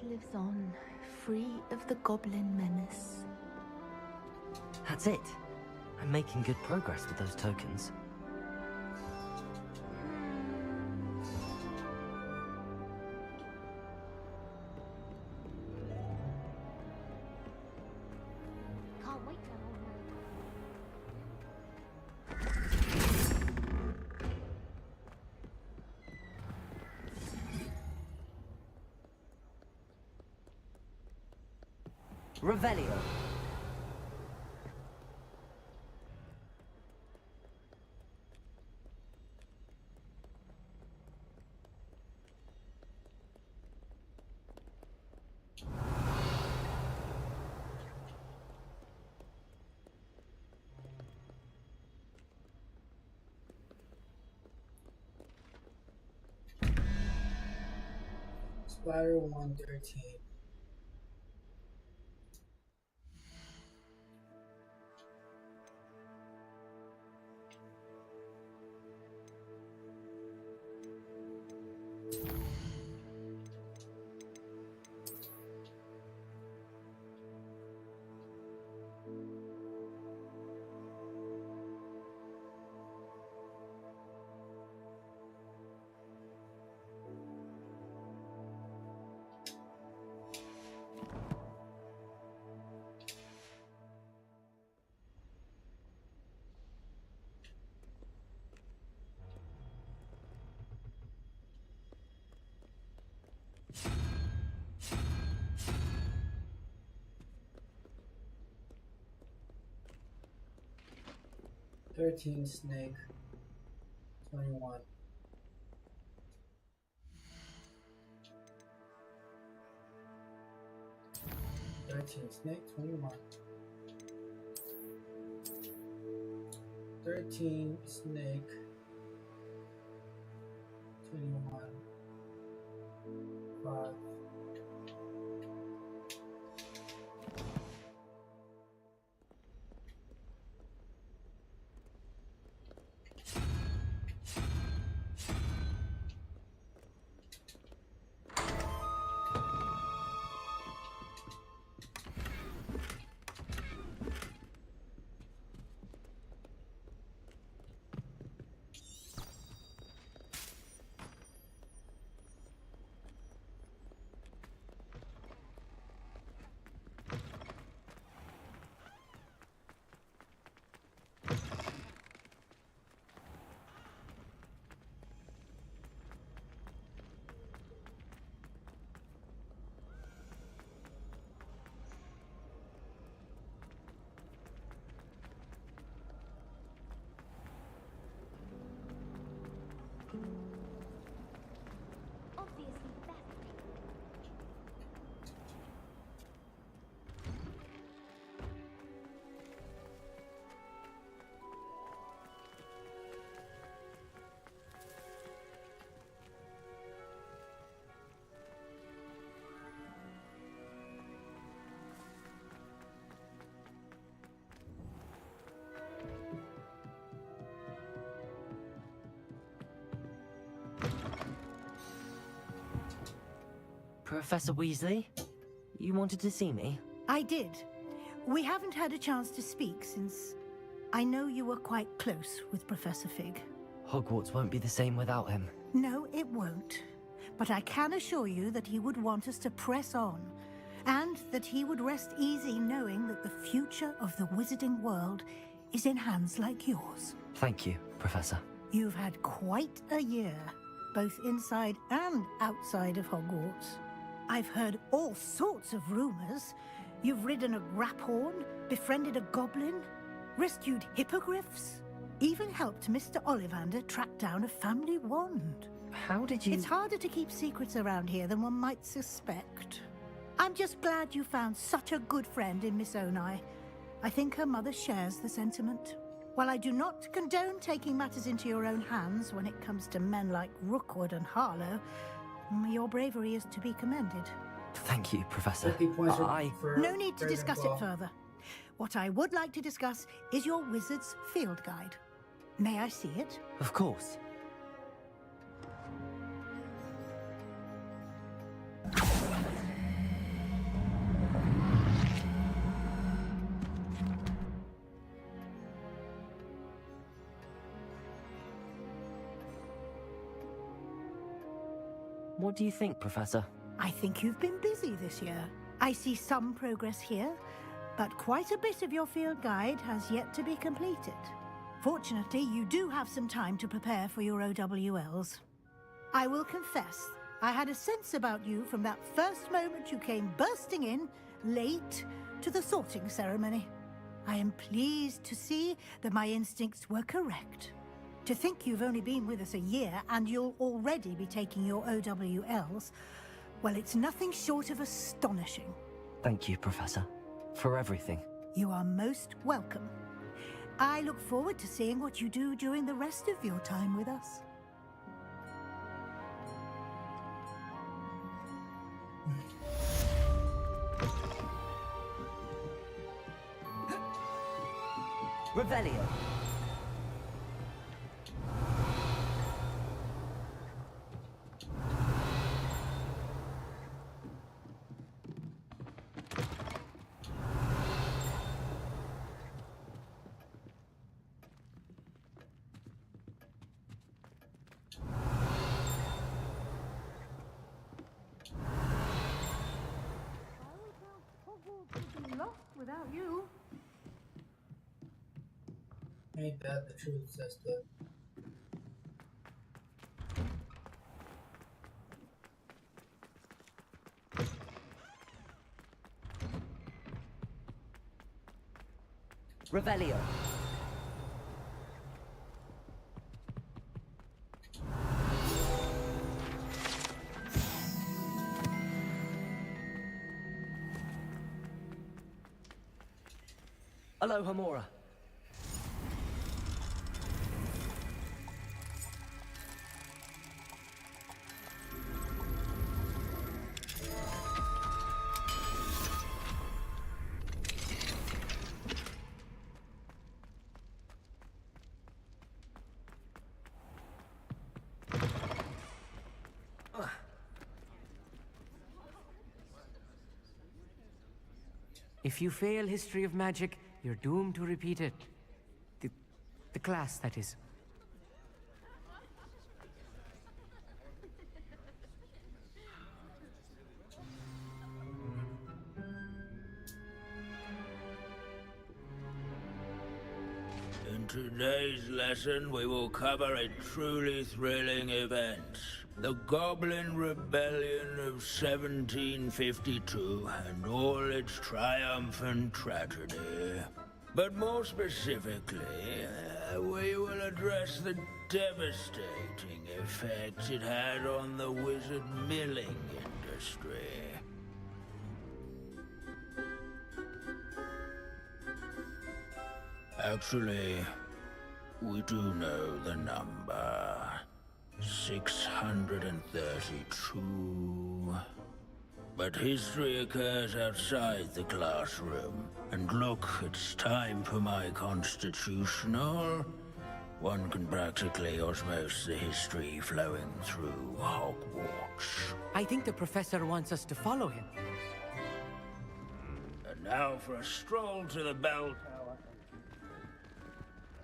Lives on, free of the goblin menace. That's it. I'm making good progress with those tokens. Revelio. Spider 113. Snake 21. 13 Snake 21. 13 Snake 21. 5. Professor Weasley, you wanted to see me? I did. We haven't had a chance to speak since I know you were quite close with Professor Fig. Hogwarts won't be the same without him. No, it won't. But I can assure you that he would want us to press on, and that he would rest easy knowing that the future of the wizarding world is in hands like yours. Thank you, Professor. You've had quite a year, both inside and outside of Hogwarts. I've heard all sorts of rumors. You've ridden a graphorn, befriended a goblin, rescued hippogriffs, even helped Mr. Ollivander track down a family wand. How did you... It's harder to keep secrets around here than one might suspect. I'm just glad you found such a good friend in Miss Onai. I think her mother shares the sentiment. While I do not condone taking matters into your own hands when it comes to men like Rookwood and Harlow, your bravery is to be commended. Thank you, Professor. No need to discuss it further. What I would like to discuss is your wizard's field guide. May I see it? Of course. What do you think, Professor? I think you've been busy this year. I see some progress here, but quite a bit of your field guide has yet to be completed. Fortunately, you do have some time to prepare for your OWLs. I will confess, I had a sense about you from that first moment you came bursting in, late, to the sorting ceremony. I am pleased to see that my instincts were correct. To think you've only been with us a year and you'll already be taking your OWLs, well, it's nothing short of astonishing. Thank you, Professor, for everything. You are most welcome. I look forward to seeing what you do during the rest of your time with us. Revelio. Lost without you. Ain't that the truth, sister? Revelio. Aloha Mora. If you fail history of magic, you're doomed to repeat it. The class, that is. In today's lesson, we will cover a truly thrilling event. The Goblin Rebellion of 1752 and all its triumphant tragedy. But more specifically, we will address the devastating effects it had on the wizard milling industry. Actually, we do know the number. 632. But history occurs outside the classroom. And look, it's time for my constitutional. One can practically osmose the history flowing through Hogwarts. I think the professor wants us to follow him. And now for a stroll to the bell tower.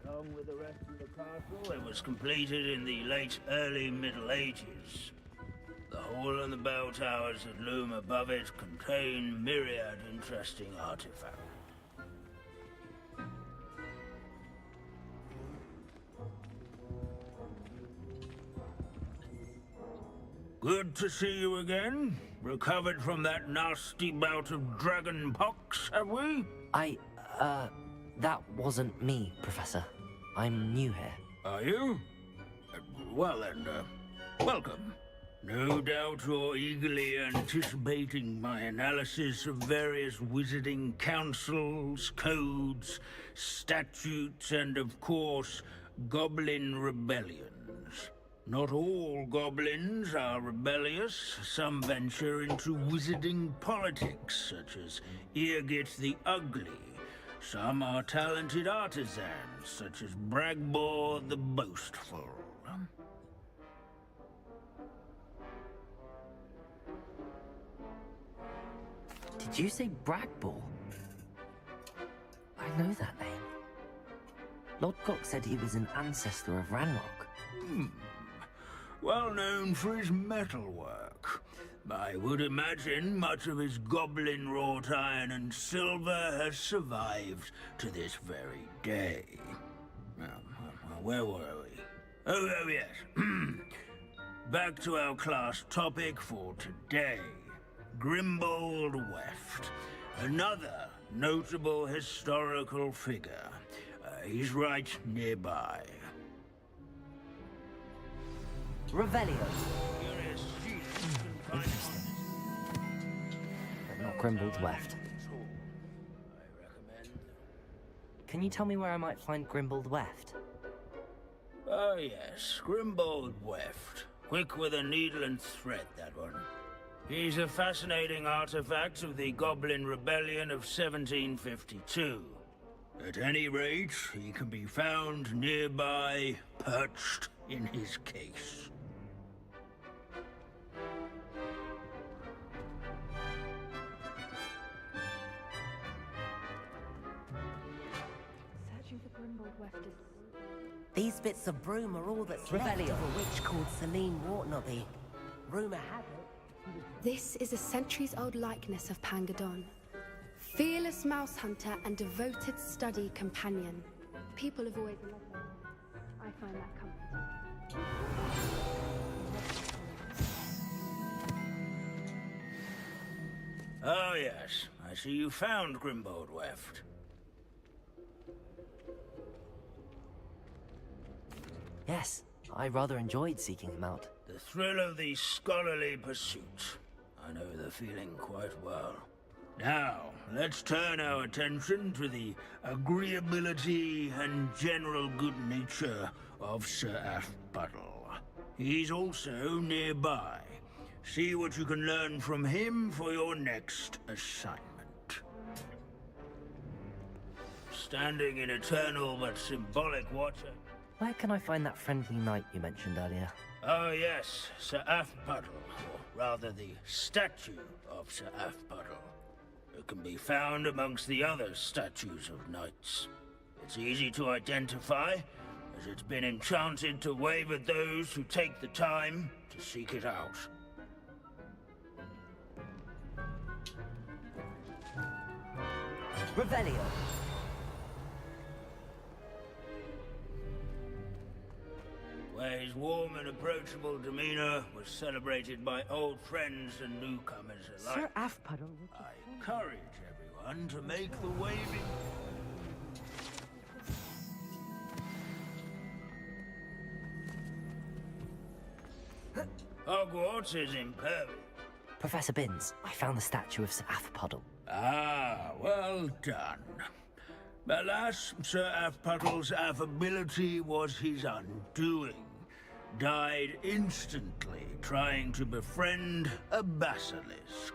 Along with the rest of the castle, it was completed in the late early Middle Ages. The hall and the bell towers that loom above it contain myriad interesting artifacts. Good to see you again. Recovered from that nasty bout of dragon pox, have we? That wasn't me, Professor. I'm new here. Are you? Well then, welcome. No doubt you're eagerly anticipating my analysis of various wizarding councils, codes, statutes, and of course, goblin rebellions. Not all goblins are rebellious. Some venture into wizarding politics, such as Eargit the Ugly. Some are talented artisans, such as Bragbor the Boastful. Did you say Bragbor? I know that name. Lord Gok said he was an ancestor of Ranrock. Well known for his metalwork. I would imagine much of his goblin wrought iron and silver has survived to this very day. Where were we? Oh yes. Back to our class topic for today. Grimbold Weft. Another notable historical figure. He's right nearby. Revelio. Interesting. But not Grimbled Weft. Can you tell me where I might find Grimbled Weft? Oh yes, Grimbold Weft. Quick with a needle and thread, that one. He's a fascinating artifact of the Goblin Rebellion of 1752. At any rate, he can be found nearby, perched in his case. Searching for Grimbold Weft is... These bits of broom are all that's left of a witch called Celine Wartnobby. Rumour has it. This is a centuries-old likeness of Pangadon. Fearless mouse hunter and devoted study companion. People have always loved him. I find that comforting. Oh yes, I see you found Grimbold Weft. Yes, I rather enjoyed seeking him out. The thrill of the scholarly pursuit. I know the feeling quite well. Now, let's turn our attention to the agreeability and general good nature of Sir Aphbuttle. He's also nearby. See what you can learn from him for your next assignment. Standing in eternal but symbolic water. Where can I find that friendly knight you mentioned earlier? Oh yes, Sir Aphbuttle, or rather the statue of Sir Aphbuttle. It can be found amongst the other statues of knights. It's easy to identify, as it's been enchanted to wave at those who take the time to seek it out. Revelio. Where his warm and approachable demeanor was celebrated by old friends and newcomers alike. Sir Aphbuttle. I encourage everyone to make the waving. Hogwarts is impervious. Professor Binns, I found the statue of Sir Aphbuttle. Ah, well done. Alas, Sir Aphbuttle's affability was his undoing. Died instantly trying to befriend a basilisk.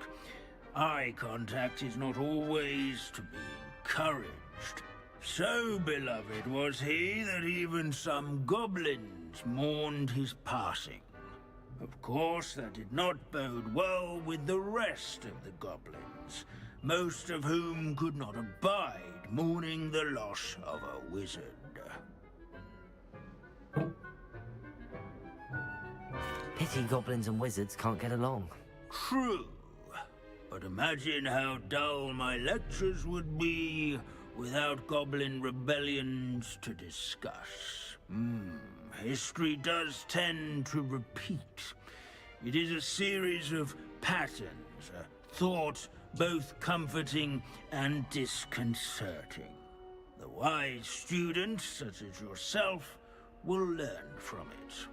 Eye contact is not always to be encouraged. So beloved was he that even some goblins mourned his passing. Of course, that did not bode well with the rest of the goblins, most of whom could not abide mourning the loss of a wizard. Pity goblins and wizards can't get along. True. But imagine how dull my lectures would be without goblin rebellions to discuss. History does tend to repeat. It is a series of patterns, a thought both comforting and disconcerting. The wise student, such as yourself, will learn from it.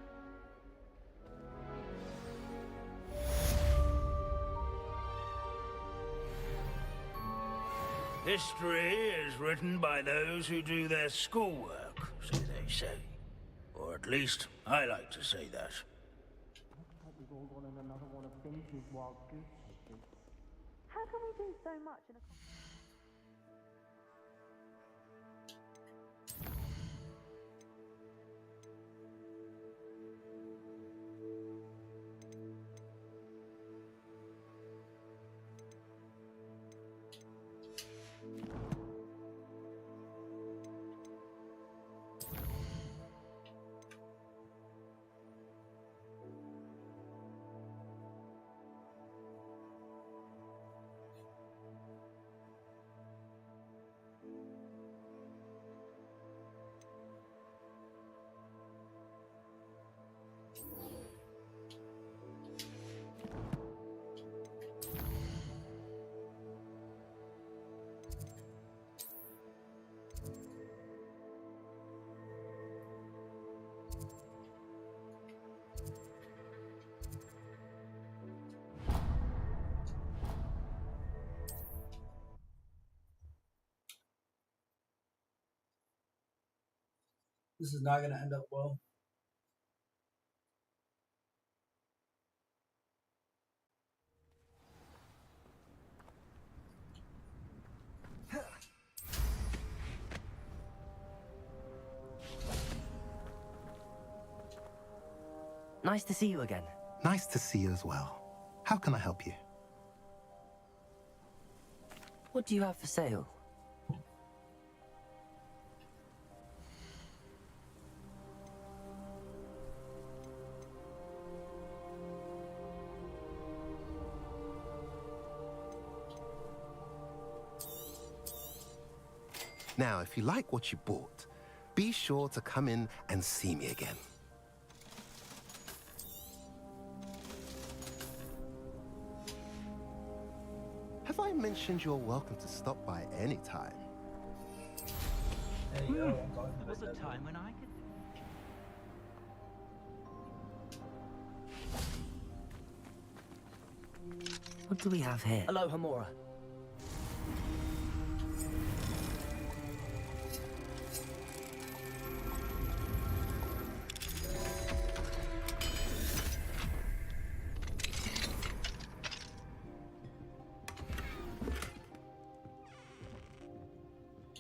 History is written by those who do their schoolwork, so they say. Or at least, I like to say that. How can we do so much in a... This is not gonna end up well. Nice to see you again. Nice to see you as well. How can I help you? What do you have for sale? Now, if you like what you bought, be sure to come in and see me again. Have I mentioned you're welcome to stop by any time? There you go. There was a time when I could... What do we have here? Hello, Hamura.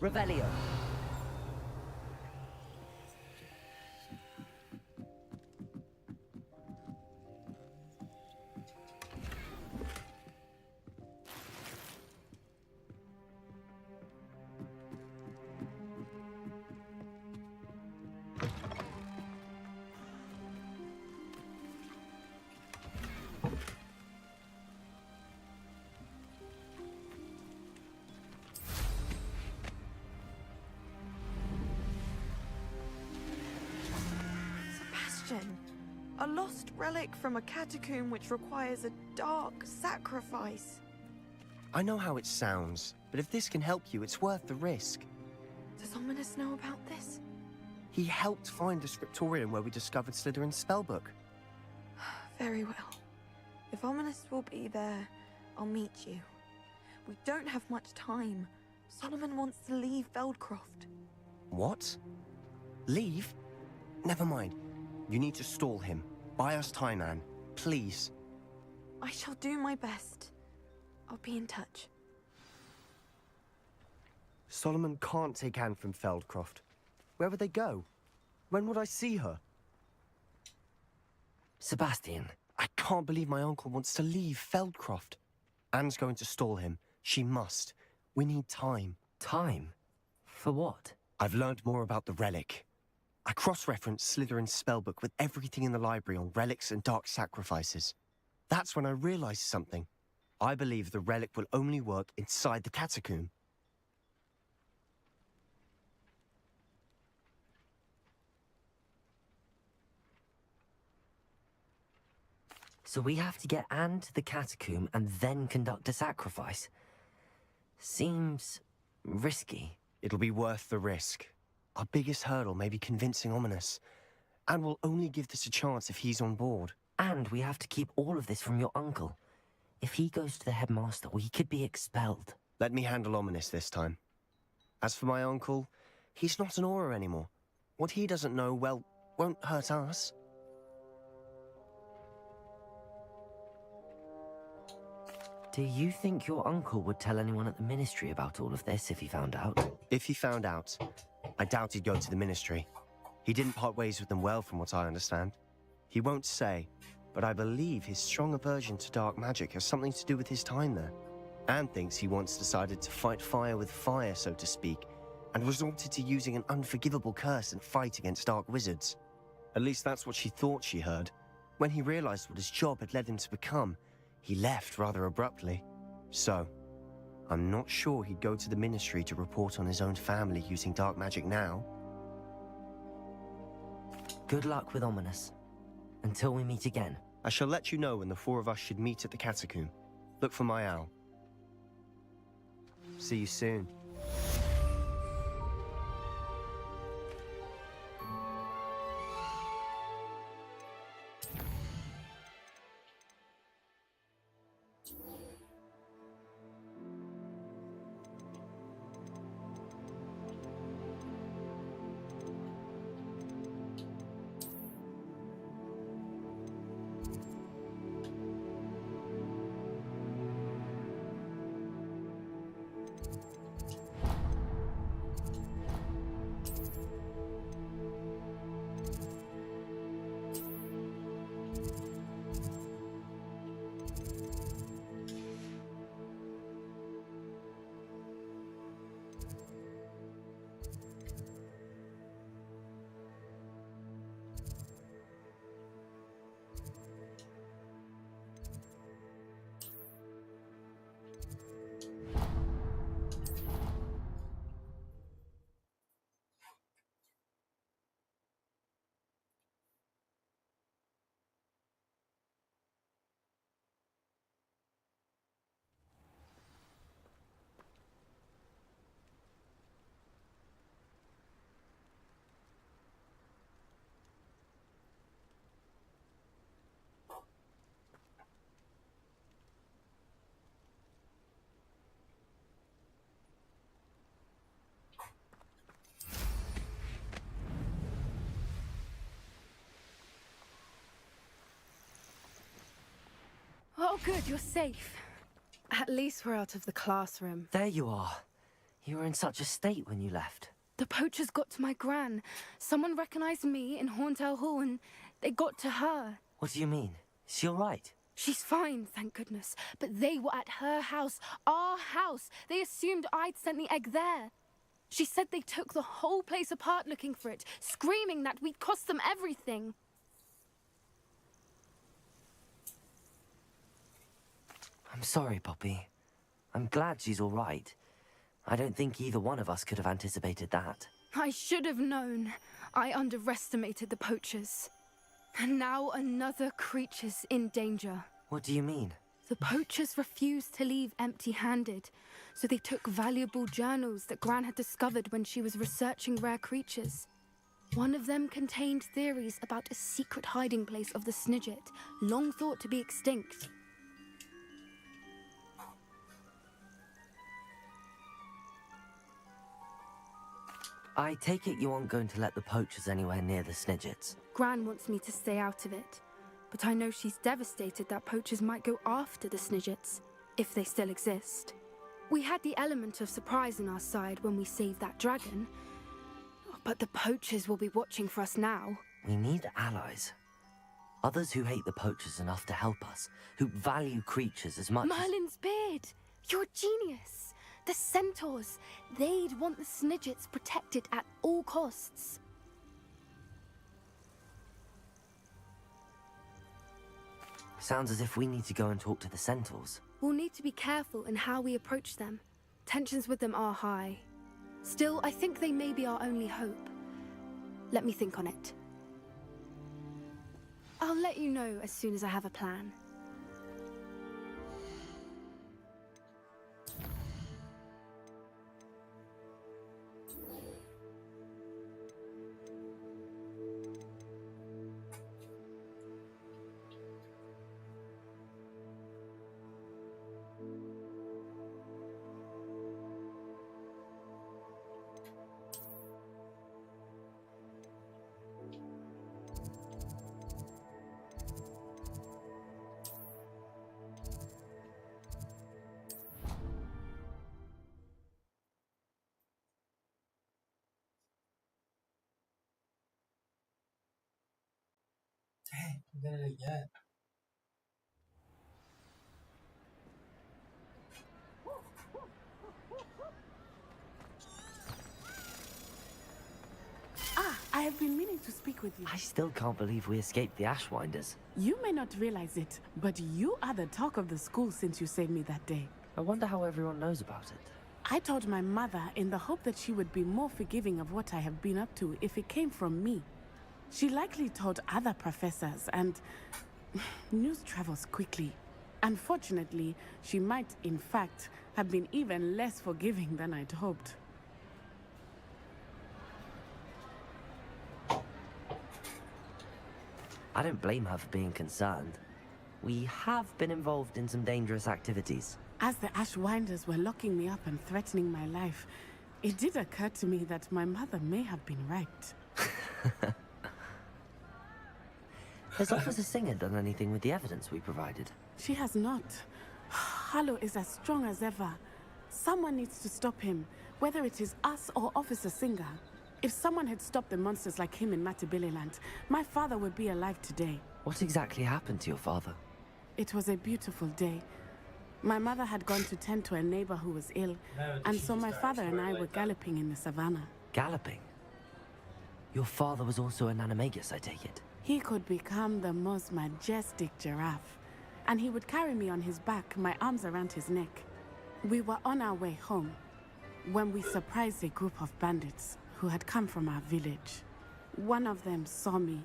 Revelio. A lost relic from a catacomb which requires a dark sacrifice. I know how it sounds, but if this can help you, it's worth the risk. Does Ominous know about this? He helped find the scriptorium where we discovered Slytherin's spellbook. Very well. If Ominous will be there, I'll meet you. We don't have much time. Solomon wants to leave Feldcroft. What? Leave? Never mind. You need to stall him. Buy us time, Anne. Please. I shall do my best. I'll be in touch. Solomon can't take Anne from Feldcroft. Where would they go? When would I see her? Sebastian. I can't believe my uncle wants to leave Feldcroft. Anne's going to stall him. She must. We need time. Time? For what? I've learned more about the relic. I cross-referenced Slytherin's spellbook with everything in the library on relics and dark sacrifices. That's when I realized something. I believe the relic will only work inside the catacomb. So we have to get Anne to the catacomb and then conduct a sacrifice? Seems risky. It'll be worth the risk. Our biggest hurdle may be convincing Ominous. And we'll only give this a chance if he's on board. And we have to keep all of this from your uncle. If he goes to the headmaster, we could be expelled. Let me handle Ominous this time. As for my uncle, he's not an Auror anymore. What he doesn't know, well, won't hurt us. Do you think your uncle would tell anyone at the Ministry about all of this if he found out? If he found out, I doubt he'd go to the Ministry. He didn't part ways with them well, from what I understand. He won't say, but I believe his strong aversion to dark magic has something to do with his time there. Anne thinks he once decided to fight fire with fire, so to speak, and resorted to using an unforgivable curse and fight against dark wizards. At least that's what she thought she heard. When he realized what his job had led him to become, he left rather abruptly. So, I'm not sure he'd go to the Ministry to report on his own family using dark magic now. Good luck with Ominous. Until we meet again. I shall let you know when the four of us should meet at the catacomb. Look for my owl. See you soon. Oh good, you're safe. At least we're out of the classroom. There you are. You were in such a state when you left. The poachers got to my gran. Someone recognized me in Horntail Hall and they got to her. What do you mean? Is she all right? She's fine, thank goodness. But they were at her house, our house. They assumed I'd sent the egg there. She said they took the whole place apart looking for it, screaming that we'd cost them everything. I'm sorry, Poppy. I'm glad she's all right. I don't think either one of us could have anticipated that. I should have known. I underestimated the poachers. And now another creature's in danger. What do you mean? The poachers refused to leave empty-handed, so they took valuable journals that Gran had discovered when she was researching rare creatures. One of them contained theories about a secret hiding place of the Snidget, long thought to be extinct. I take it you aren't going to let the poachers anywhere near the Snidgets. Gran wants me to stay out of it, but I know she's devastated that poachers might go after the Snidgets, if they still exist. We had the element of surprise on our side when we saved that dragon, but the poachers will be watching for us now. We need allies. Others who hate the poachers enough to help us, who value creatures as much Merlin's beard! You're a genius! The centaurs! They'd want the Snidgets protected at all costs. Sounds as if we need to go and talk to the centaurs. We'll need to be careful in how we approach them. Tensions with them are high. Still, I think they may be our only hope. Let me think on it. I'll let you know as soon as I have a plan. Dang, I did it again. I have been meaning to speak with you. I still can't believe we escaped the Ashwinders. You may not realize it, but you are the talk of the school since you saved me that day. I wonder how everyone knows about it. I told my mother in the hope that she would be more forgiving of what I have been up to if it came from me. She likely told other professors, and news travels quickly. Unfortunately, she might, in fact, have been even less forgiving than I'd hoped. I don't blame her for being concerned. We have been involved in some dangerous activities. As the Ashwinders were locking me up and threatening my life, it did occur to me that my mother may have been right. Has Officer Singer done anything with the evidence we provided? She has not. Harlow is as strong as ever. Someone needs to stop him, whether it is us or Officer Singer. If someone had stopped the monsters like him in Matabeleland, my father would be alive today. What exactly happened to your father? It was a beautiful day. My mother had gone to tend to a neighbor who was ill, and so my father and I were galloping in the savannah. Galloping? Your father was also an animagus, I take it? He could become the most majestic giraffe, and he would carry me on his back, my arms around his neck. We were on our way home when we surprised a group of bandits who had come from our village. One of them saw me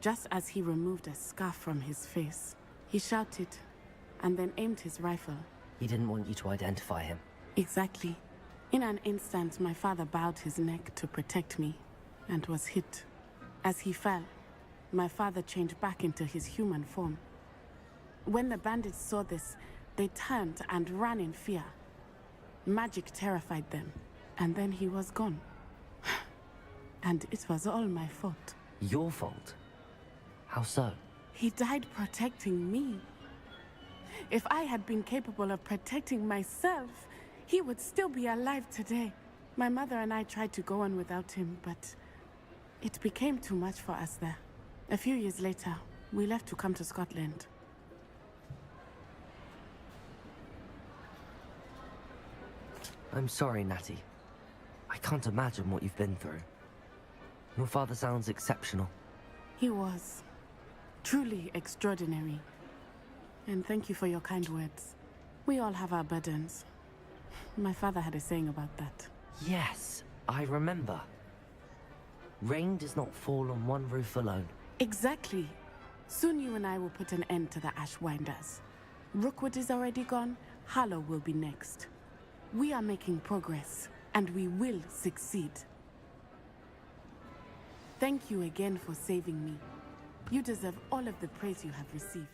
just as he removed a scarf from his face. He shouted and then aimed his rifle. He didn't want you to identify him. Exactly. In an instant, my father bowed his neck to protect me and was hit. As he fell, my father changed back into his human form. When the bandits saw this, they turned and ran in fear. Magic terrified them, and then he was gone. And it was all my fault. Your fault? How so? He died protecting me. If I had been capable of protecting myself, he would still be alive today. My mother and I tried to go on without him, but it became too much for us there. A few years later, we left to come to Scotland. I'm sorry, Natty. I can't imagine what you've been through. Your father sounds exceptional. He was. Truly extraordinary. And thank you for your kind words. We all have our burdens. My father had a saying about that. Yes, I remember. Rain does not fall on one roof alone. Exactly. Soon you and I will put an end to the Ashwinders. Rookwood is already gone. Harlow will be next. We are making progress, and we will succeed. Thank you again for saving me. You deserve all of the praise you have received.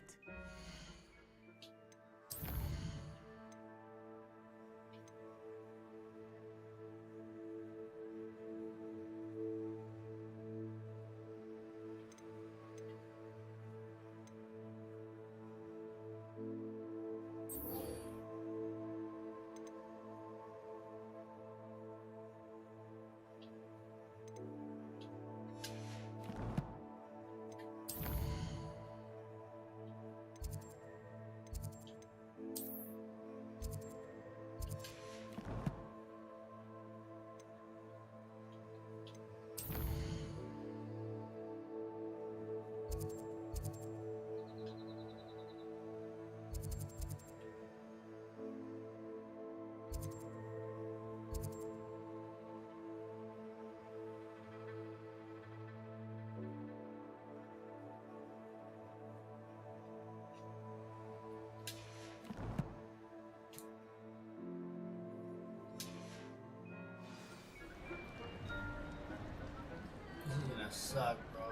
This is gonna suck, bro.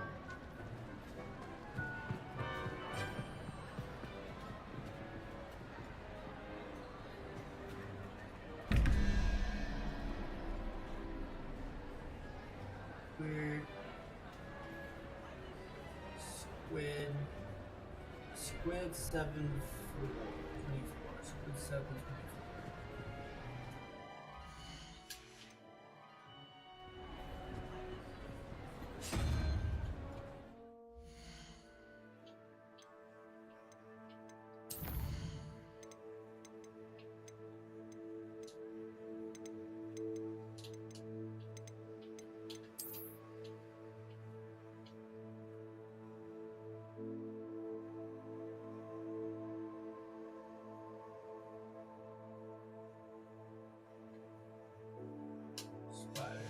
Weird. Squid 7/24. Squid 7/24. Spider.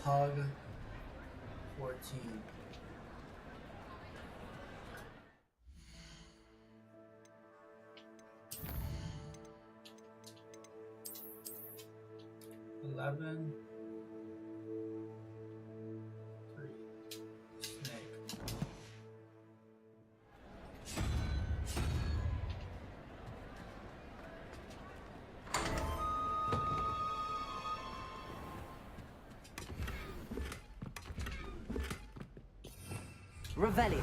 Hog 14. Eleven. 3. Snake. Revelio.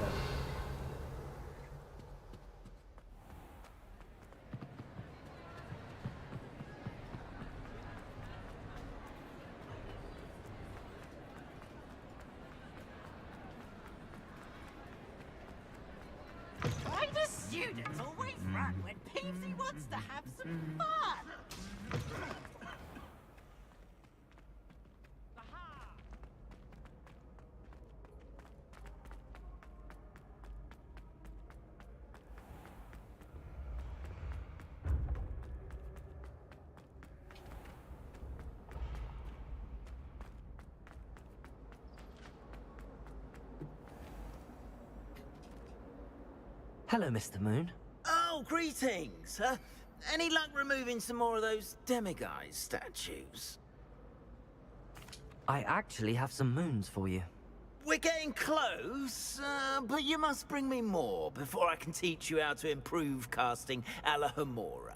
Why do students always run when Peavesy wants to have some fun? Hello, Mr. Moon. Oh, greetings! Any luck removing some more of those demiguise statues? I actually have some moons for you. We're getting close, but you must bring me more before I can teach you how to improve casting a la Homura.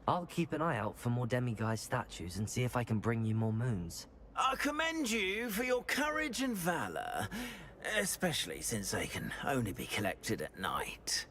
I'll keep an eye out for more demiguise statues and see if I can bring you more moons. I commend you for your courage and valor, especially since they can only be collected at night.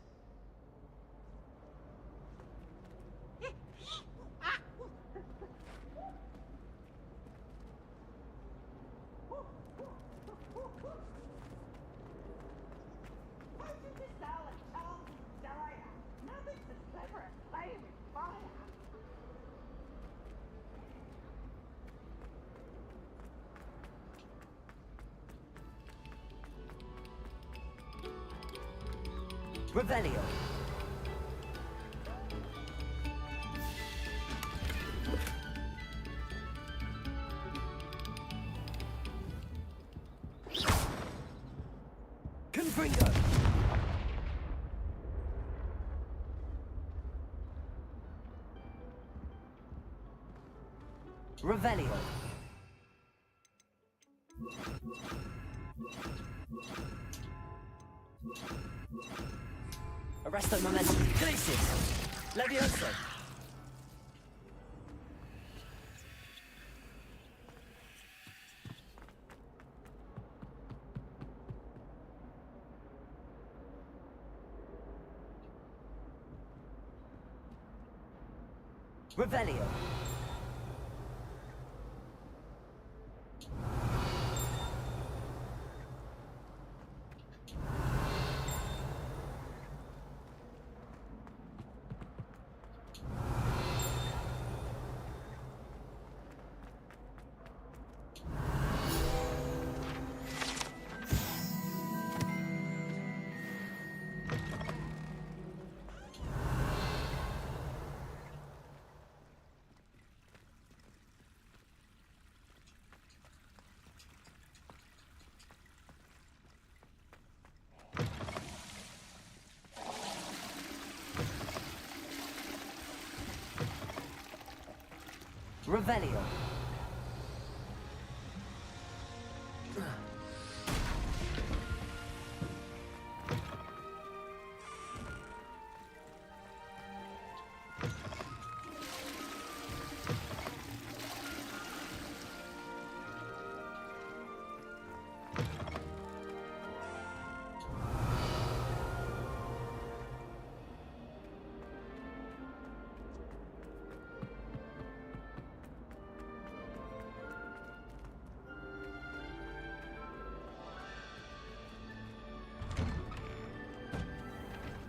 Revelio. Confringo. Revelio. Arresto momentum. Glacius. Levioso. Revelio. Revelio.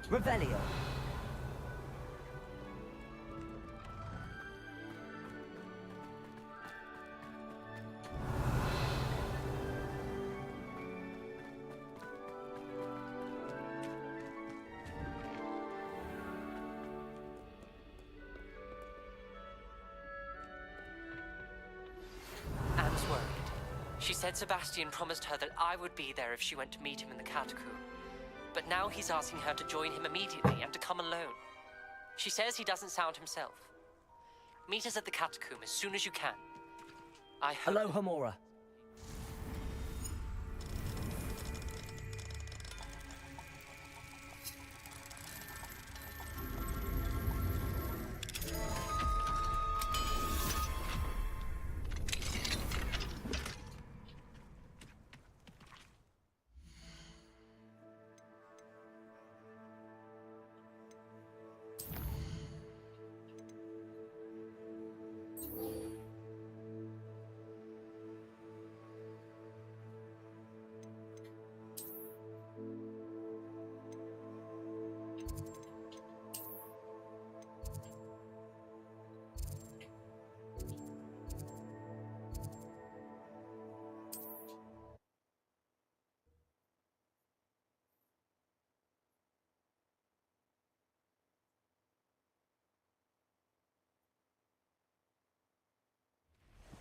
Revelio. Anne's worried. She said Sebastian promised her that I would be there if she went to meet him in the catacomb. But now he's asking her to join him immediately and to come alone. She says he doesn't sound himself. Meet us at the catacomb as soon as you can. I hope... Hello, Homura.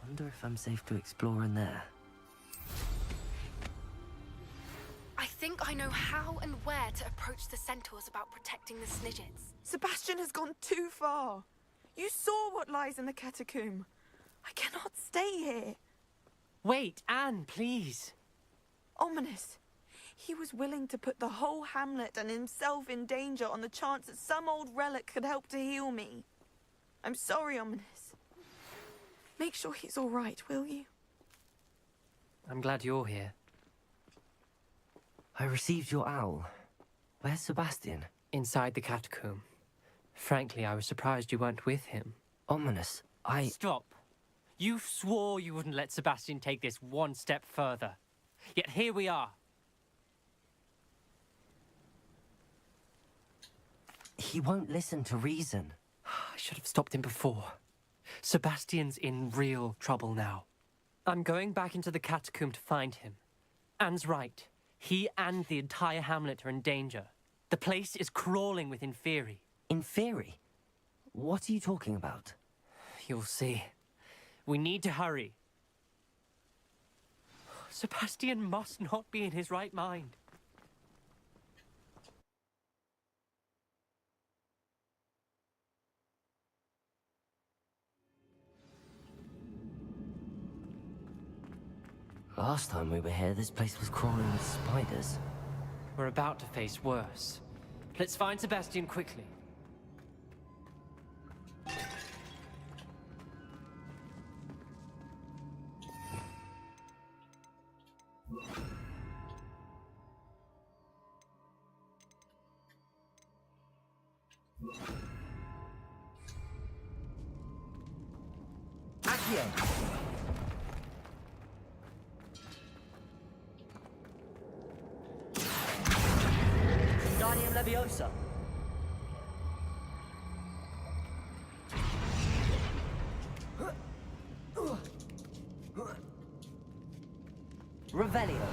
Wonder if I'm safe to explore in there. I think I know how and where to approach the centaurs about protecting the Snidgets. Sebastian has gone too far. You saw what lies in the catacomb. I cannot stay here. Wait, Anne, please. Ominous. He was willing to put the whole hamlet and himself in danger on the chance that some old relic could help to heal me. I'm sorry, Ominous. Make sure he's all right, will you? I'm glad you're here. I received your owl. Where's Sebastian? Inside the catacomb. Frankly, I was surprised you weren't with him. Ominous, Stop. You swore you wouldn't let Sebastian take this one step further. Yet here we are. He won't listen to reason. I should have stopped him before. Sebastian's in real trouble now. I'm going back into the catacomb to find him. Anne's right. He and the entire hamlet are in danger. The place is crawling with Inferi. Inferi? What are you talking about? You'll see. We need to hurry. Sebastian must not be in his right mind. Last time we were here, this place was crawling with spiders. We're about to face worse. Let's find Sebastian quickly. Accio! Wingardium Leviosa. Revelio.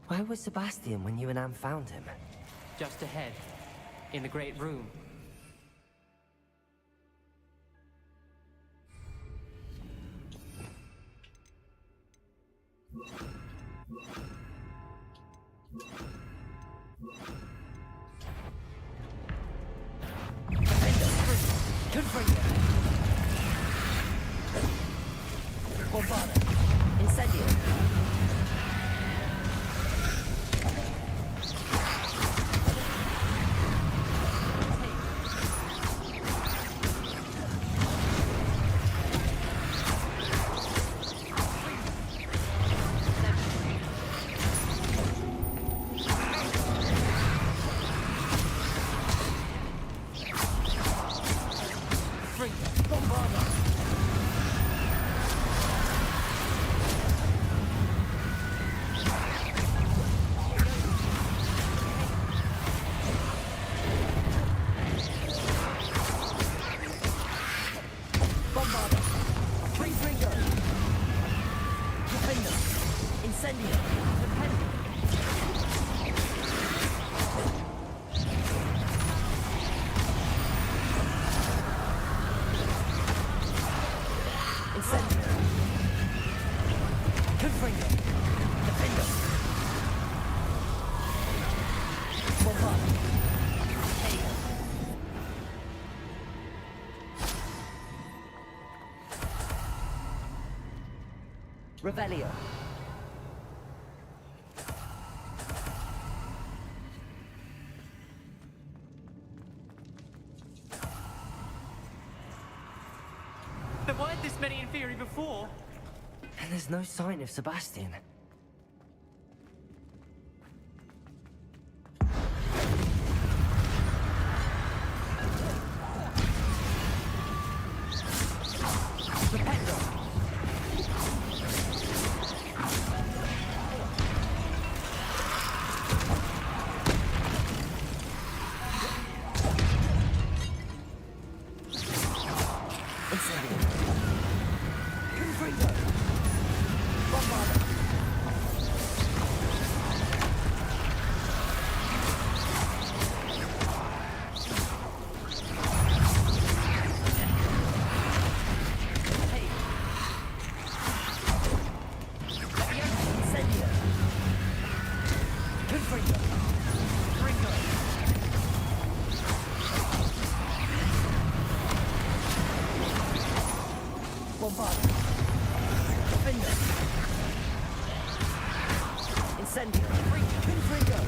Where was Sebastian when you and Anne found him? Just ahead, in the great room. Incendio. Revelio. There weren't this many Inferi before. And there's no sign of Sebastian. Bombarder. Defender. Incendio. Confringo.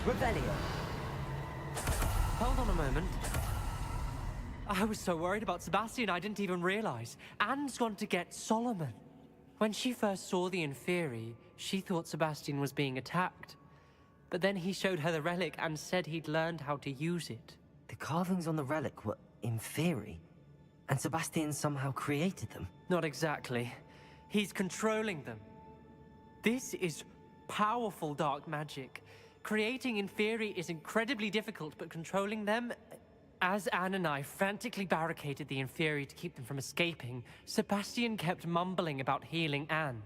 Revelio. Hold on a moment. I was so worried about Sebastian I didn't even realize. Anne's gone to get Solomon. When she first saw the Inferi, she thought Sebastian was being attacked. But then he showed her the relic and said he'd learned how to use it. The carvings on the relic were Inferi, and Sebastian somehow created them. Not exactly. He's controlling them. This is powerful dark magic. Creating Inferi is incredibly difficult, but controlling them... As Anne and I frantically barricaded the Inferi to keep them from escaping, Sebastian kept mumbling about healing Anne.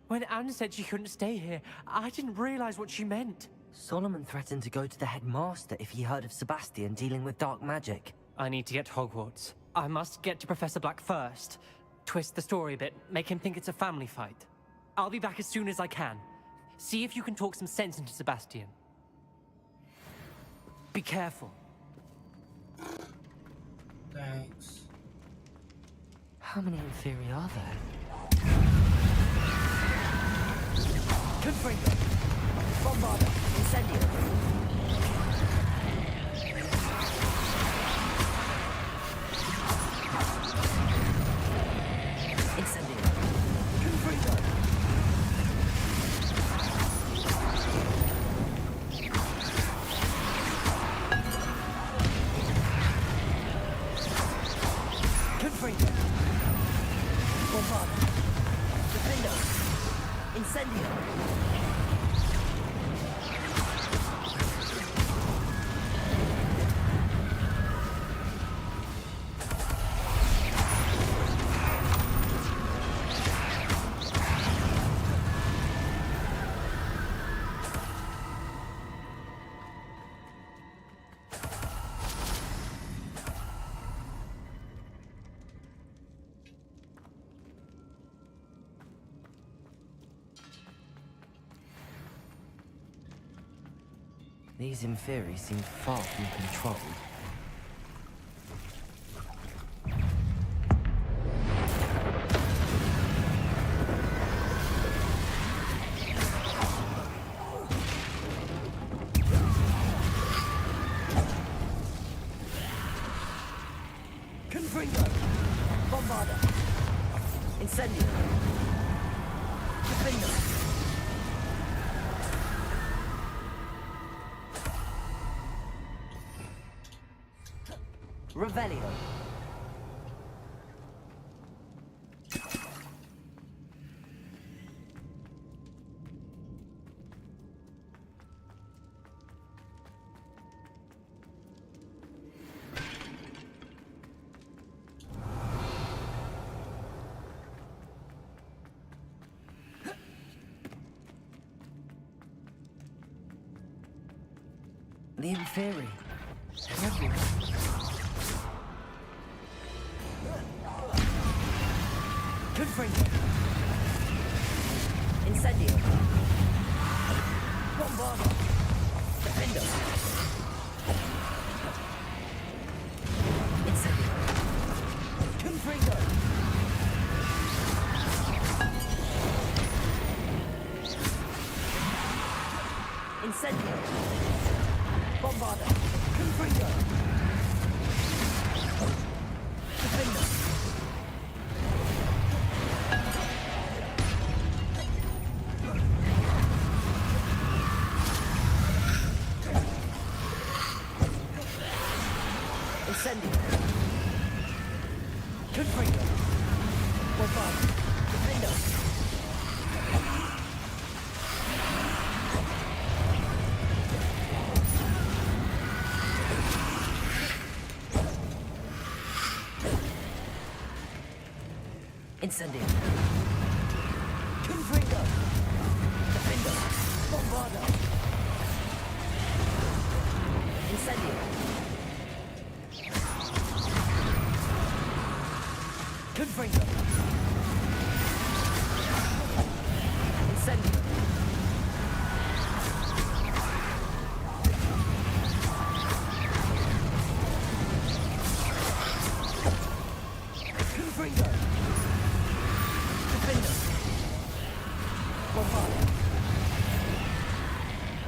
When Anne said she couldn't stay here, I didn't realize what she meant. Solomon threatened to go to the headmaster if he heard of Sebastian dealing with dark magic. I need to get to Hogwarts. I must get to Professor Black first. Twist the story a bit, make him think it's a family fight. I'll be back as soon as I can. See if you can talk some sense into Sebastian. Be careful. Thanks. How many Inferi are there? Confringo. Bombarder. Incendio. Incendio. Confringo. Confringo. Bombarder. Defender. Incendio. These Inferi seem far from controlled. Confringo. Bombarder. Incendio. Defender. Revelio. The Inferi. They're everywhere. Confringo. Incendio. Bombarder. Defender. Incendio. Confringo. Incendio. Bombarder. Confringo. Defender. Incendio. Confringo. Bombarder. Defender. Incendio. Confringo. Defender. Bombarder. Incendio. Confringo. Incendio.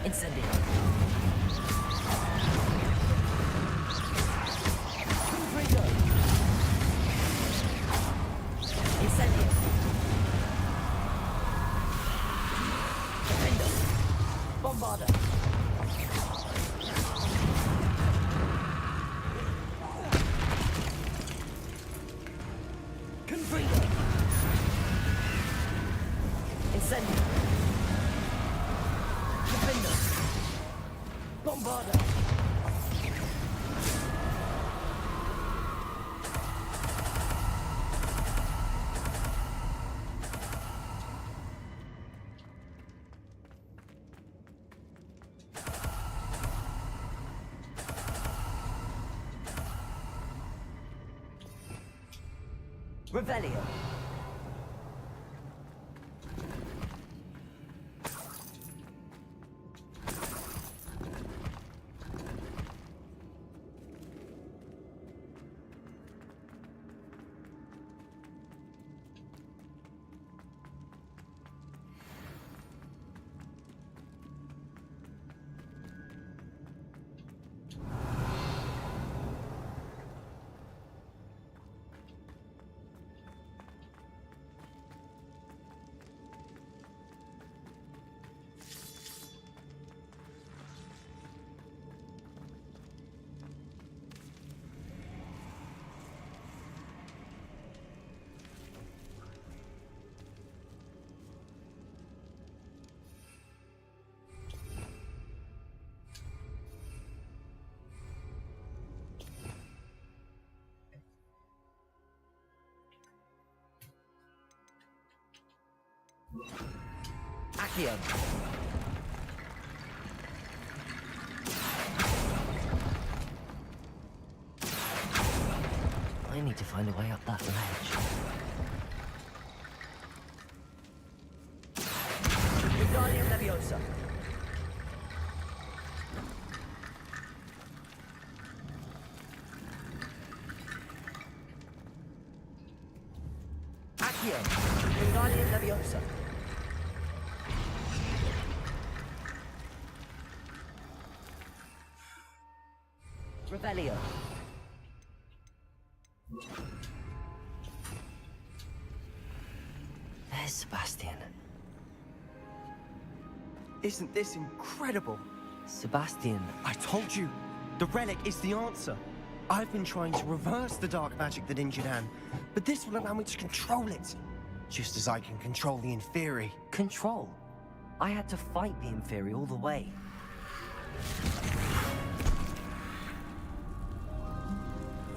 Incendio. Confringo. Incendio. Defendo. Bombarda. Confringo. Incendio. Defendo. Bombarda. Revelio. Accio. I need to find a way up that ledge. Wingardium Leviosa. Accio. Wingardium Leviosa. Revelio. There's Sebastian. Isn't this incredible? Sebastian. I told you, the relic is the answer. I've been trying to reverse the dark magic that injured Anne, but this will allow me to control it. Just as I can control the Inferi. Control? I had to fight the Inferi all the way.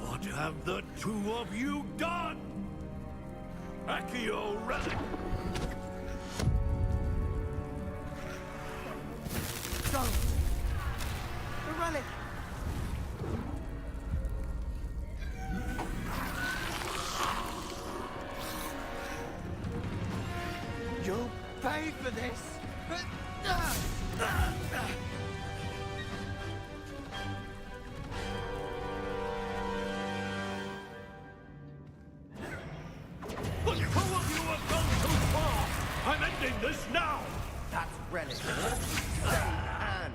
What have the two of you done? Accio relic! Go! The relic! You'll pay for this! The two of you have gone too far! I'm ending this now! That's relic. Save Anne.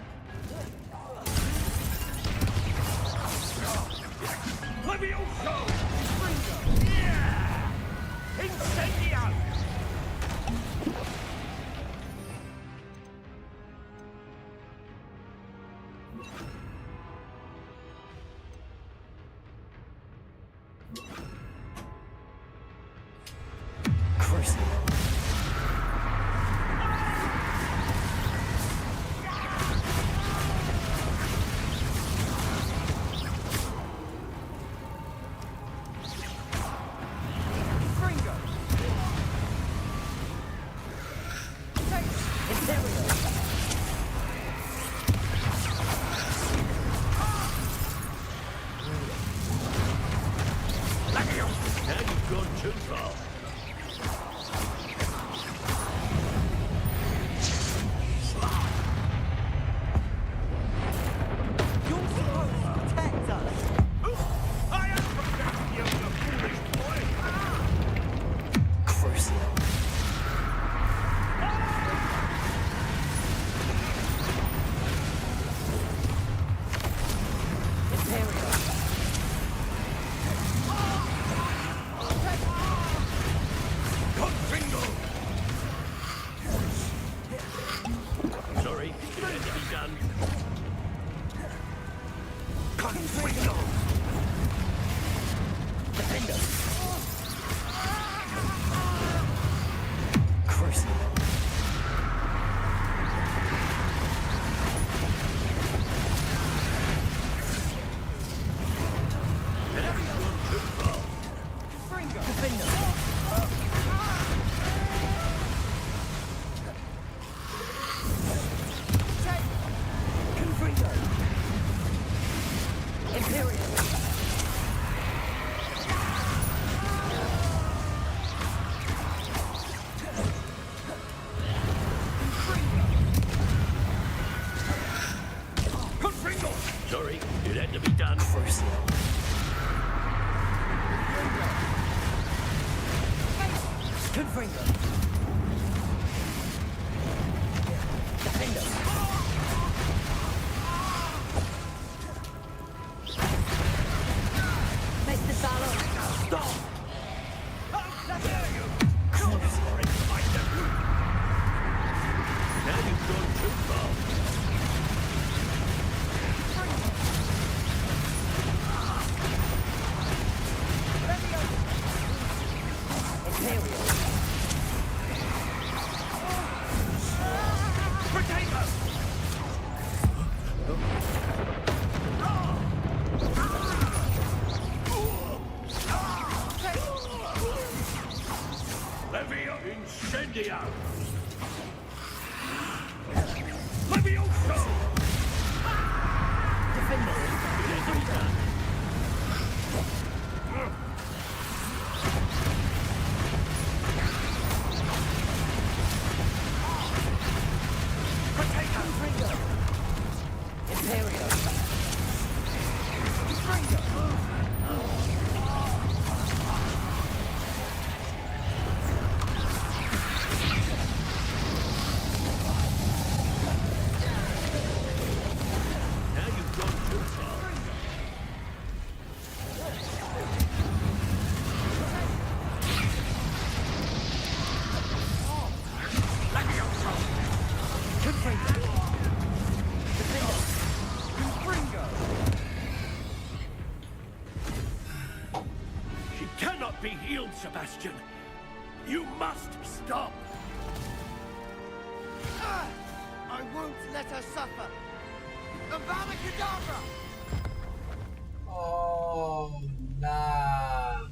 Levioso! Yeah! Incendio! done. Confringo! Defender! Crucible! Sorry, it had to be done. Crucible! Confringo! Defender! Mr. Salo! Stop! Now you've gone too far. Incendio! Levioso! Defender! It has to be done. Confringo! Imperio! Now you've gone too far. She cannot be healed, Sebastian. You must stop. I won't let her suffer. Avada Kedavra! Oh, nah.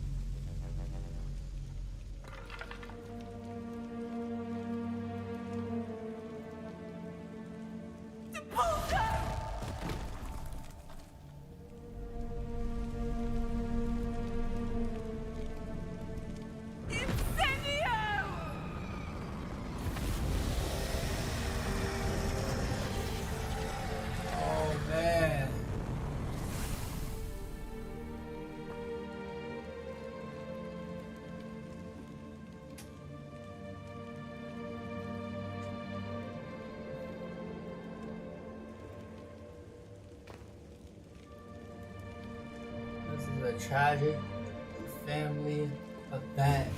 Oh, man. This is a tragic family event.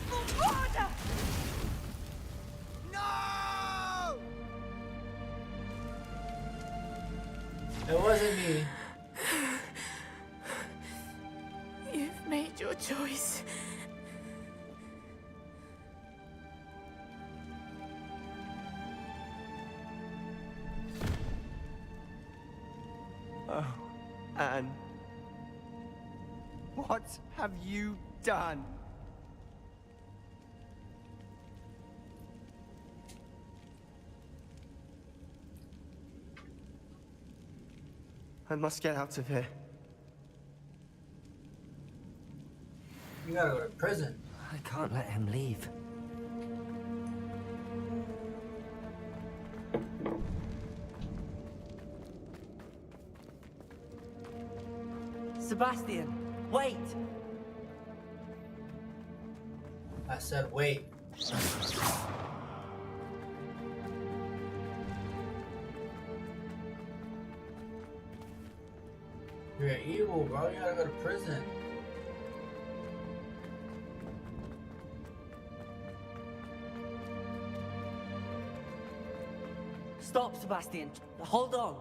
No! It wasn't me. You've made your choice. Oh, Anne. What have you done? I must get out of here. You gotta go to prison. I can't let him leave. Sebastian, wait! I said wait. You're evil, bro. You gotta go to prison. Stop, Sebastian. Hold on.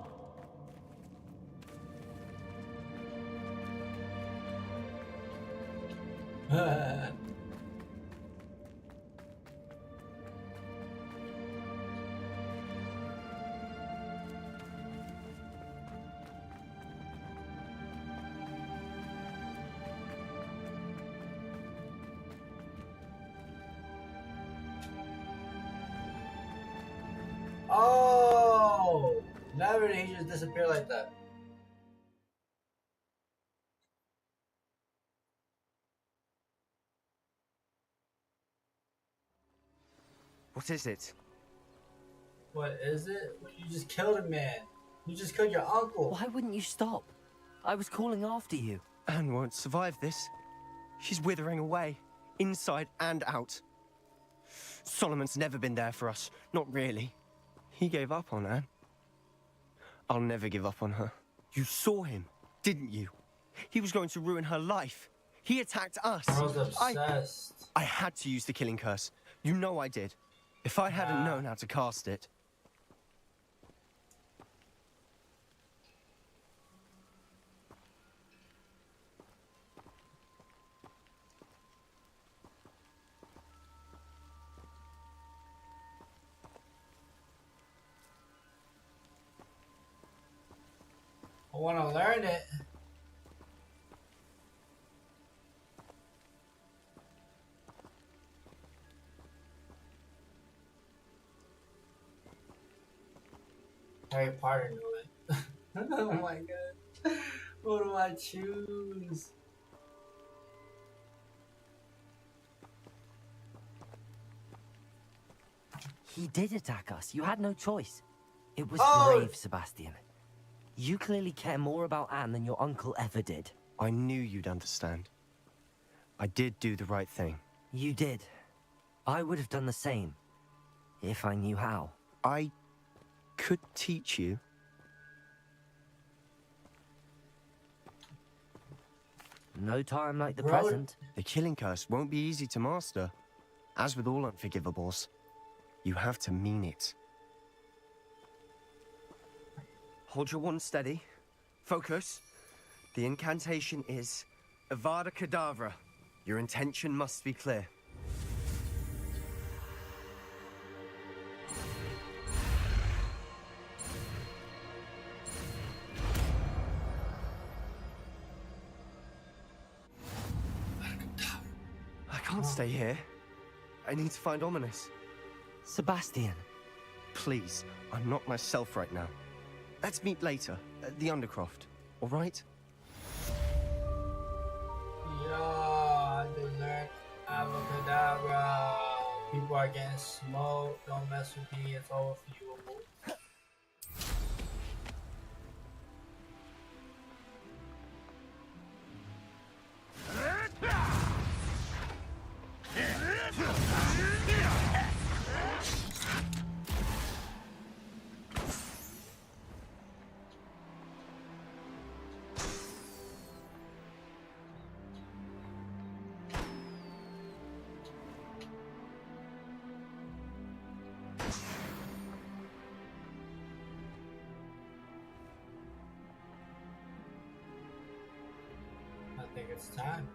Oh! Never did he just disappear like that. What is it? What is it? Well, you just killed a man. You just killed your uncle. Why wouldn't you stop? I was calling after you. Anne won't survive this. She's withering away, inside and out. Solomon's never been there for us. Not really. He gave up on Anne. I'll never give up on her. You saw him, didn't you? He was going to ruin her life. He attacked us. I was obsessed. I had to use the killing curse. You know I did. If I hadn't known how to cast it... I want to learn it. Harry Potter knew it. Oh my god. What do I choose? He did attack us. You had no choice. It was Oh! brave, Sebastian. You clearly care more about Anne than your uncle ever did. I knew you'd understand. I did do the right thing. You did. I would have done the same, if I knew how. I could teach you. No time like the present. The killing curse won't be easy to master. As with all unforgivables, you have to mean it. Hold your wand steady. Focus. The incantation is Avada Kedavra. Your intention must be clear. I can't stay here. I need to find Ominous. Sebastian. Please, I'm not myself right now. Let's meet later at the Undercroft, all right? Yeah, I just learned Abracadabra. People are getting smoked. Don't mess with me. It's over for you. I think it's time.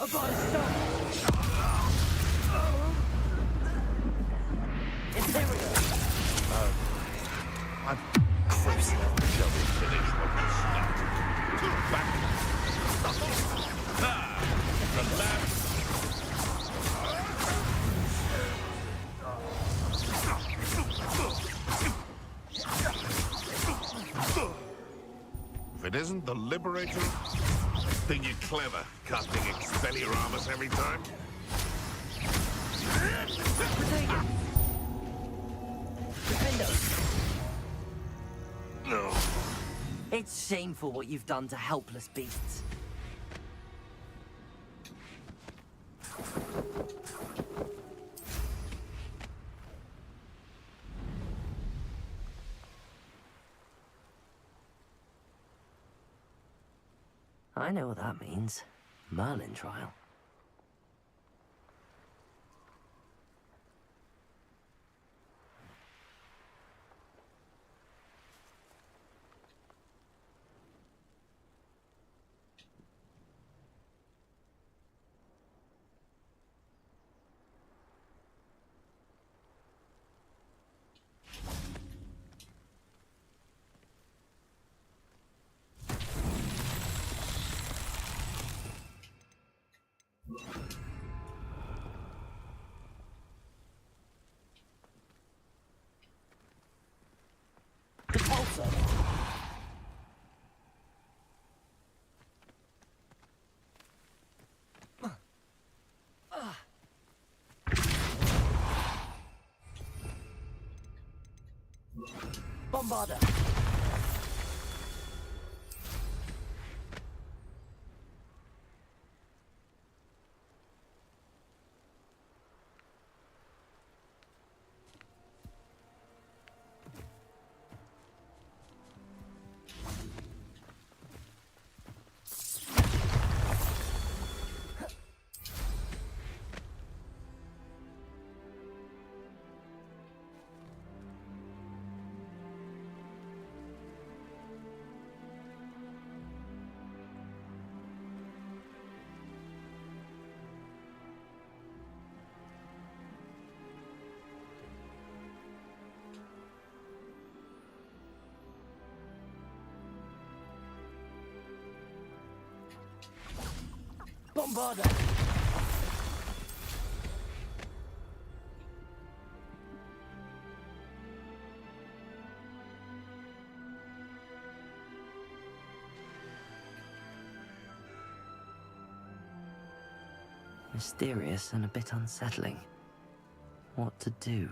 About to stop. I'm crazy. Shall we finish what we started? Back. The lab. If it isn't the Liberator, think you're clever, casting Expelliarmus every time? No. It's shameful what you've done to helpless beasts. I know what that means. Merlin trial. Bombarder! Bombarder! Mysterious and a bit unsettling. What to do?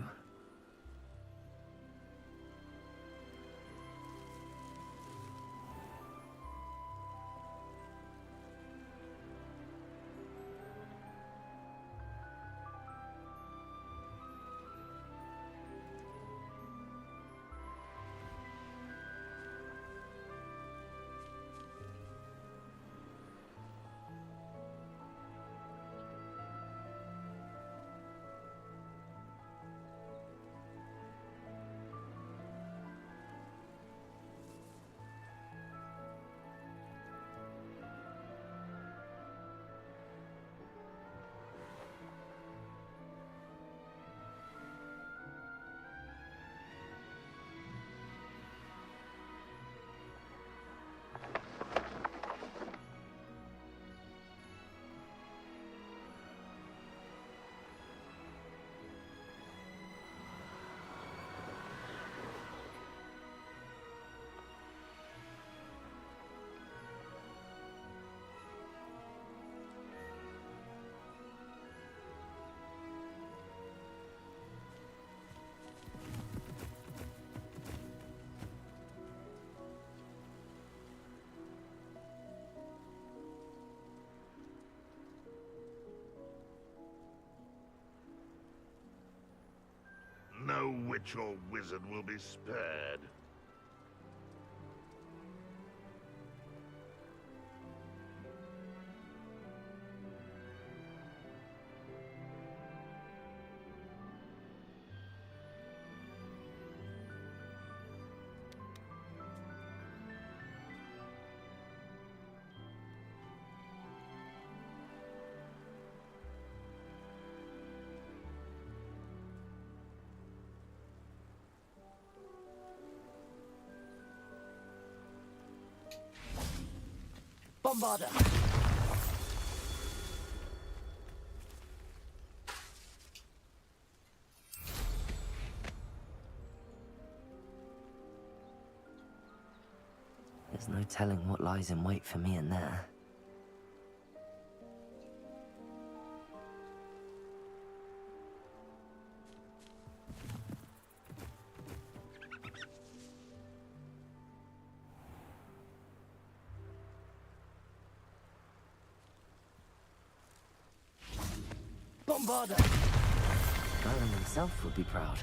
No witch or wizard will be spared. Bombarder! There's no telling what lies in wait for me in there. Bombarder! Merlin himself would be proud.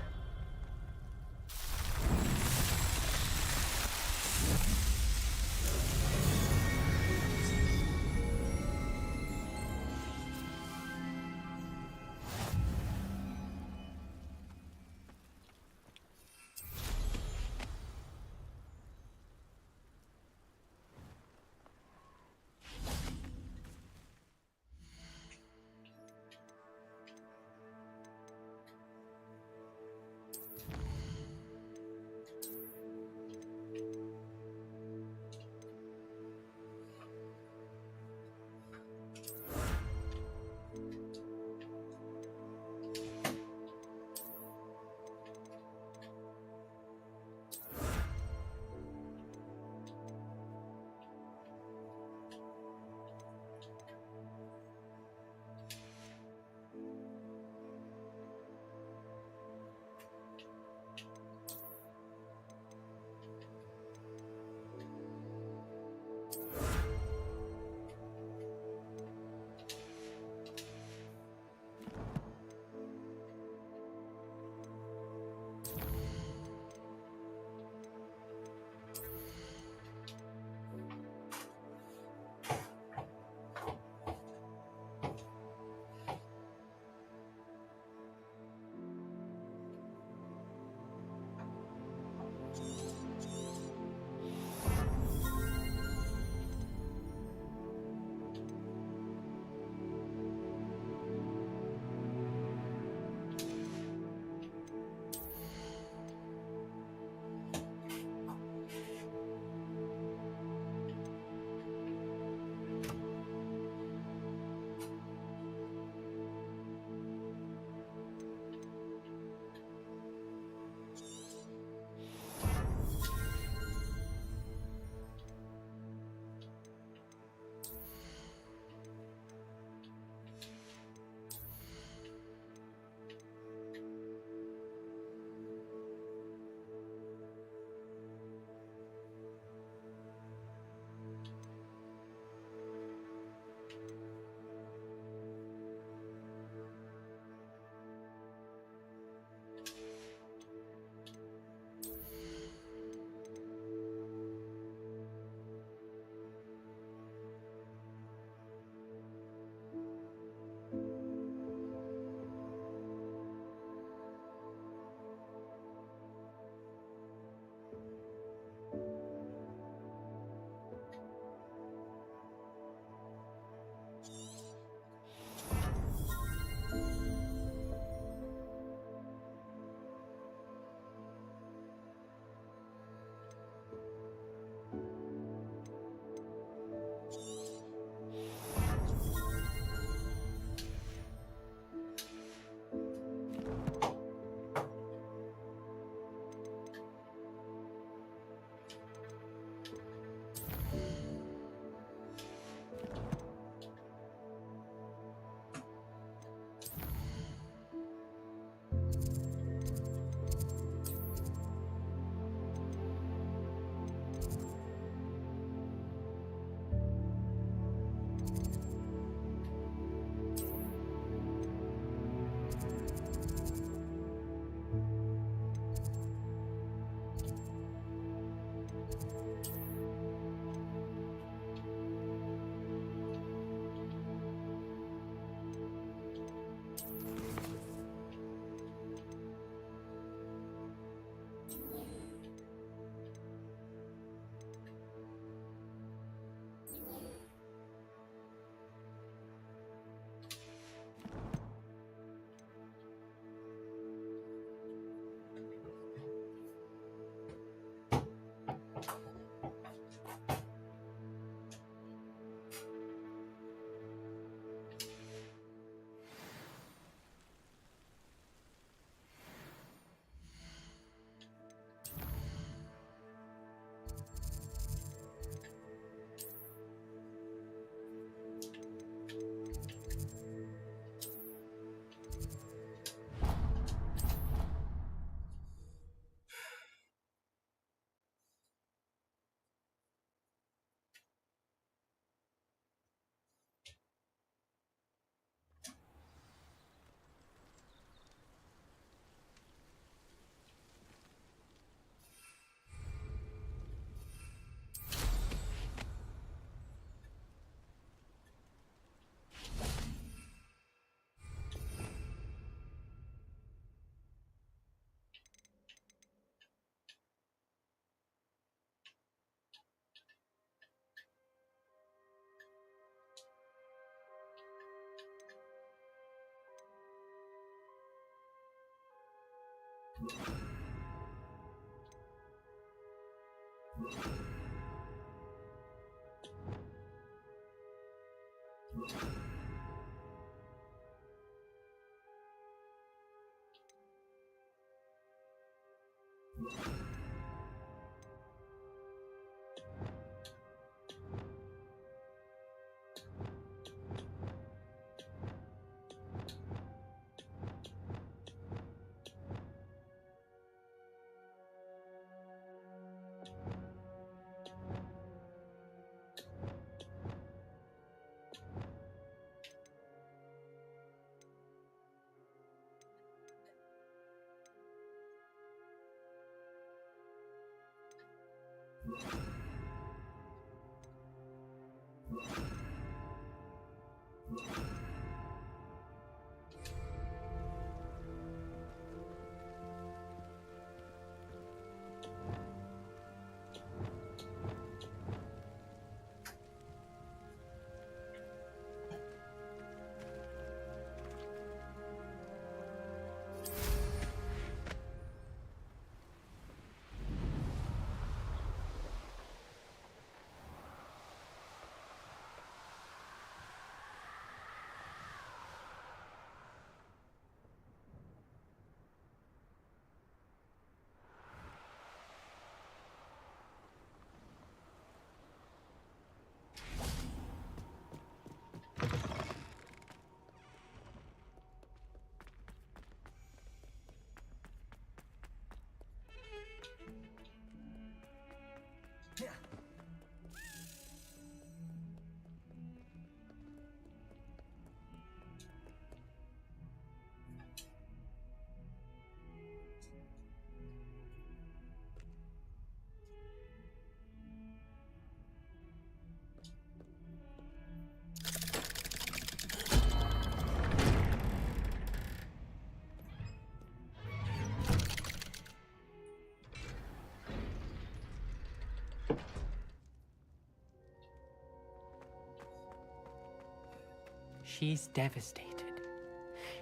She's devastated.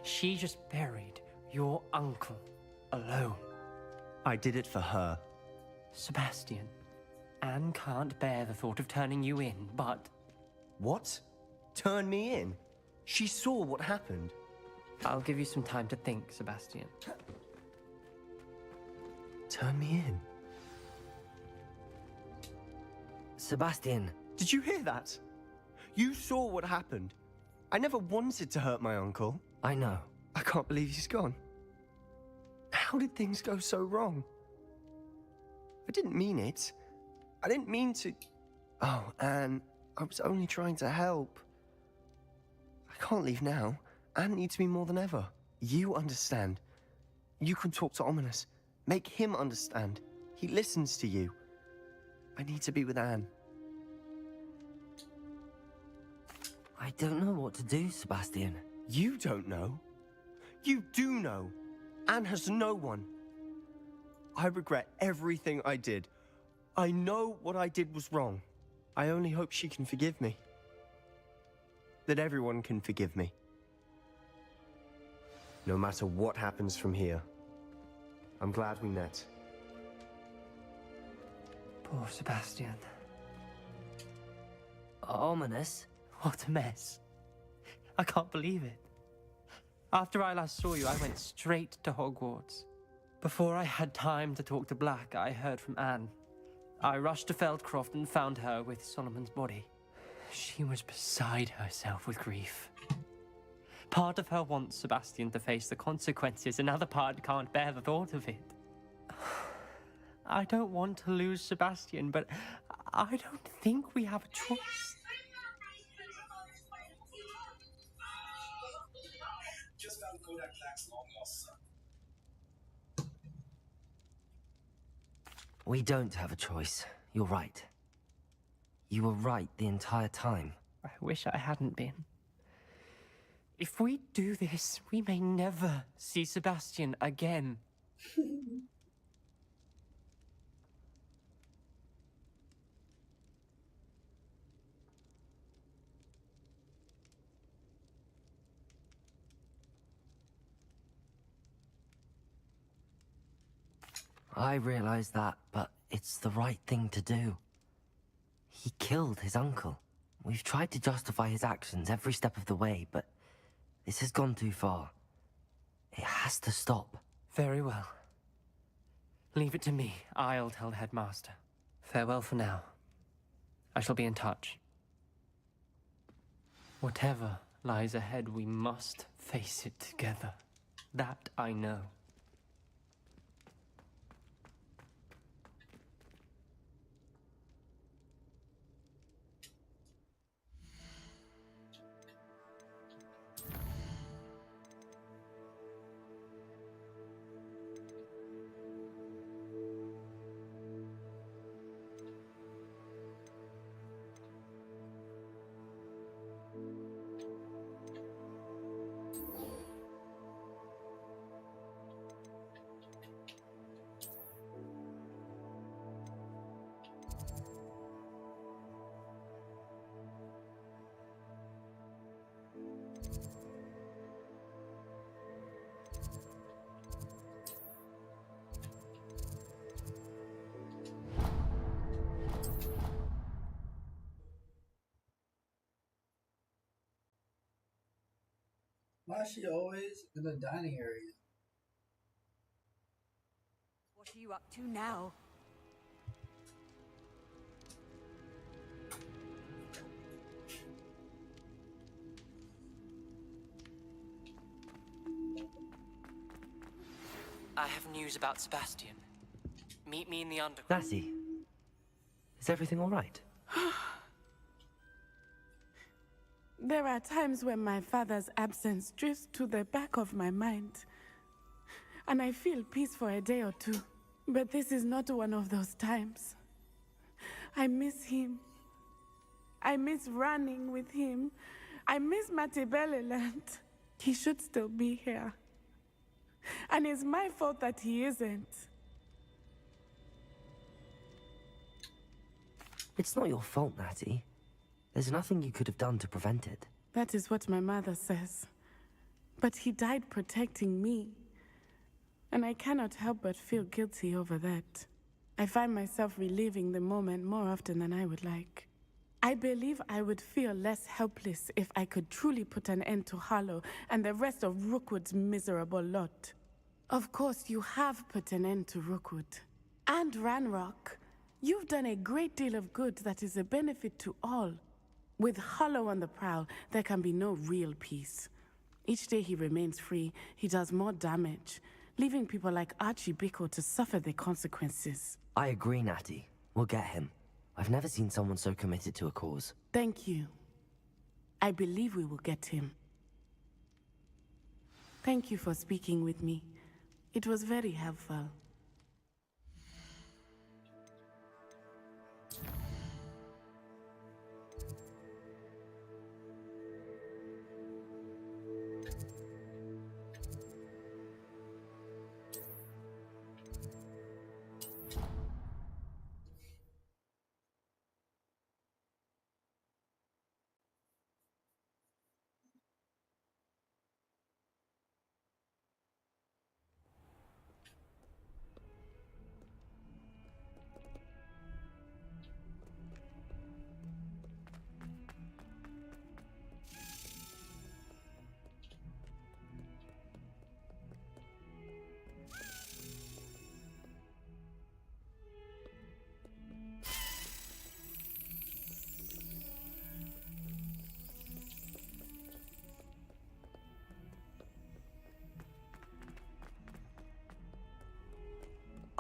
She just buried your uncle alone. I did it for her. Sebastian, Anne can't bear the thought of turning you in, but... What? Turn me in? She saw what happened. I'll give you some time to think, Sebastian. Turn me in? Sebastian. Did you hear that? You saw what happened. I never wanted to hurt my uncle. I know. I can't believe he's gone. How did things go so wrong? I didn't mean it. I didn't mean to... Oh, Anne, I was only trying to help. I can't leave now. Anne needs me more than ever. You understand. You can talk to Ominous. Make him understand. He listens to you. I need to be with Anne. I don't know what to do, Sebastian. You don't know. You do know. Anne has no one. I regret everything I did. I know what I did was wrong. I only hope she can forgive me. That everyone can forgive me. No matter what happens from here. I'm glad we met. Poor Sebastian. Ominous? What a mess. I can't believe it. After I last saw you, I went straight to Hogwarts. Before I had time to talk to Black, I heard from Anne. I rushed to Feldcroft and found her with Solomon's body. She was beside herself with grief. Part of her wants Sebastian to face the consequences, another part can't bear the thought of it. I don't want to lose Sebastian, but I don't think we have a choice. Just found Kodak Black's long lost son. We don't have a choice. You're right. You were right the entire time. I wish I hadn't been. If we do this, we may never see Sebastian again. I realize that, but it's the right thing to do. He killed his uncle. We've tried to justify his actions every step of the way, but this has gone too far. It has to stop. Very well. Leave it to me. I'll tell the headmaster. Farewell for now. I shall be in touch. Whatever lies ahead, we must face it together. That I know. Why is she always in the dining area? What are you up to now? I have news about Sebastian. Meet me in the underground. Lassie, is everything all right? There are times when my father's absence drifts to the back of my mind, and I feel peace for a day or two. But this is not one of those times. I miss him. I miss running with him. I miss Matibeleland. He should still be here. And it's my fault that he isn't. It's not your fault, Natty. There's nothing you could have done to prevent it. That is what my mother says. But he died protecting me. And I cannot help but feel guilty over that. I find myself reliving the moment more often than I would like. I believe I would feel less helpless if I could truly put an end to Harlow and the rest of Rookwood's miserable lot. Of course, you have put an end to Rookwood. And Ranrock. You've done a great deal of good that is a benefit to all. With Harlow on the prowl, there can be no real peace. Each day he remains free, he does more damage, leaving people like Archie Bickle to suffer the consequences. I agree, Natty. We'll get him. I've never seen someone so committed to a cause. Thank you. I believe we will get him. Thank you for speaking with me. It was very helpful.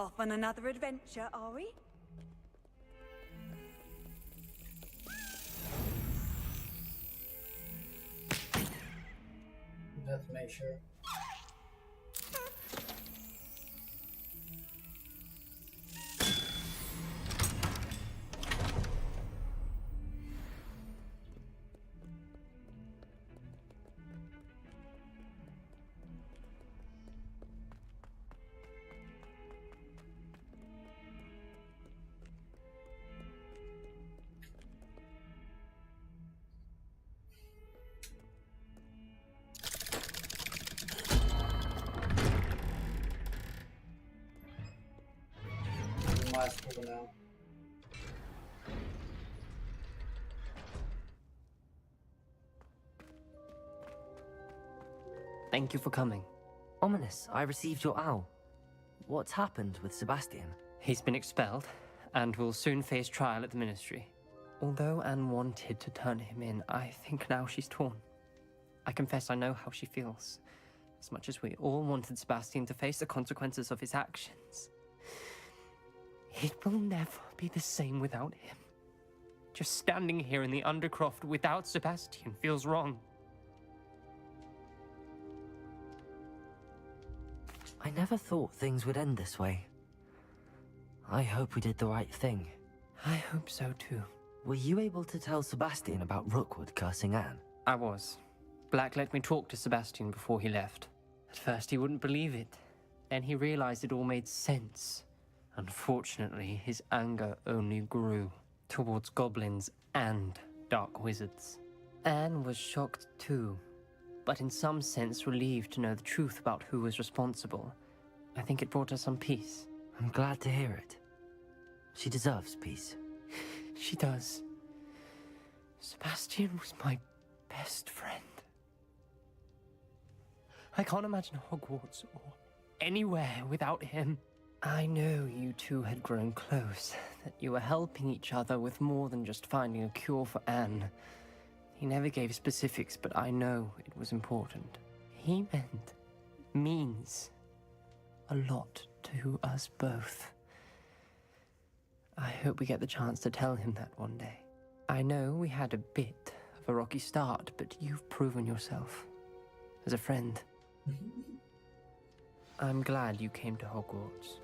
Off on another adventure, are we? Let's make sure. Now. Thank you for coming. Ominous, I received your owl. What's happened with Sebastian? He's been expelled, and will soon face trial at the Ministry. Although Anne wanted to turn him in, I think now she's torn. I confess I know how she feels. As much as we all wanted Sebastian to face the consequences of his actions. It will never be the same without him. Just standing here in the Undercroft without Sebastian feels wrong. I never thought things would end this way. I hope we did the right thing. I hope so too. Were you able to tell Sebastian about Rookwood cursing Anne? I was. Black let me talk to Sebastian before he left. At first he wouldn't believe it. Then he realized it all made sense. Unfortunately, his anger only grew towards goblins and dark wizards. Anne was shocked too, but in some sense relieved to know the truth about who was responsible. I think it brought her some peace. I'm glad to hear it. She deserves peace. She does. Sebastian was my best friend. I can't imagine Hogwarts or anywhere without him. I know you two had grown close, that you were helping each other with more than just finding a cure for Anne. He never gave specifics, but I know it was important. He means a lot to us both. I hope we get the chance to tell him that one day. I know we had a bit of a rocky start, but you've proven yourself as a friend. I'm glad you came to Hogwarts.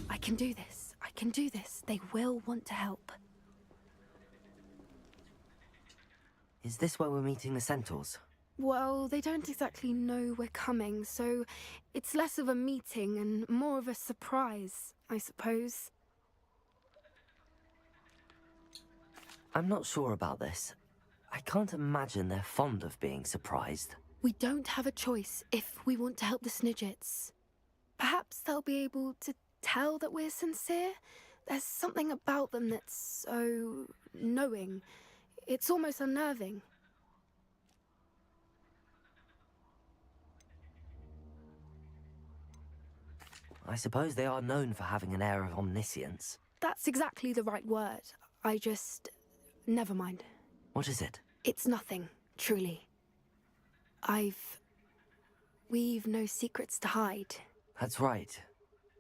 I can do this. I can do this. They will want to help. Is this where we're meeting the Centaurs? Well, they don't exactly know we're coming, so it's less of a meeting and more of a surprise, I suppose. I'm not sure about this. I can't imagine they're fond of being surprised. We don't have a choice if we want to help the Snidgets. Perhaps they'll be able to tell that we're sincere. There's something about them that's so knowing. It's almost unnerving. I suppose they are known for having an air of omniscience. That's exactly the right word. I just... never mind. What is it? It's nothing, truly. We've no secrets to hide. That's right.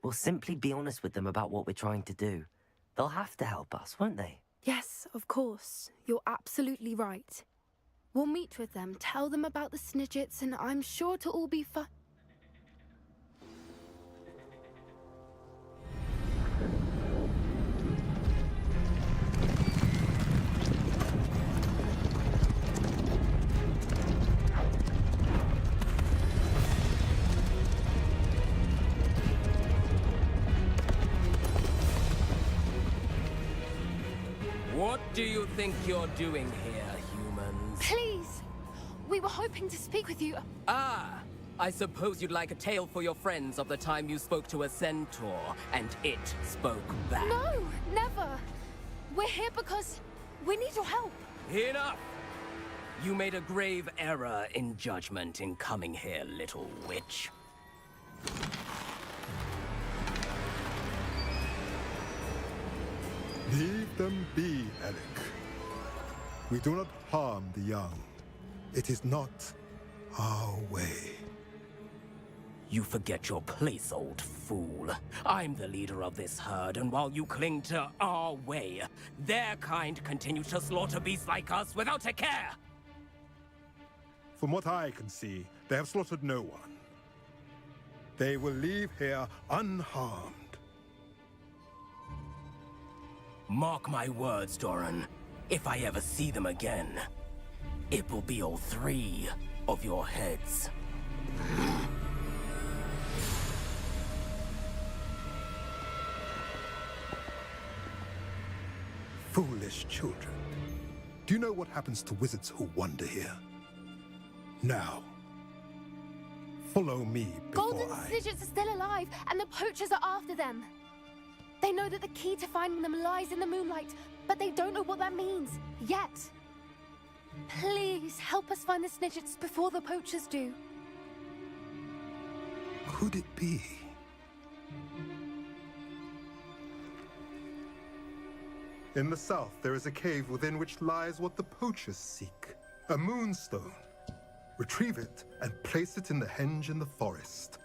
We'll simply be honest with them about what we're trying to do. They'll have to help us, won't they? Yes, of course. You're absolutely right. We'll meet with them, tell them about the Snidgets, and I'm sure it'll all be fun. What do you think you're doing here, humans? Please! We were hoping to speak with you. Ah! I suppose you'd like a tale for your friends of the time you spoke to a centaur, and it spoke back. No! Never! We're here because we need your help. Enough! You made a grave error in judgment in coming here, little witch. Leave them be, Eric. We do not harm the young. It is not our way. You forget your place, old fool. I'm the leader of this herd, and while you cling to our way, their kind continue to slaughter beasts like us without a care! From what I can see, they have slaughtered no one. They will leave here unharmed. Mark my words, Doran. If I ever see them again, it will be all 3 of your heads. Foolish children. Do you know what happens to wizards who wander here? Now, follow me before Golden I... Snidgets are still alive, and the poachers are after them. They know that the key to finding them lies in the moonlight, but they don't know what that means, yet. Please, help us find the Snidgets before the poachers do. Could it be? In the south, there is a cave within which lies what the poachers seek. A moonstone. Retrieve it and place it in the henge in the forest.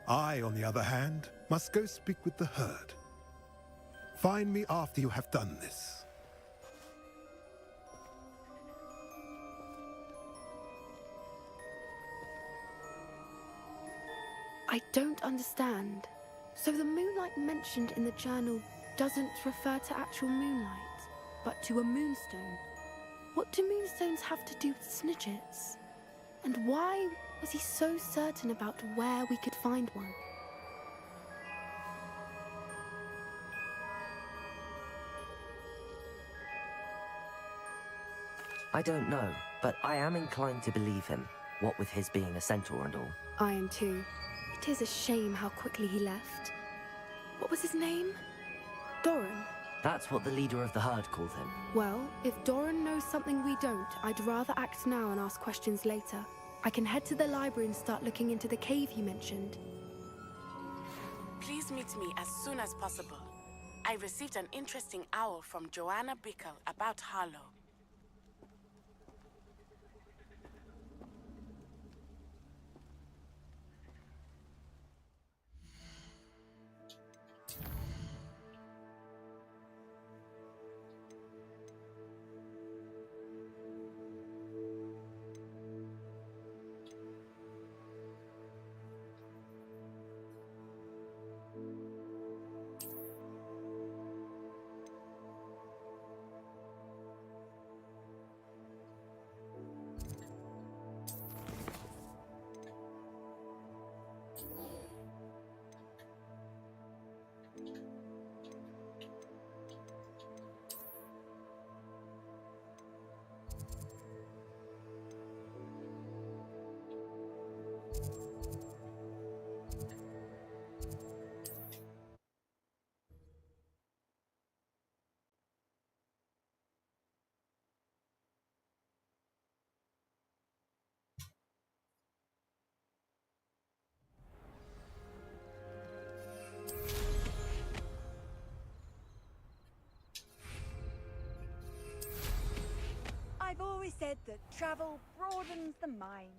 I, on the other hand, must go speak with the herd. Find me after you have done this. I don't understand. So the moonlight mentioned in the journal doesn't refer to actual moonlight, but to a moonstone. What do moonstones have to do with Snidgets? And why was he so certain about where we could find one? I don't know, but I am inclined to believe him, what with his being a centaur and all. I am too. It is a shame how quickly he left. What was his name? Doran. That's what the leader of the herd called him. Well, if Doran knows something we don't, I'd rather act now and ask questions later. I can head to the library and start looking into the cave you mentioned. Please meet me as soon as possible. I received an interesting owl from Joanna Bickle about Harlow. I've always said that travel broadens the mind.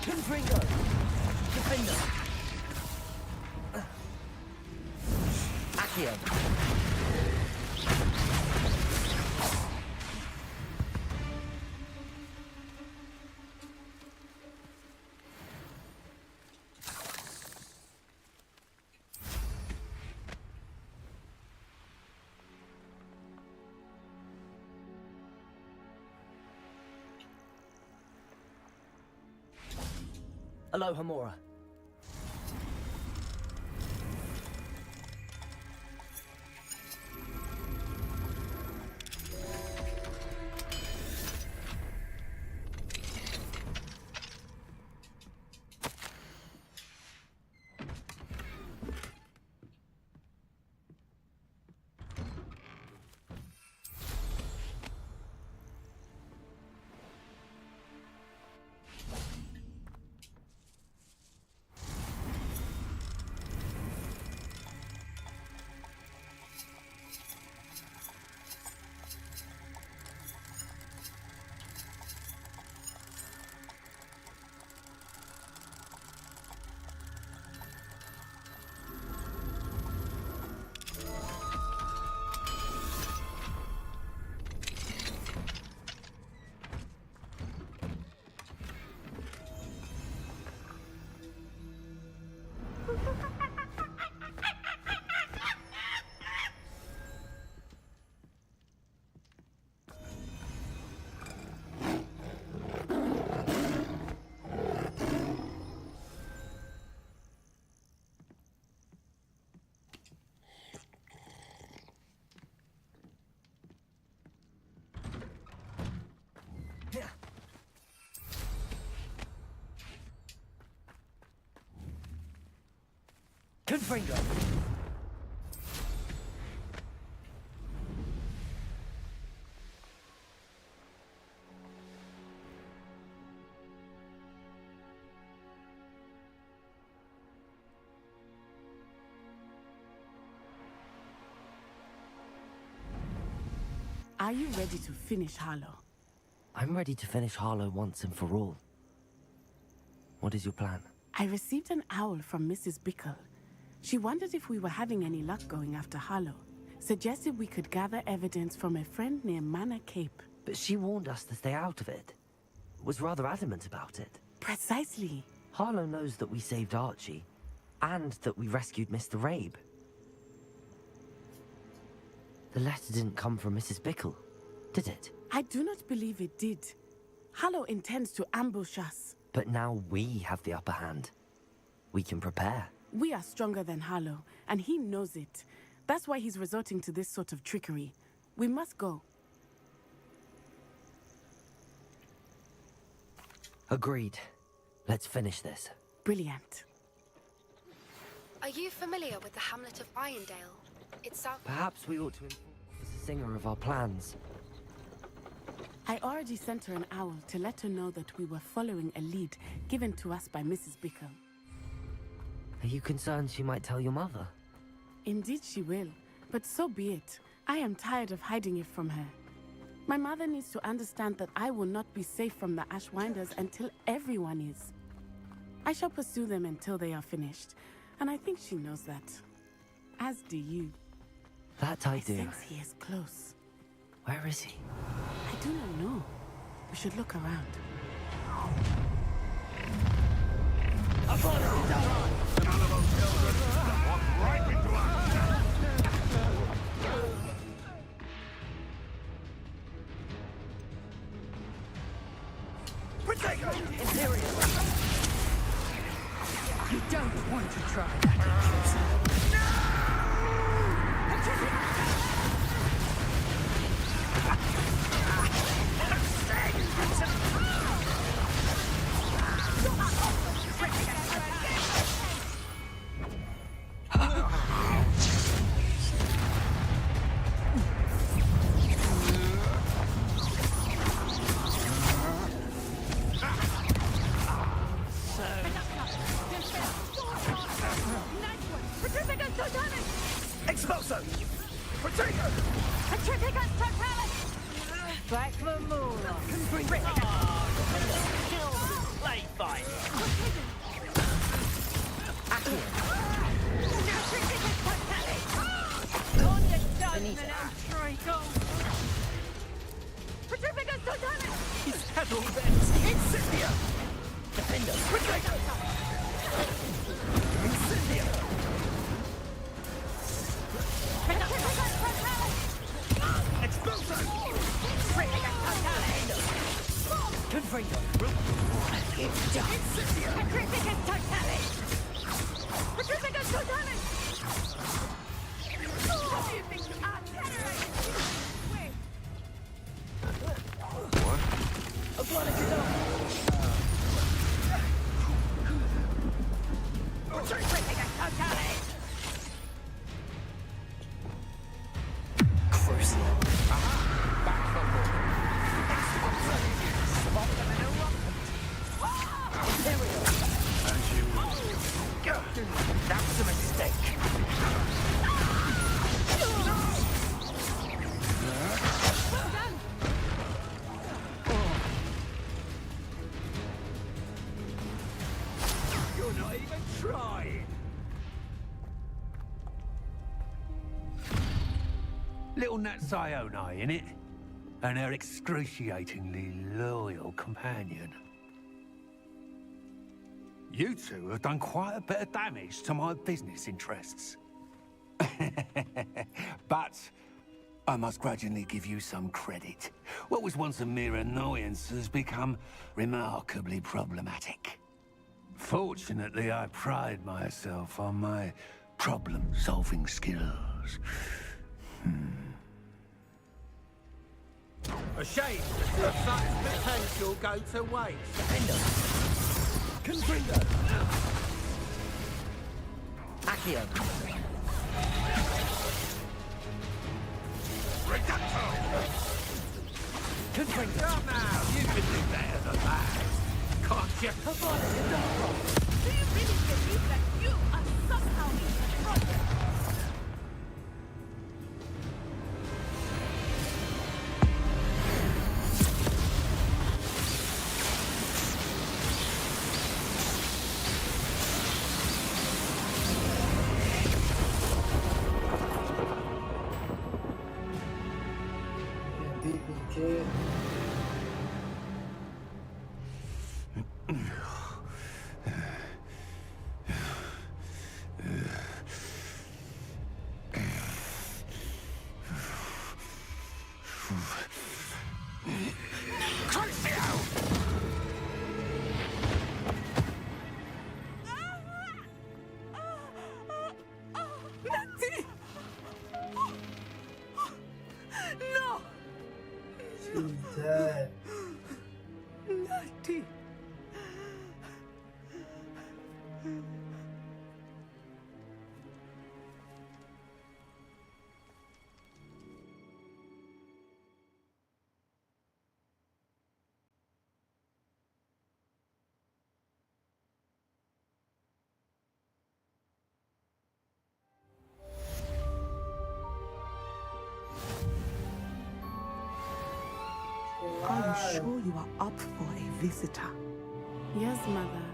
Confringo! Defender! Accio! Aloha Mora. Confringo! Are you ready to finish Harlow? I'm ready to finish Harlow once and for all. What is your plan? I received an owl from Mrs. Bickle. She wondered if we were having any luck going after Harlow. Suggested we could gather evidence from a friend near Manor Cape. But she warned us to stay out of it. Was rather adamant about it. Precisely. Harlow knows that we saved Archie, and that we rescued Mr. Rabe. The letter didn't come from Mrs. Bickle, did it? I do not believe it did. Harlow intends to ambush us. But now we have the upper hand. We can prepare. We are stronger than Harlow, and he knows it. That's why he's resorting to this sort of trickery. We must go. Agreed. Let's finish this. Brilliant. Are you familiar with the hamlet of Irondale? It's south. Perhaps we ought to inform the singer of our plans. I already sent her an owl to let her know that we were following a lead given to us by Mrs. Bickle. Are you concerned she might tell your mother? Indeed she will, but so be it. I am tired of hiding it from her. My mother needs to understand that I will not be safe from the Ashwinders until everyone is. I shall pursue them until they are finished, and I think she knows that. As do you. That I do. I sense he is close. Where is he? I do not know. We should look around. You don't want to try that. Expulso! Protego! Petrificus totalis! Back the moolah! Play fight! Petrificus totalis! On the judgment and treacle! Petrificus totalis! He's had all that! Incendia! Defender! Protego! Incendia! Expulso! Confringo! Incendia! Petrificus totalis! Petrificus totalis! What do you think you are, generated? What? Petrificus totalis! Crucial. That was a mistake. You're not even trying. Little Nat Sione, innit? And her excruciatingly loyal companion. You two have done quite a bit of damage to my business interests. But I must grudgingly give you some credit. What was once a mere annoyance has become remarkably problematic. Fortunately, I pride myself on my problem-solving skills. A shame to let such potential go to waste. Confringo! Accio. Confringo. Come out! You can do better than that. Can't you? Do you really believe that you are somehow in control? Natty! No! She's dead. Natty! Are you sure you are up for a visitor? Yes, Mother.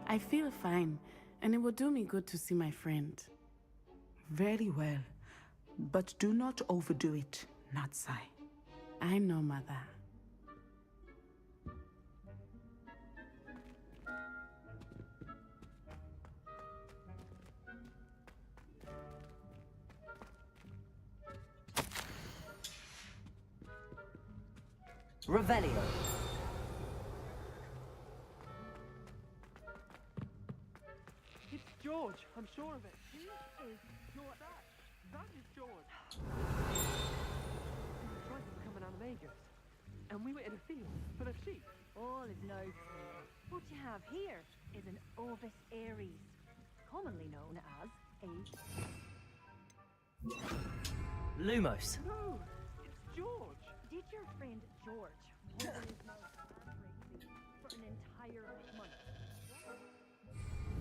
I feel fine, and it will do me good to see my friend. Very well. But do not overdo it, Natsai. I know, Mother. Revelio. It's George, I'm sure of it. He is George. That is George. The tribe was coming out of Magos, and we were in a field full of sheep. All is now clear. What you have here is an Orbis Aries, commonly known as a... Lumos. No, it's George. Did your friend George open his mouth greatly for an entire month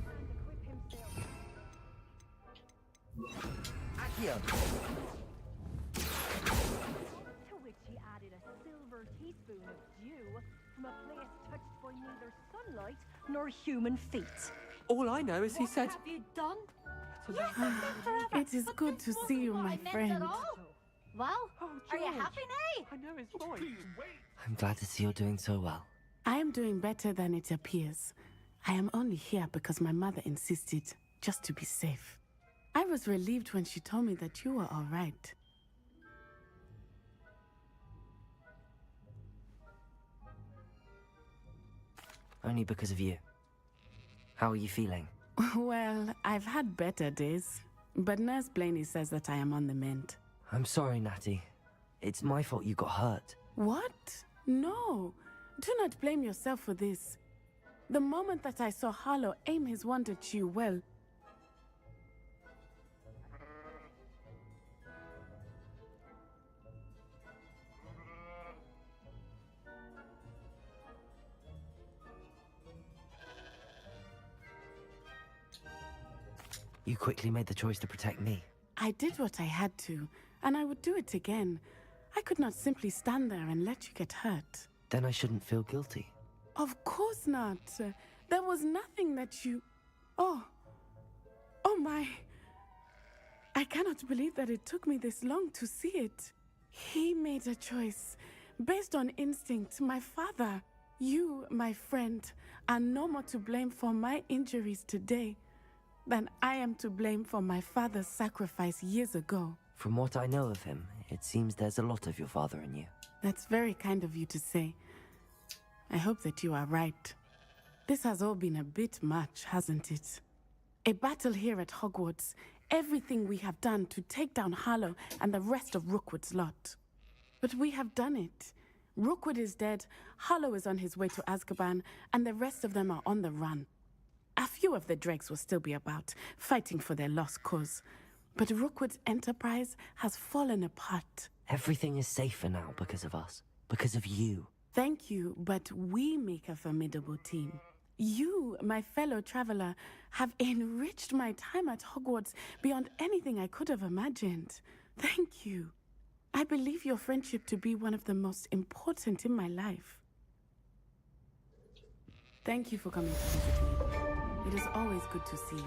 and equip himself? Accio. To which he added a silver teaspoon of dew from a place touched by neither sunlight nor human feet. All I know is he said... What have you done? Yes, It is good to see you, my friend. Well, Oh, are you George. happy now? I know his voice. I'm glad to see you're doing so well. I am doing better than it appears. I am only here because my mother insisted, just to be safe. I was relieved when she told me that you were all right. Only because of you. How are you feeling? Well, I've had better days, but Nurse Blaney says that I am on the mend. I'm sorry, Natty. It's my fault you got hurt. What? No. Do not blame yourself for this. The moment that I saw Harlow aim his wand at you, well... You quickly made the choice to protect me. I did what I had to, and I would do it again. I could not simply stand there and let you get hurt. Then I shouldn't feel guilty. Of course not. There was nothing that you... Oh my... I cannot believe that it took me this long to see it. He made a choice based on instinct. My father, you, my friend, are no more to blame for my injuries today than I am to blame for my father's sacrifice years ago. From what I know of him, it seems there's a lot of your father in you. That's very kind of you to say. I hope that you are right. This has all been a bit much, hasn't it? A battle here at Hogwarts. Everything we have done to take down Harlow and the rest of Rookwood's lot. But we have done it. Rookwood is dead, Harlow is on his way to Azkaban, and the rest of them are on the run. A few of the dregs will still be about, fighting for their lost cause. But Rookwood's enterprise has fallen apart. Everything is safer now because of us. Because of you. Thank you, but we make a formidable team. You, my fellow traveler, have enriched my time at Hogwarts beyond anything I could have imagined. Thank you. I believe your friendship to be one of the most important in my life. Thank you for coming to visit me. It is always good to see you.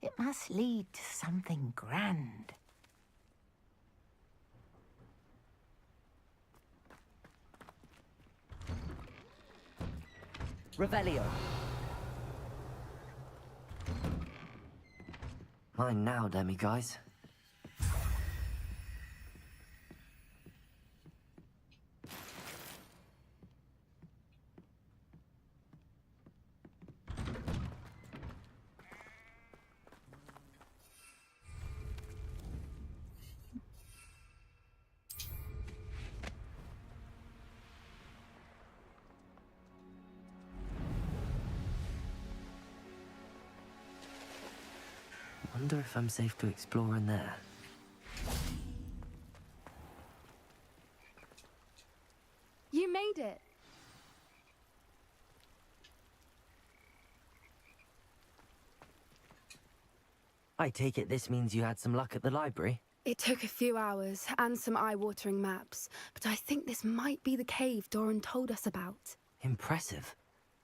It must lead to something grand. Revelio. Mine now, demi-guys. Wonder if I'm safe to explore in there. You made it. I take it this means you had some luck at the library? It took a few hours and some eye-watering maps, but I think this might be the cave Doran told us about. Impressive.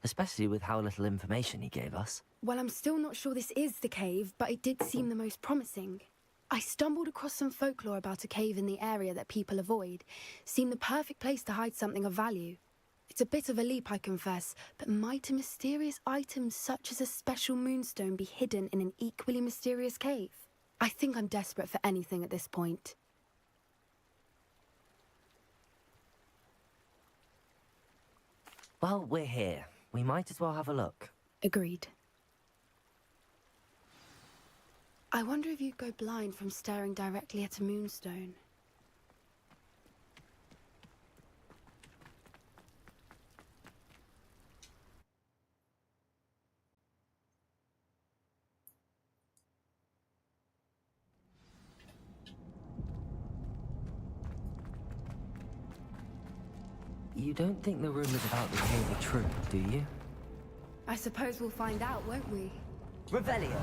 Especially with how little information he gave us. Well, I'm still not sure this is the cave, but it did seem the most promising. I stumbled across some folklore about a cave in the area that people avoid. Seemed the perfect place to hide something of value. It's a bit of a leap, I confess, but might a mysterious item such as a special moonstone be hidden in an equally mysterious cave? I think I'm desperate for anything at this point. Well, we're here. We might as well have a look. Agreed. I wonder if you'd go blind from staring directly at a moonstone. You don't think the rumors about the cave are true, do you? I suppose we'll find out, won't we? Revelio!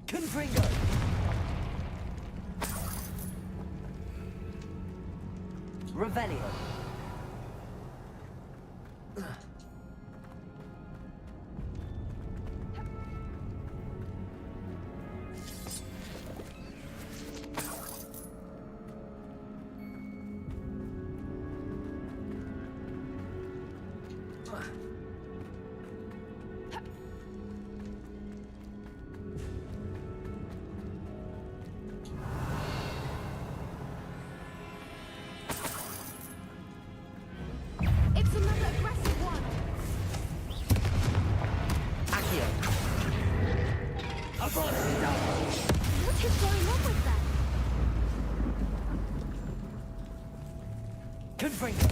Confringo! Revelio! It's another aggressive one! Accio! What is going on with that? Confringo!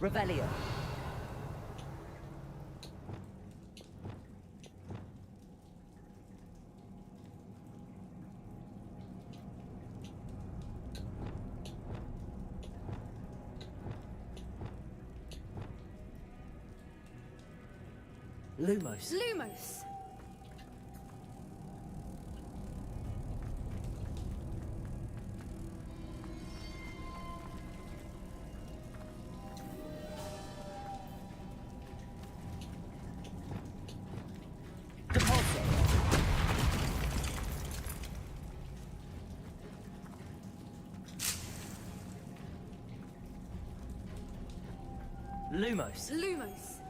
Revelio. Lumos. Lumos! Lumos. Lumos!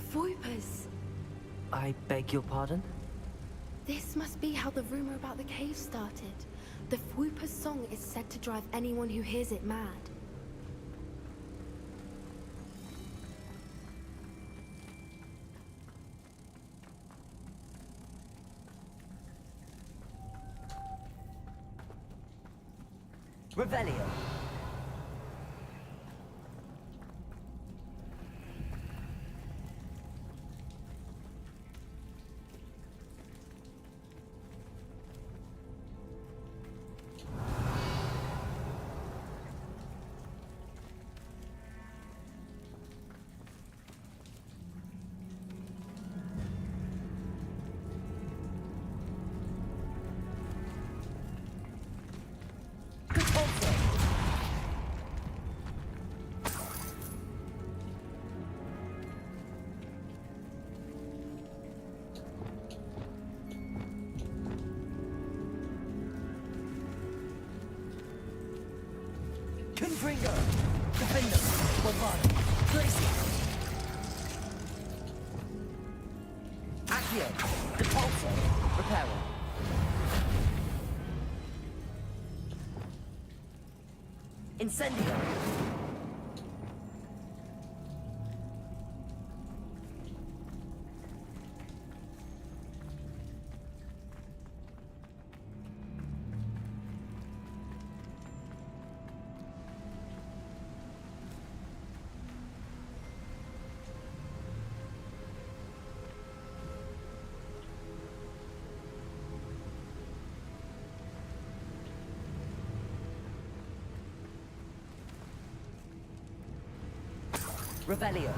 Voipers! I beg your pardon? This must be how the rumor about the cave started. The Fwooper's song is said to drive anyone who hears it mad. Revelio. Confringo. Defender. Bombard. Glacier. Accio. Depulso. Reparo. Incendio. Revelio.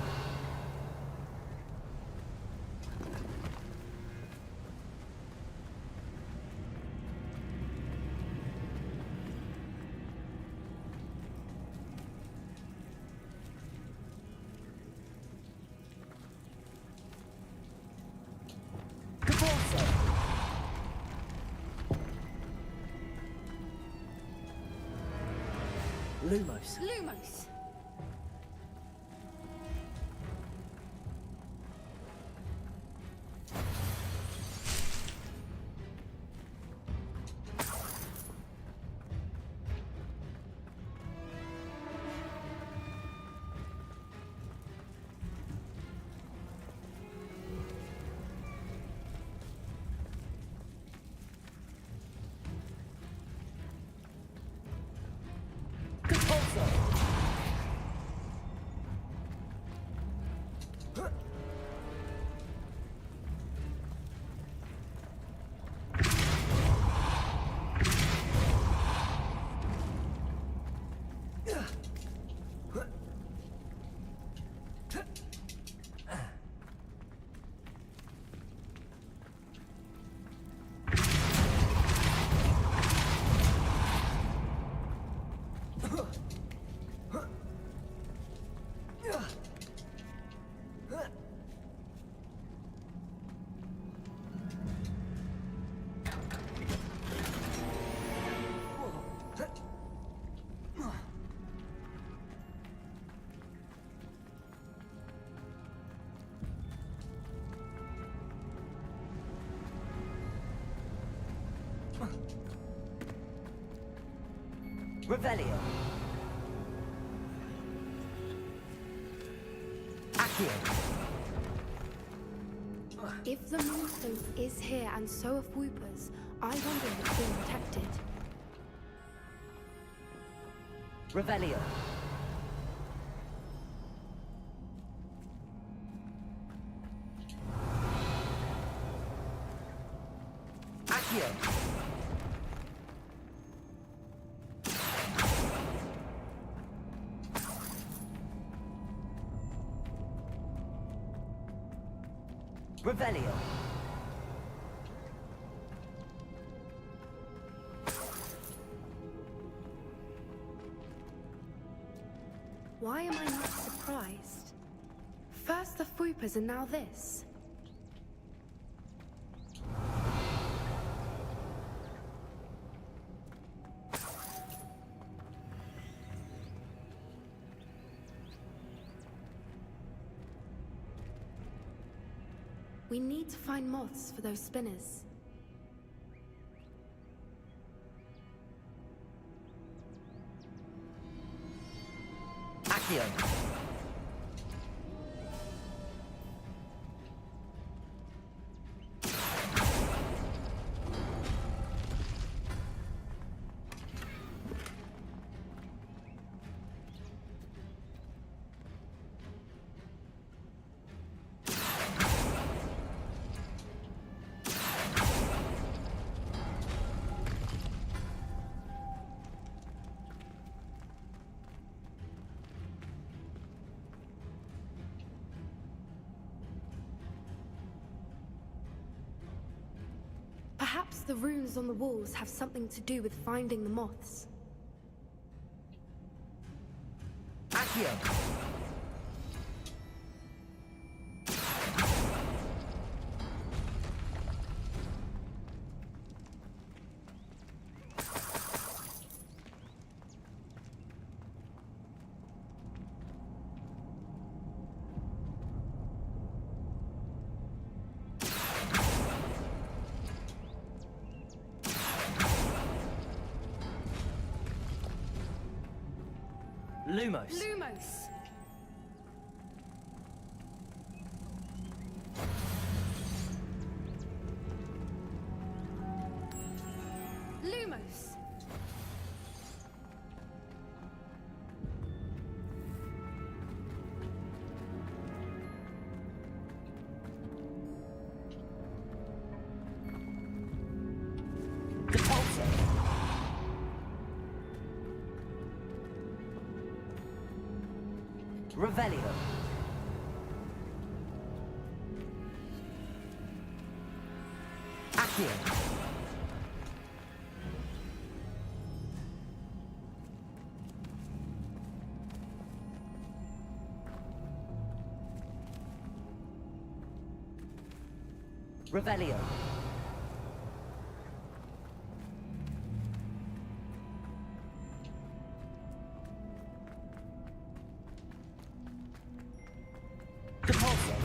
Lumos. Lumos! Revelio. Accio. If the moonstone is here and so are Whoopers, I wonder if it's being protected. Revelio. Accio. Revelio. Why am I not surprised? First the Whoopers and now this. We need to find moths for those spinners. Accio. Perhaps the runes on the walls have something to do with finding the moths. Accio. Lumos. Lumos! Lumos! Revelio. Accio. Revelio. Depulso.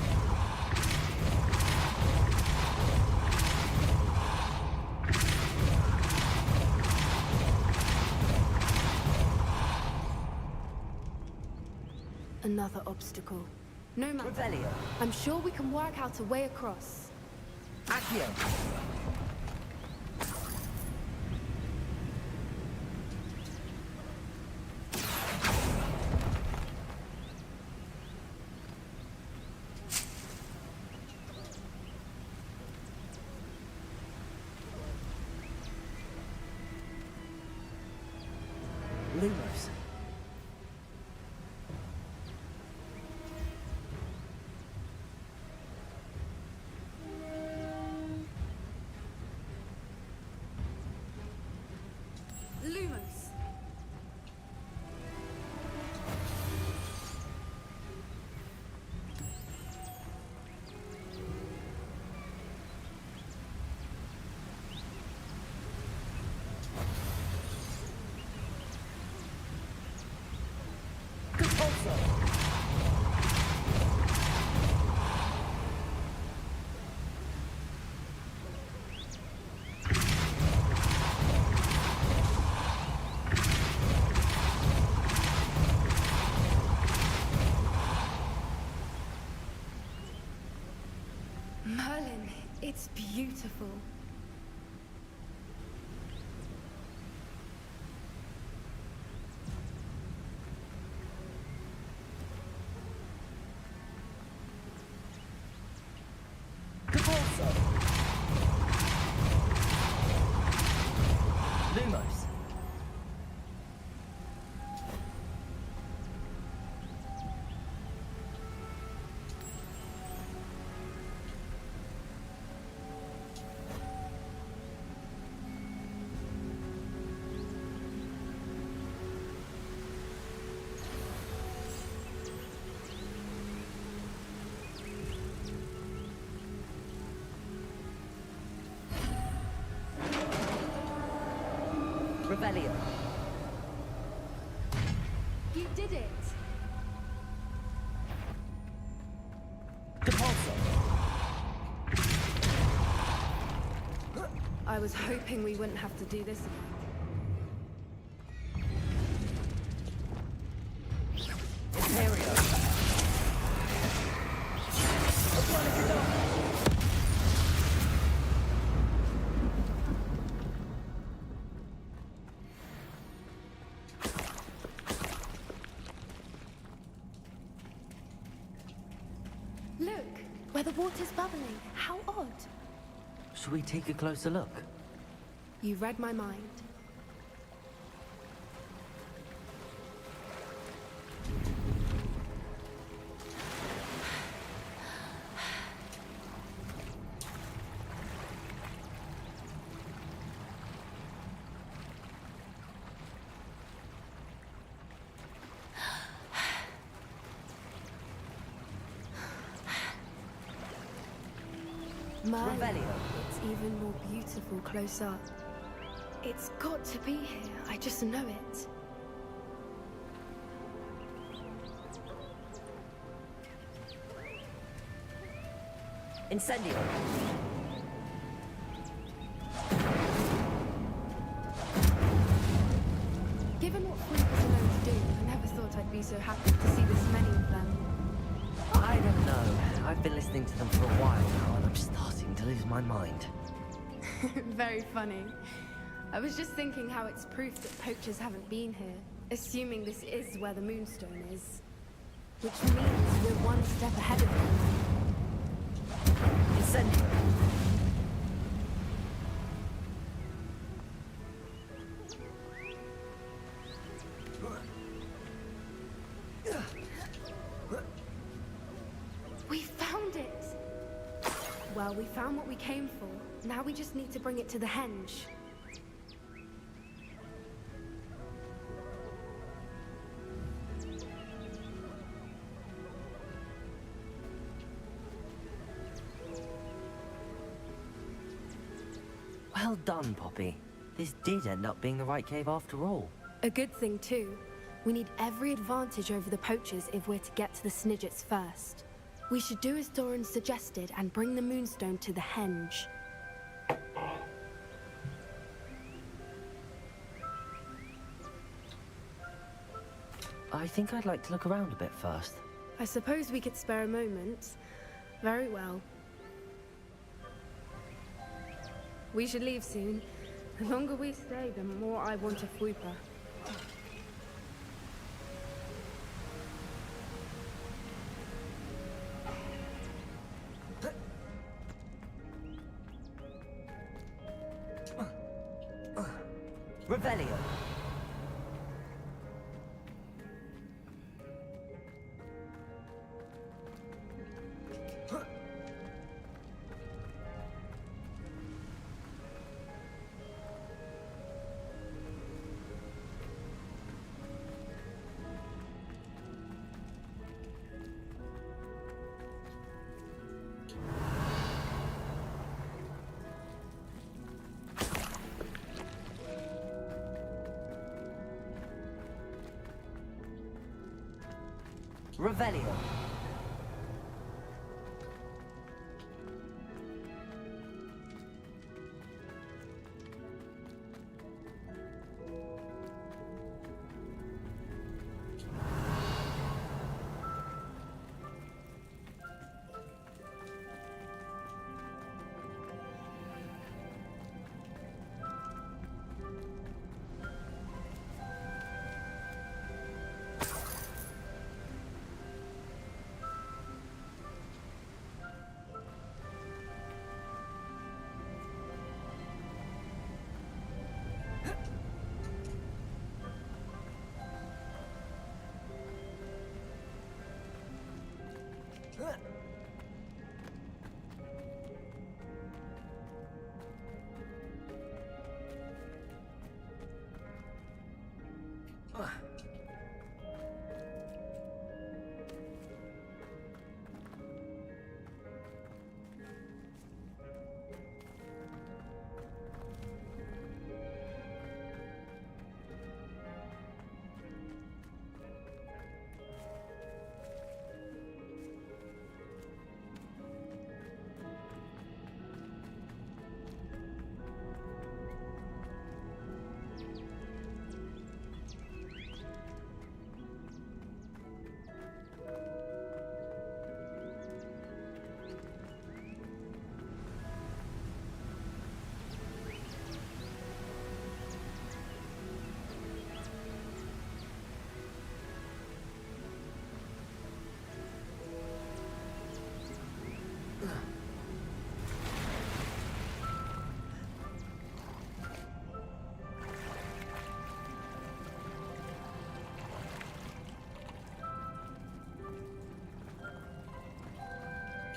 Another obstacle. No matter. Revelio. I'm sure we can work out a way across. Accio. Lumos. Lumos. Merlin, it's beautiful. Depulso. Lumos. Revelio. You did it! Depulso. I was hoping we wouldn't have to do this again. Imperio. Look, where the water's bubbling. How odd. Should we take a closer look? You read my mind. Merlin, it's even more beautiful close up. It's got to be here. I just know it. Incendio. Given what Freak was known to do, I never thought I'd be so happy to see this many of them. I don't know. I've been listening to them for a while now, and I'm starting to lose my mind. Very funny. I was just thinking how it's proof that poachers haven't been here, assuming this is where the Moonstone is. Which means we're one step ahead of them. Incendio. We found it! Well, we found what we came for. Now we just need to bring it to the henge. Well done, Poppy. This did end up being the right cave after all. A good thing, too. We need every advantage over the poachers if we're to get to the Snidgets first. We should do as Doran suggested and bring the Moonstone to the henge. I think I'd like to look around a bit first. I suppose we could spare a moment. Very well. We should leave soon. The longer we stay, the more I want a fwooper. Revelio. Revelio.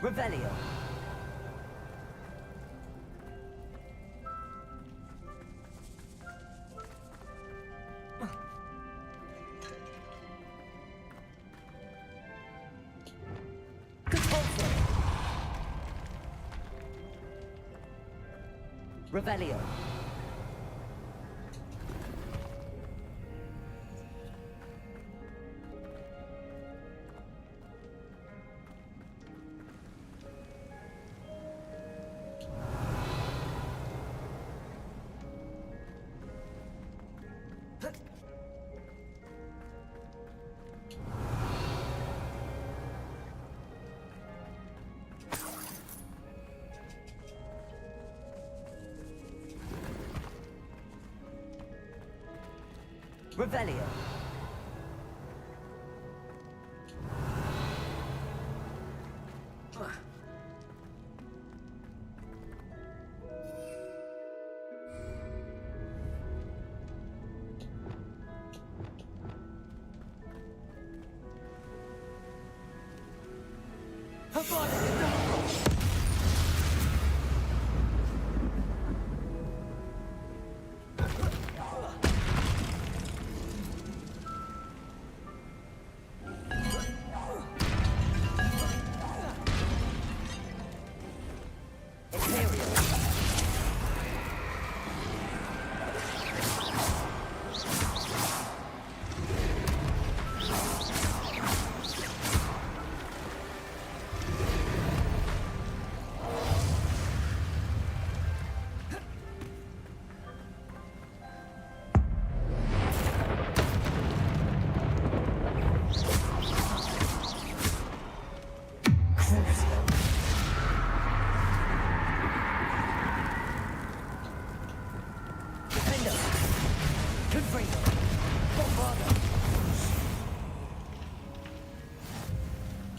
Revelio. Revelio. Revelio.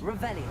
Revelio.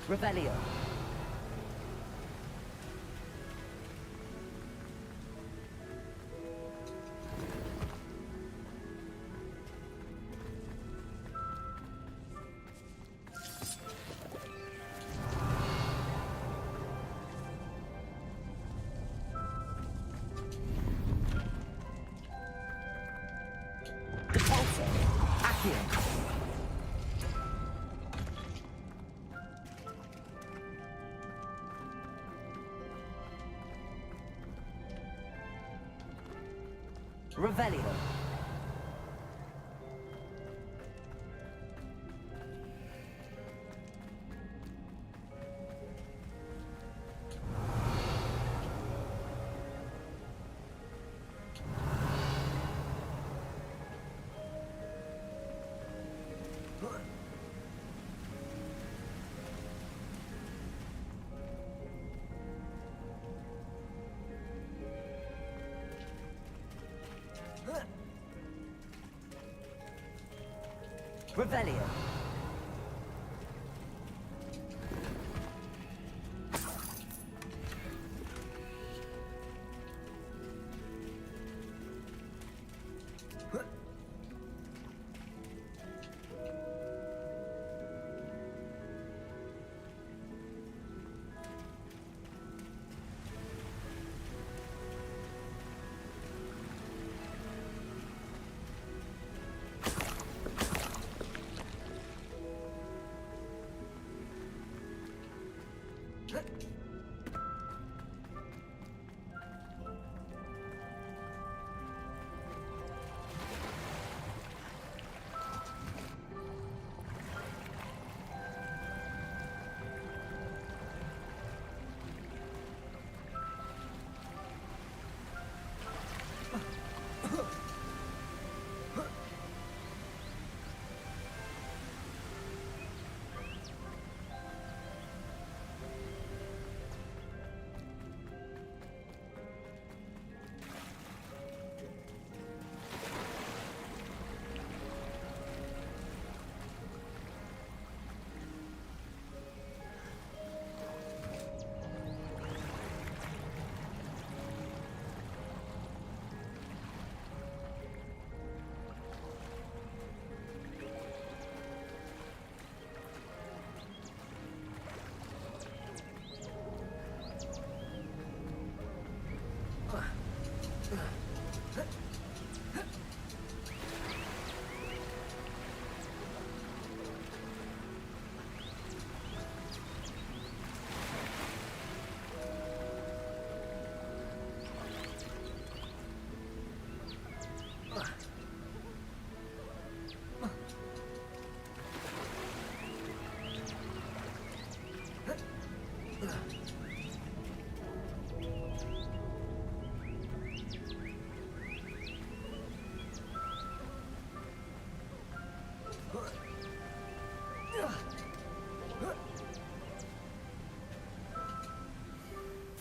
Revelio. Repulsor. Accio. Revelio. Revelio.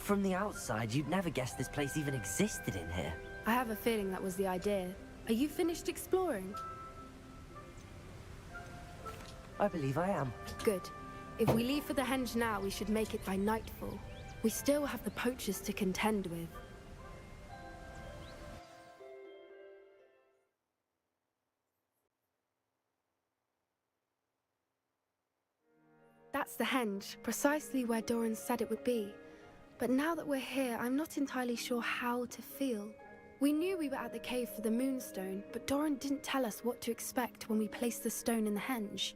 From the outside, you'd never guess this place even existed in here. I have a feeling that was the idea. Are you finished exploring? I believe I am. Good. If we leave for the henge now, we should make it by nightfall. We still have the poachers to contend with. That's the henge, precisely where Doran said it would be. But now that we're here, I'm not entirely sure how to feel. We knew we were at the cave for the moonstone, but Doran didn't tell us what to expect when we placed the stone in the henge.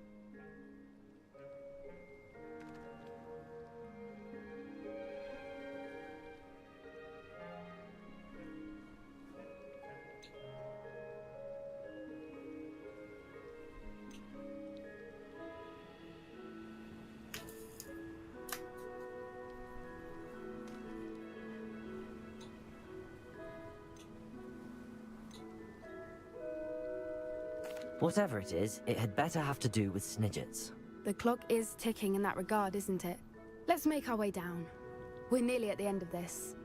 Whatever it is, it had better have to do with Snidgets. The clock is ticking in that regard, isn't it? Let's make our way down. We're nearly at the end of this.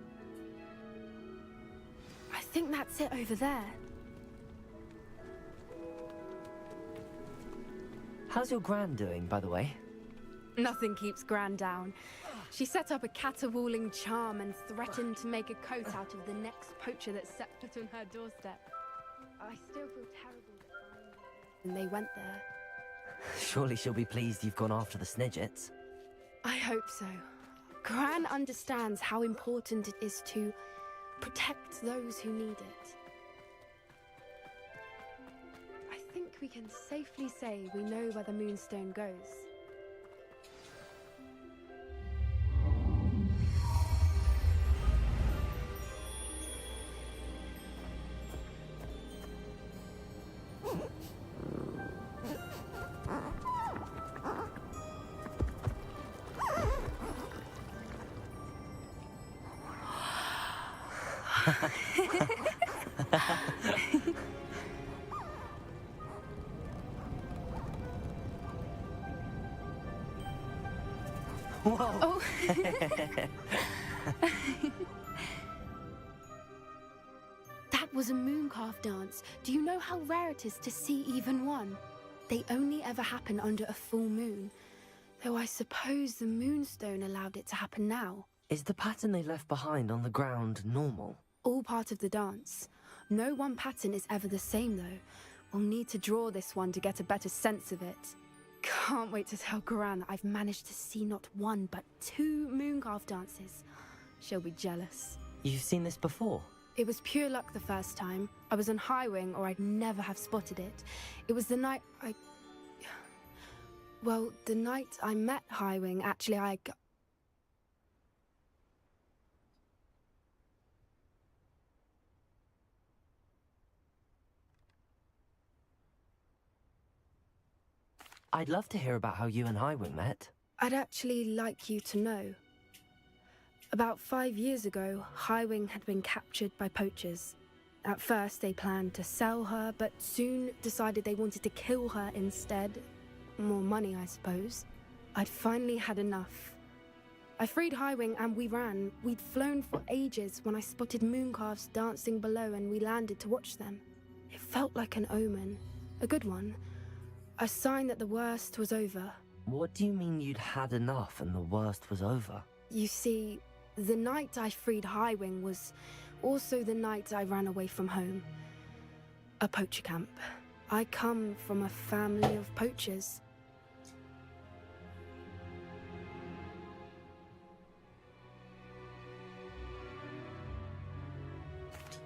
I think that's it over there. How's your Gran doing, by the way? Nothing keeps Gran down. She set up a caterwauling charm and threatened to make a coat out of the next poacher that set foot on her doorstep. I still feel terrible that they went there. Surely she'll be pleased you've gone after the Snidgets. I hope so. Gran understands how important it is to protect those who need it. I think we can safely say we know where the Moonstone goes. Whoa! Oh. That was a mooncalf dance. Do you know how rare it is to see even one? They only ever happen under a full moon. Though I suppose the Moonstone allowed it to happen now. Is the pattern they left behind on the ground normal? All part of the dance. No one pattern is ever the same, though. We'll need to draw this one to get a better sense of it. Can't wait to tell Gran that I've managed to see not one, but 2 mooncalf dances. She'll be jealous. You've seen this before? It was pure luck the first time. I was on Highwing, or I'd never have spotted it. It was the night Well, the night I met Highwing, actually, I'd love to hear about how you and Highwing met. I'd actually like you to know. About 5 years ago, Highwing had been captured by poachers. At first, they planned to sell her, but soon decided they wanted to kill her instead. More money, I suppose. I'd finally had enough. I freed Highwing and we ran. We'd flown for ages when I spotted mooncalves dancing below and we landed to watch them. It felt like an omen. A good one. A sign that the worst was over. What do you mean you'd had enough and the worst was over? You see, the night I freed Highwing was also the night I ran away from home. A poacher camp. I come from a family of poachers.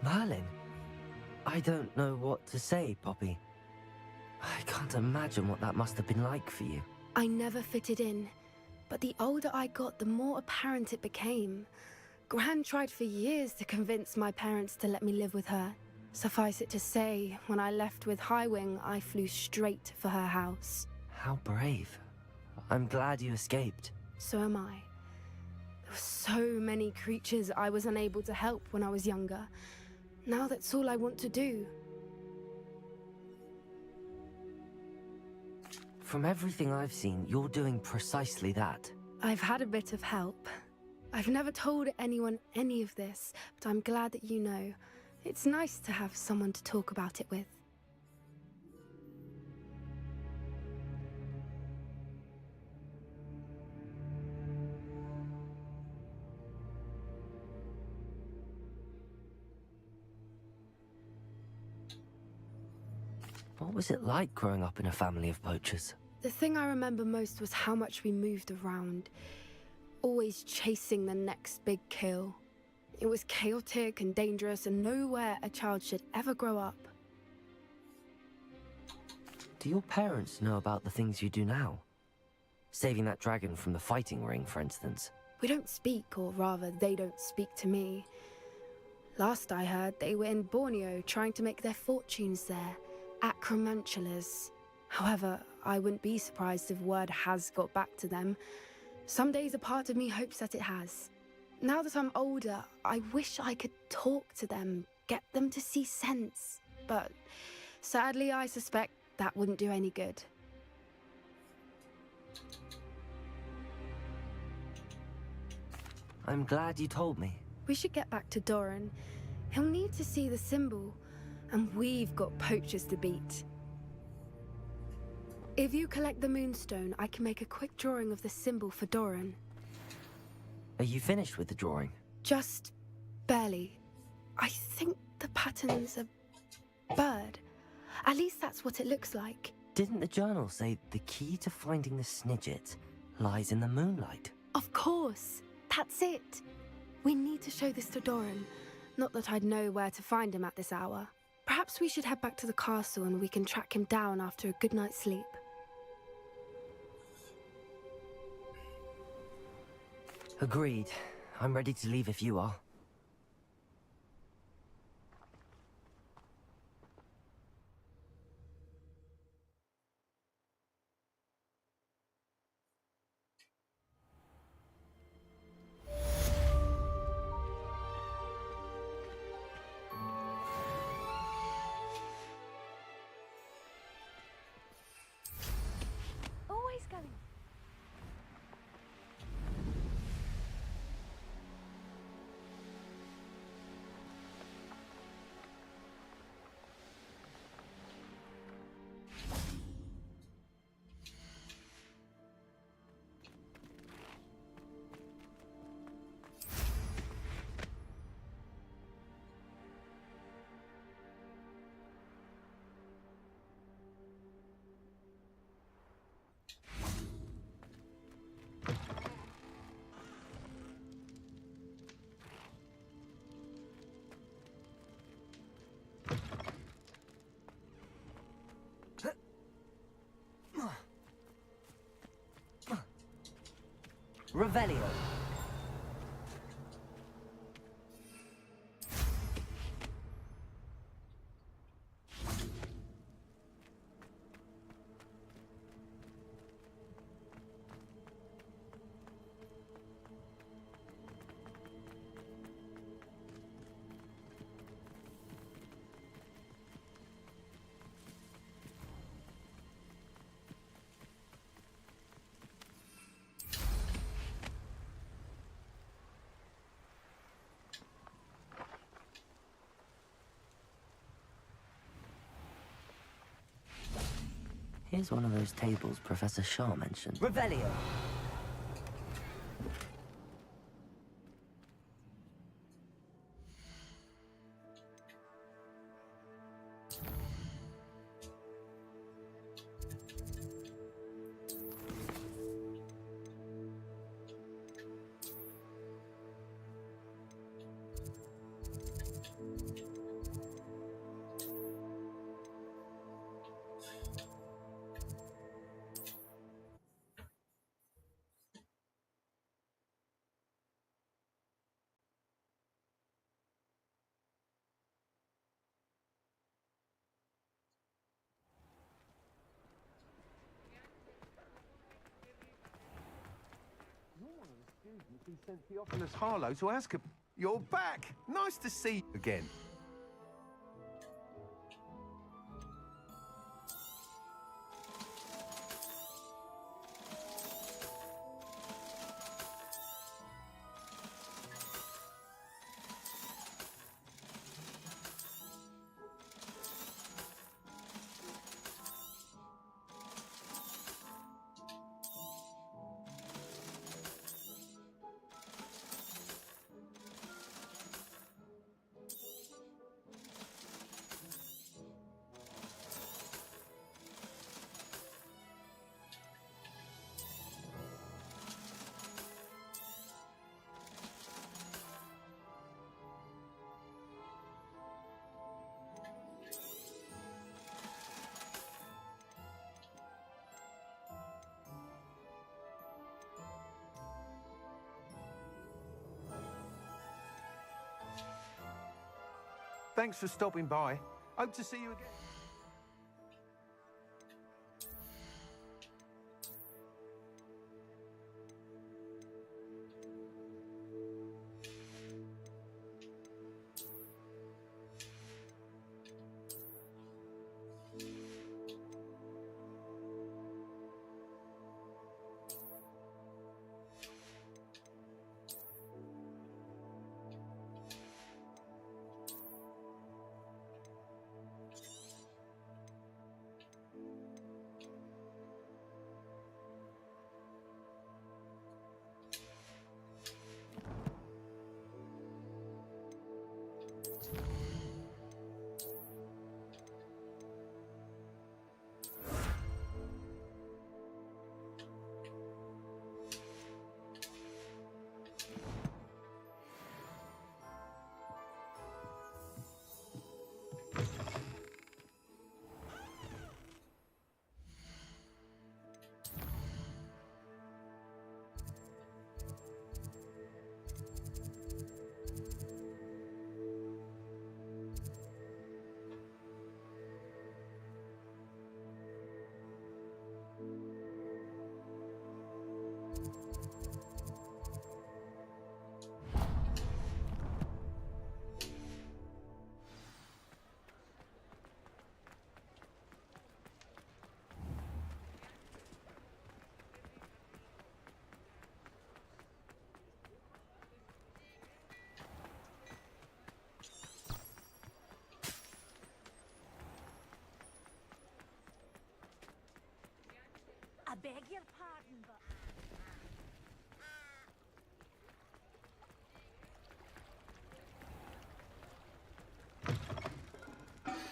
Merlin? I don't know what to say, Poppy. I can't imagine what that must have been like for you. I never fitted in, but the older I got, the more apparent it became. Gran tried for years to convince my parents to let me live with her. Suffice it to say, when I left with Highwing, I flew straight for her house. How brave. I'm glad you escaped. So am I. There were so many creatures I was unable to help when I was younger. Now that's all I want to do. From everything I've seen, you're doing precisely that. I've had a bit of help. I've never told anyone any of this, but I'm glad that you know. It's nice to have someone to talk about it with. What was it like growing up in a family of poachers? The thing I remember most was how much we moved around, always chasing the next big kill. It was chaotic and dangerous and nowhere a child should ever grow up. Do your parents know about the things you do now? Saving that dragon from the fighting ring, for instance. We don't speak, or rather, they don't speak to me. Last I heard, they were in Borneo trying to make their fortunes there. Acromantulas. However, I wouldn't be surprised if word has got back to them. Some days a part of me hopes that it has. Now that I'm older, I wish I could talk to them, get them to see sense. But sadly, I suspect that wouldn't do any good. I'm glad you told me. We should get back to Doran. He'll need to see the symbol, and we've got poachers to beat. If you collect the moonstone, I can make a quick drawing of the symbol for Doran. Are you finished with the drawing? Just barely. I think the pattern's a bird. At least that's what it looks like. Didn't the journal say the key to finding the Snidget lies in the moonlight? Of course. That's it. We need to show this to Doran. Not that I'd know where to find him at this hour. Perhaps we should head back to the castle and we can track him down after a good night's sleep. Agreed. I'm ready to leave if you are. Always going. Revelio. Here's one of those tables Professor Shaw mentioned. Revelio! He sent Theophilus Harlow to Azkaban. You're back! Nice to see you again. Thanks for stopping by. Hope to see you again. beg your pardon, but...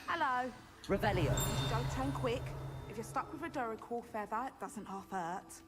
Hello. Revelio. Don't turn quick. If you're stuck with a Duracell feather, it doesn't half hurt.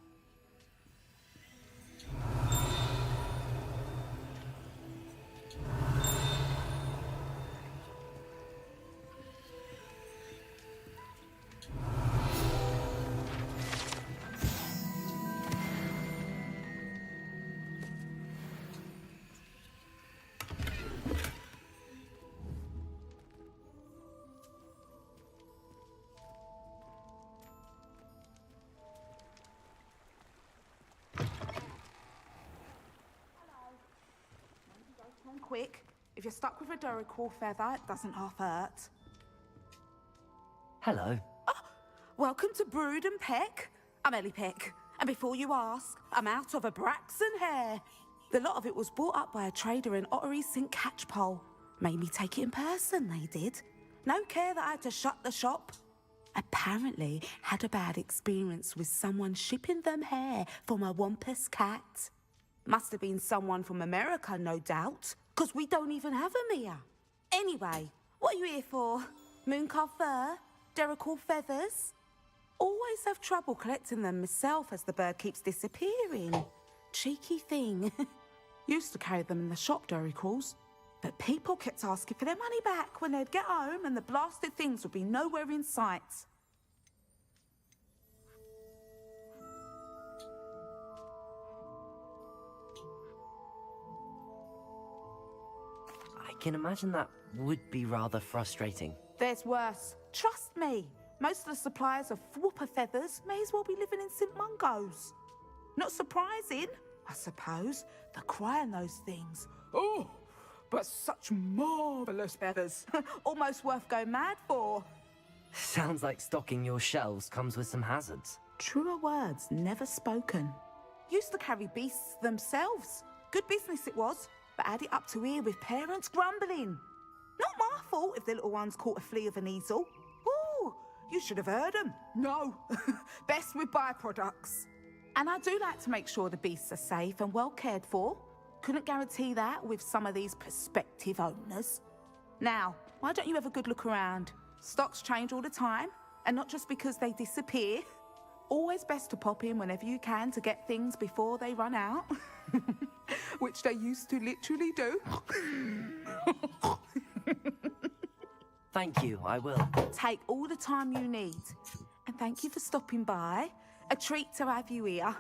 Turn quick. If you're stuck with a Duracell feather, it doesn't half hurt. Hello. Welcome to Brood and Peck. I'm Ellie Peck. And before you ask, I'm out of a Braxton hair. The lot of it was bought up by a trader in Ottery St. Catchpole. Made me take it in person, they did. No care that I had to shut the shop. Apparently had a bad experience with someone shipping them hair for my Wampus cat. Must have been someone from America, no doubt, because we don't even have them here. Anyway, what are you here for? Mooncarved fur? Duracell feathers? Always have trouble collecting them myself as the bird keeps disappearing. Cheeky thing. Used to carry them in the shop, Duracells. But people kept asking for their money back when they'd get home and the blasted things would be nowhere in sight. I can imagine that would be rather frustrating. There's worse. Trust me. Most of the suppliers of whooper feathers may as well be living in St. Mungo's. Not surprising, I suppose. The cry on those things. Oh, but such marvellous feathers. Almost worth going mad for. Sounds like stocking your shelves comes with some hazards. Truer words never spoken. Used to carry beasts themselves. Good business it was, but had it up to here with parents grumbling. Not my fault if the little ones caught a flea of an easel. Ooh, you should have heard them. No, best with byproducts. And I do like to make sure the beasts are safe and well cared for. Couldn't guarantee that with some of these prospective owners. Now, why don't you have a good look around? Stocks change all the time, and not just because they disappear. Always best to pop in whenever you can to get things before they run out. Which they used to literally do. Thank you, I will. Take all the time you need. And thank you for stopping by. A treat to have you here.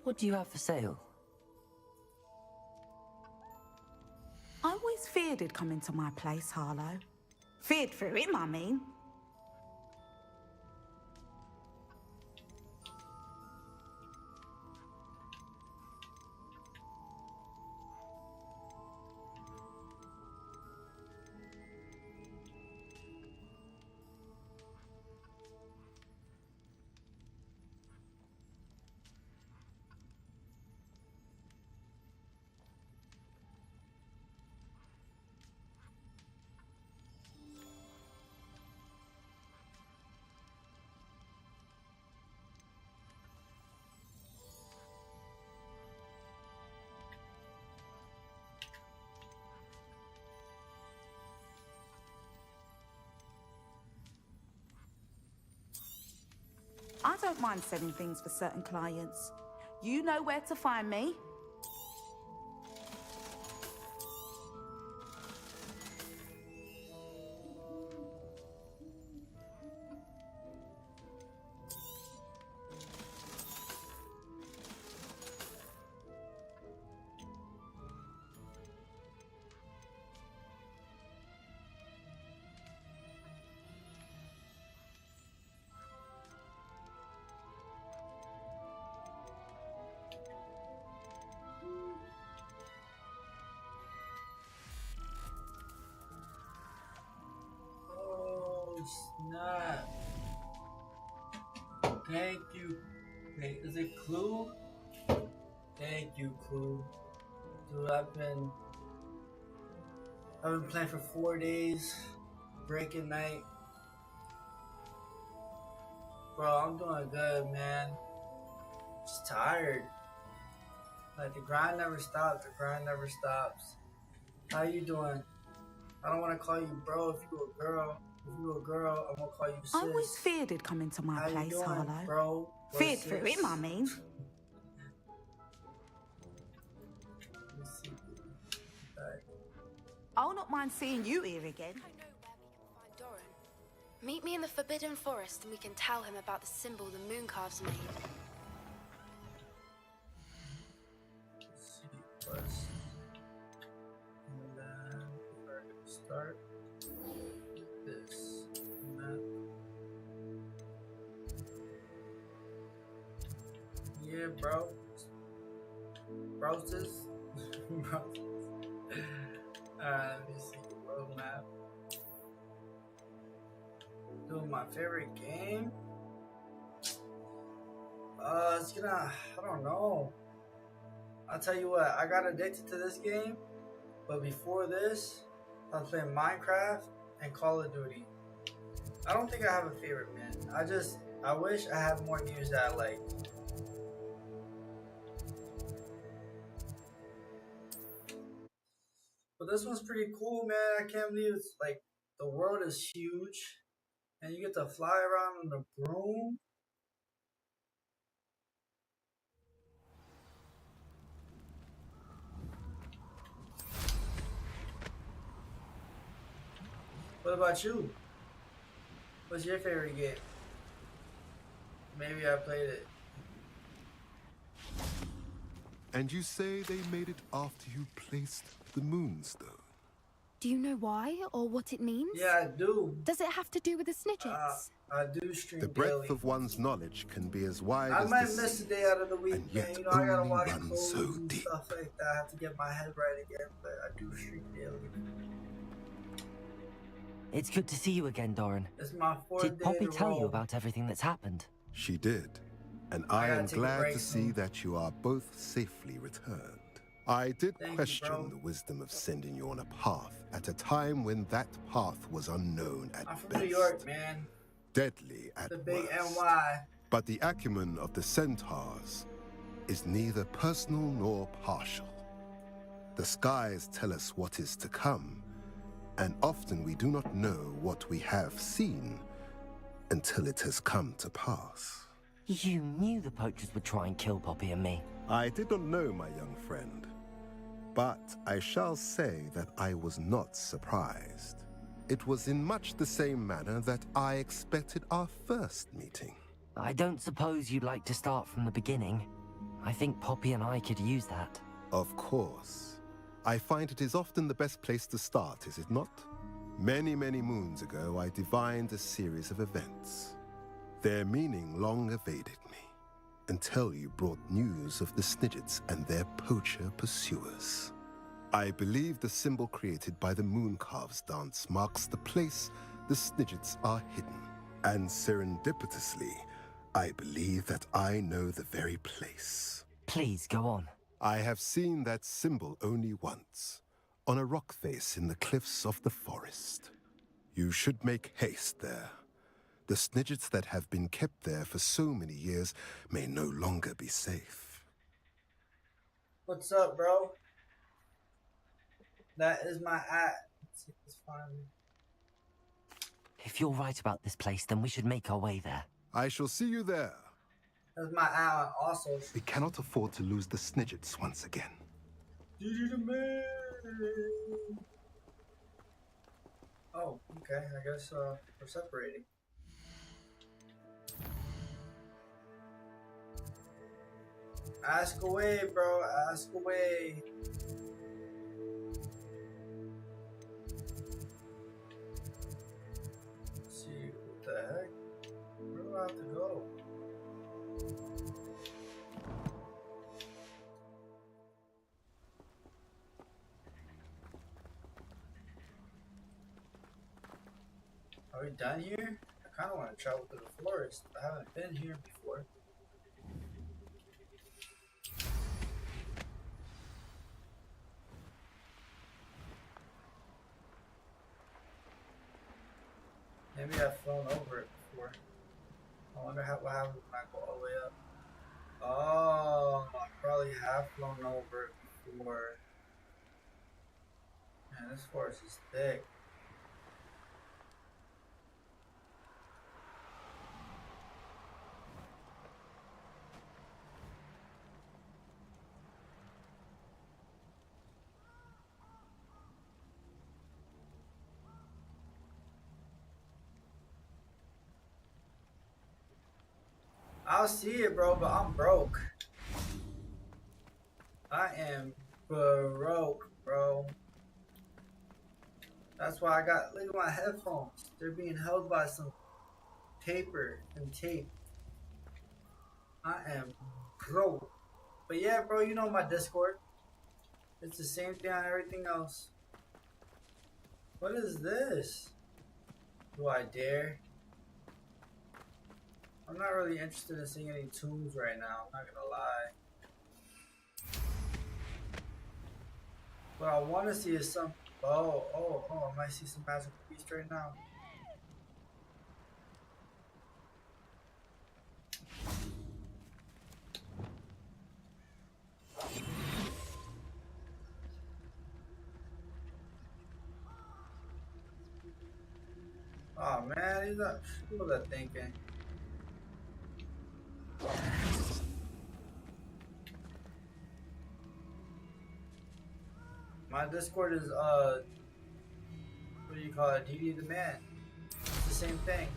What do you have for sale? I always feared he'd come into my place, Harlow. Feared for him, I mean. don't mind selling things for certain clients. You know where to find me. Snap. Thank you. Wait, is it Clue? Thank you, Clue. Dude, I've been playing for 4 days. Breaking night. Bro, I'm doing good, man. Just tired. Like, the grind never stops. The grind never stops. How you doing? I don't want to call you bro if you a girl. If you a girl, I'm gonna call you sis. I always feared he'd come into my place, doing, Harlow. Bro? Feared for him, I mean. I'll not mind seeing you here again. I know where we can find Doran. Meet me in the Forbidden Forest and we can tell him about the symbol the Mooncalves made. First. And then we're gonna start this. And then, yeah, bro. Broses. Broses. Let me see the roadmap. Dude, my favorite game? It's gonna, I don't know. I'll tell you what, I got addicted to this game, but before this, I was playing Minecraft and Call of Duty. I don't think I have a favorite, man. I wish I had more games that I like. But this one's pretty cool, man. I can't believe it's like, the world is huge, and you get to fly around on the broom. What about you? What's your favorite game? Maybe I played it. And you say they made it after you placed the Moonstone? Do you know why or what it means? Yeah, I do. Does it have to do with the Snidgets? I do stream The breadth daily. of one's knowledge can be as wide I as might the sea, miss a day out of the week, and yet man. You know, I gotta only watch run clothes so and deep. stuff like that. I have to get my head right again, but I do stream daily. It's good to see you again, Doran. It's my 4th Did day Poppy in a tell you row. about everything that's happened? She did, and I gotta am take a glad break to see that you are both safely returned. I did Thank you, question bro. the wisdom of sending you on a path at a time when that path was unknown at I'm from best. New York, man. Deadly at The big worst. NY. But the acumen of the centaurs is neither personal nor partial. The skies tell us what is to come, and often we do not know what we have seen until it has come to pass. You knew the poachers would try and kill Poppy and me. I did not know, my young friend, but I shall say that I was not surprised. It was in much the same manner that I expected our first meeting. I don't suppose you'd like to start from the beginning. I think Poppy and I could use that. Of course. I find it is often the best place to start, is it not? Many, many moons ago, I divined a series of events. Their meaning long evaded me, until you brought news of the Snidgets and their poacher pursuers. I believe the symbol created by the Mooncalves dance marks the place the Snidgets are hidden. And serendipitously, I believe that I know the very place. Please, go on. I have seen that symbol only once, on a rock face in the cliffs of the forest. You should make haste there. The Snidgets that have been kept there for so many years may no longer be safe. What's up, bro? That is my at. It's fine. If you're right about this place, then we should make our way there. I shall see you there. That's my eye also. We cannot afford to lose the Snidgets once again. Oh, okay. I guess we're separating. Ask away, bro. Ask away. Let's see, what the heck? Where do I have to go? Are we done here? I kind of want to travel through the forest. I haven't been here before. Maybe I've flown over it before. I wonder what happens when I go all the way up. Oh, I probably have flown over it before. Man, this forest is thick. I'll see it, bro, but I'm broke. I am broke, bro. That's why I got, look at my headphones. They're being held by some paper and tape. I am broke. But yeah, bro, you know my Discord. It's the same thing on everything else. What is this? Do I dare? I'm not really interested in seeing any tombs right now, I'm not gonna lie. What I want to see is some... Oh, I might see some magical beast right now. Oh man, he's not... What was I thinking? My Discord is, what do you call it? DD the Man. It's the same thing.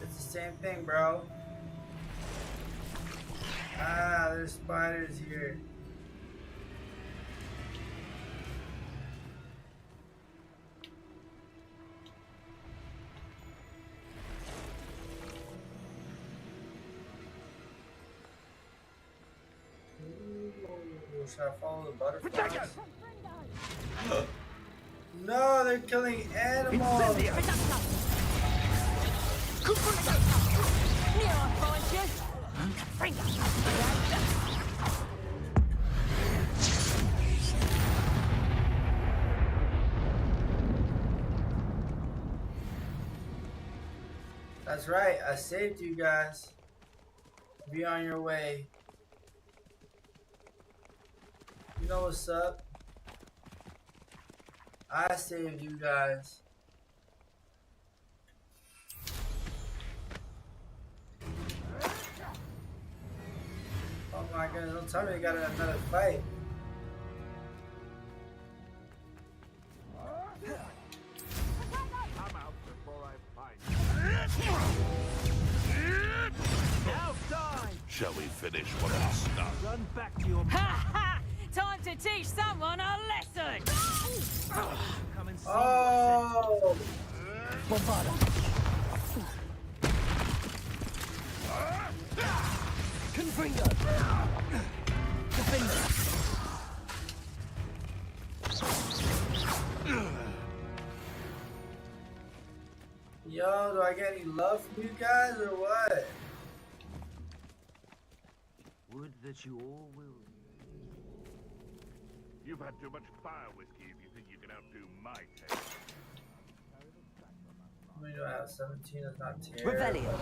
It's the same thing, bro. Ah, there's spiders here. Ooh, should I follow the butterflies? No, they're killing animals. That's right, I saved you guys. Be on your way. You know what's up? I saved you guys. Oh my goodness, don't tell me they got another fight. I'm out before I find you. Now die! Shall we finish what I started? Run back to your... Ha ha! Time to teach someone a lesson! Come and see Oh! Confringo! Defender! Yo, do I get any love from you guys or what? Would that you all will. You've had too much fire whiskey if you think you can outdo my taste. How many do I have? 17 is not terrible. Revelio.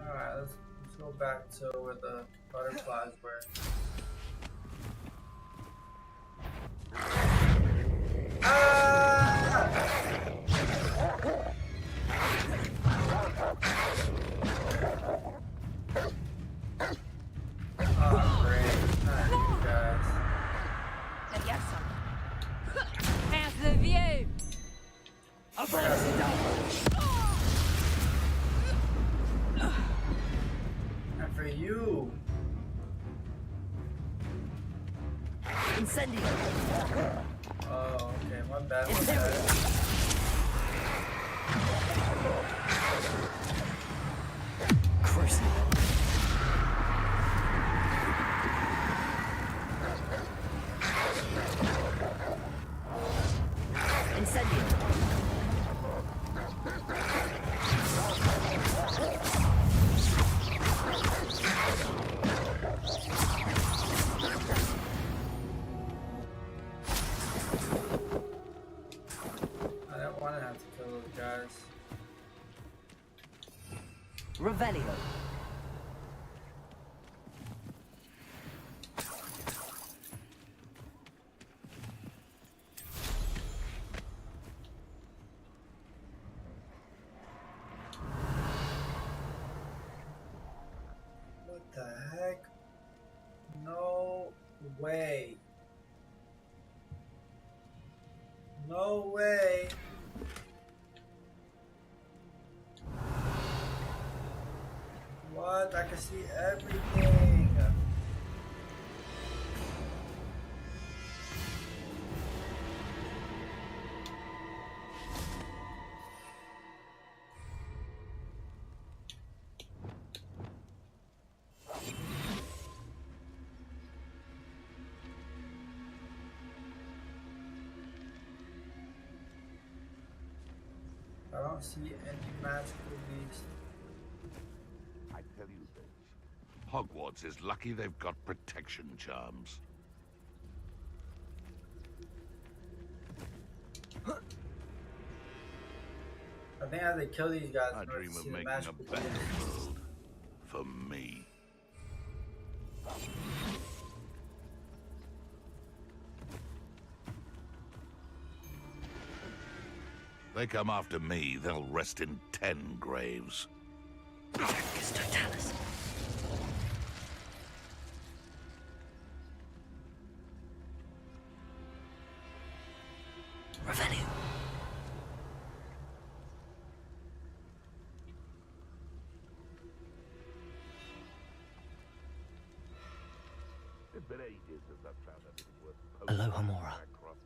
Alright, let's go back to where the butterflies were. Ah! Incendio. Oh, okay, my bad, my bad. Crucible. Incendio. I don't want to have to kill those guys. Revelio. What the heck? No way. No way. What? I can see everything. I don't see any magical beast. I tell you this. Hogwarts is lucky they've got protection charms. I think I have to kill these guys. I in order dream to of see the making a magical better beast. world. For me. They come after me, they'll rest in 10 graves. Protectus Totalis. Revelio. It's been ages since I've found anything worth posting Alohomora. across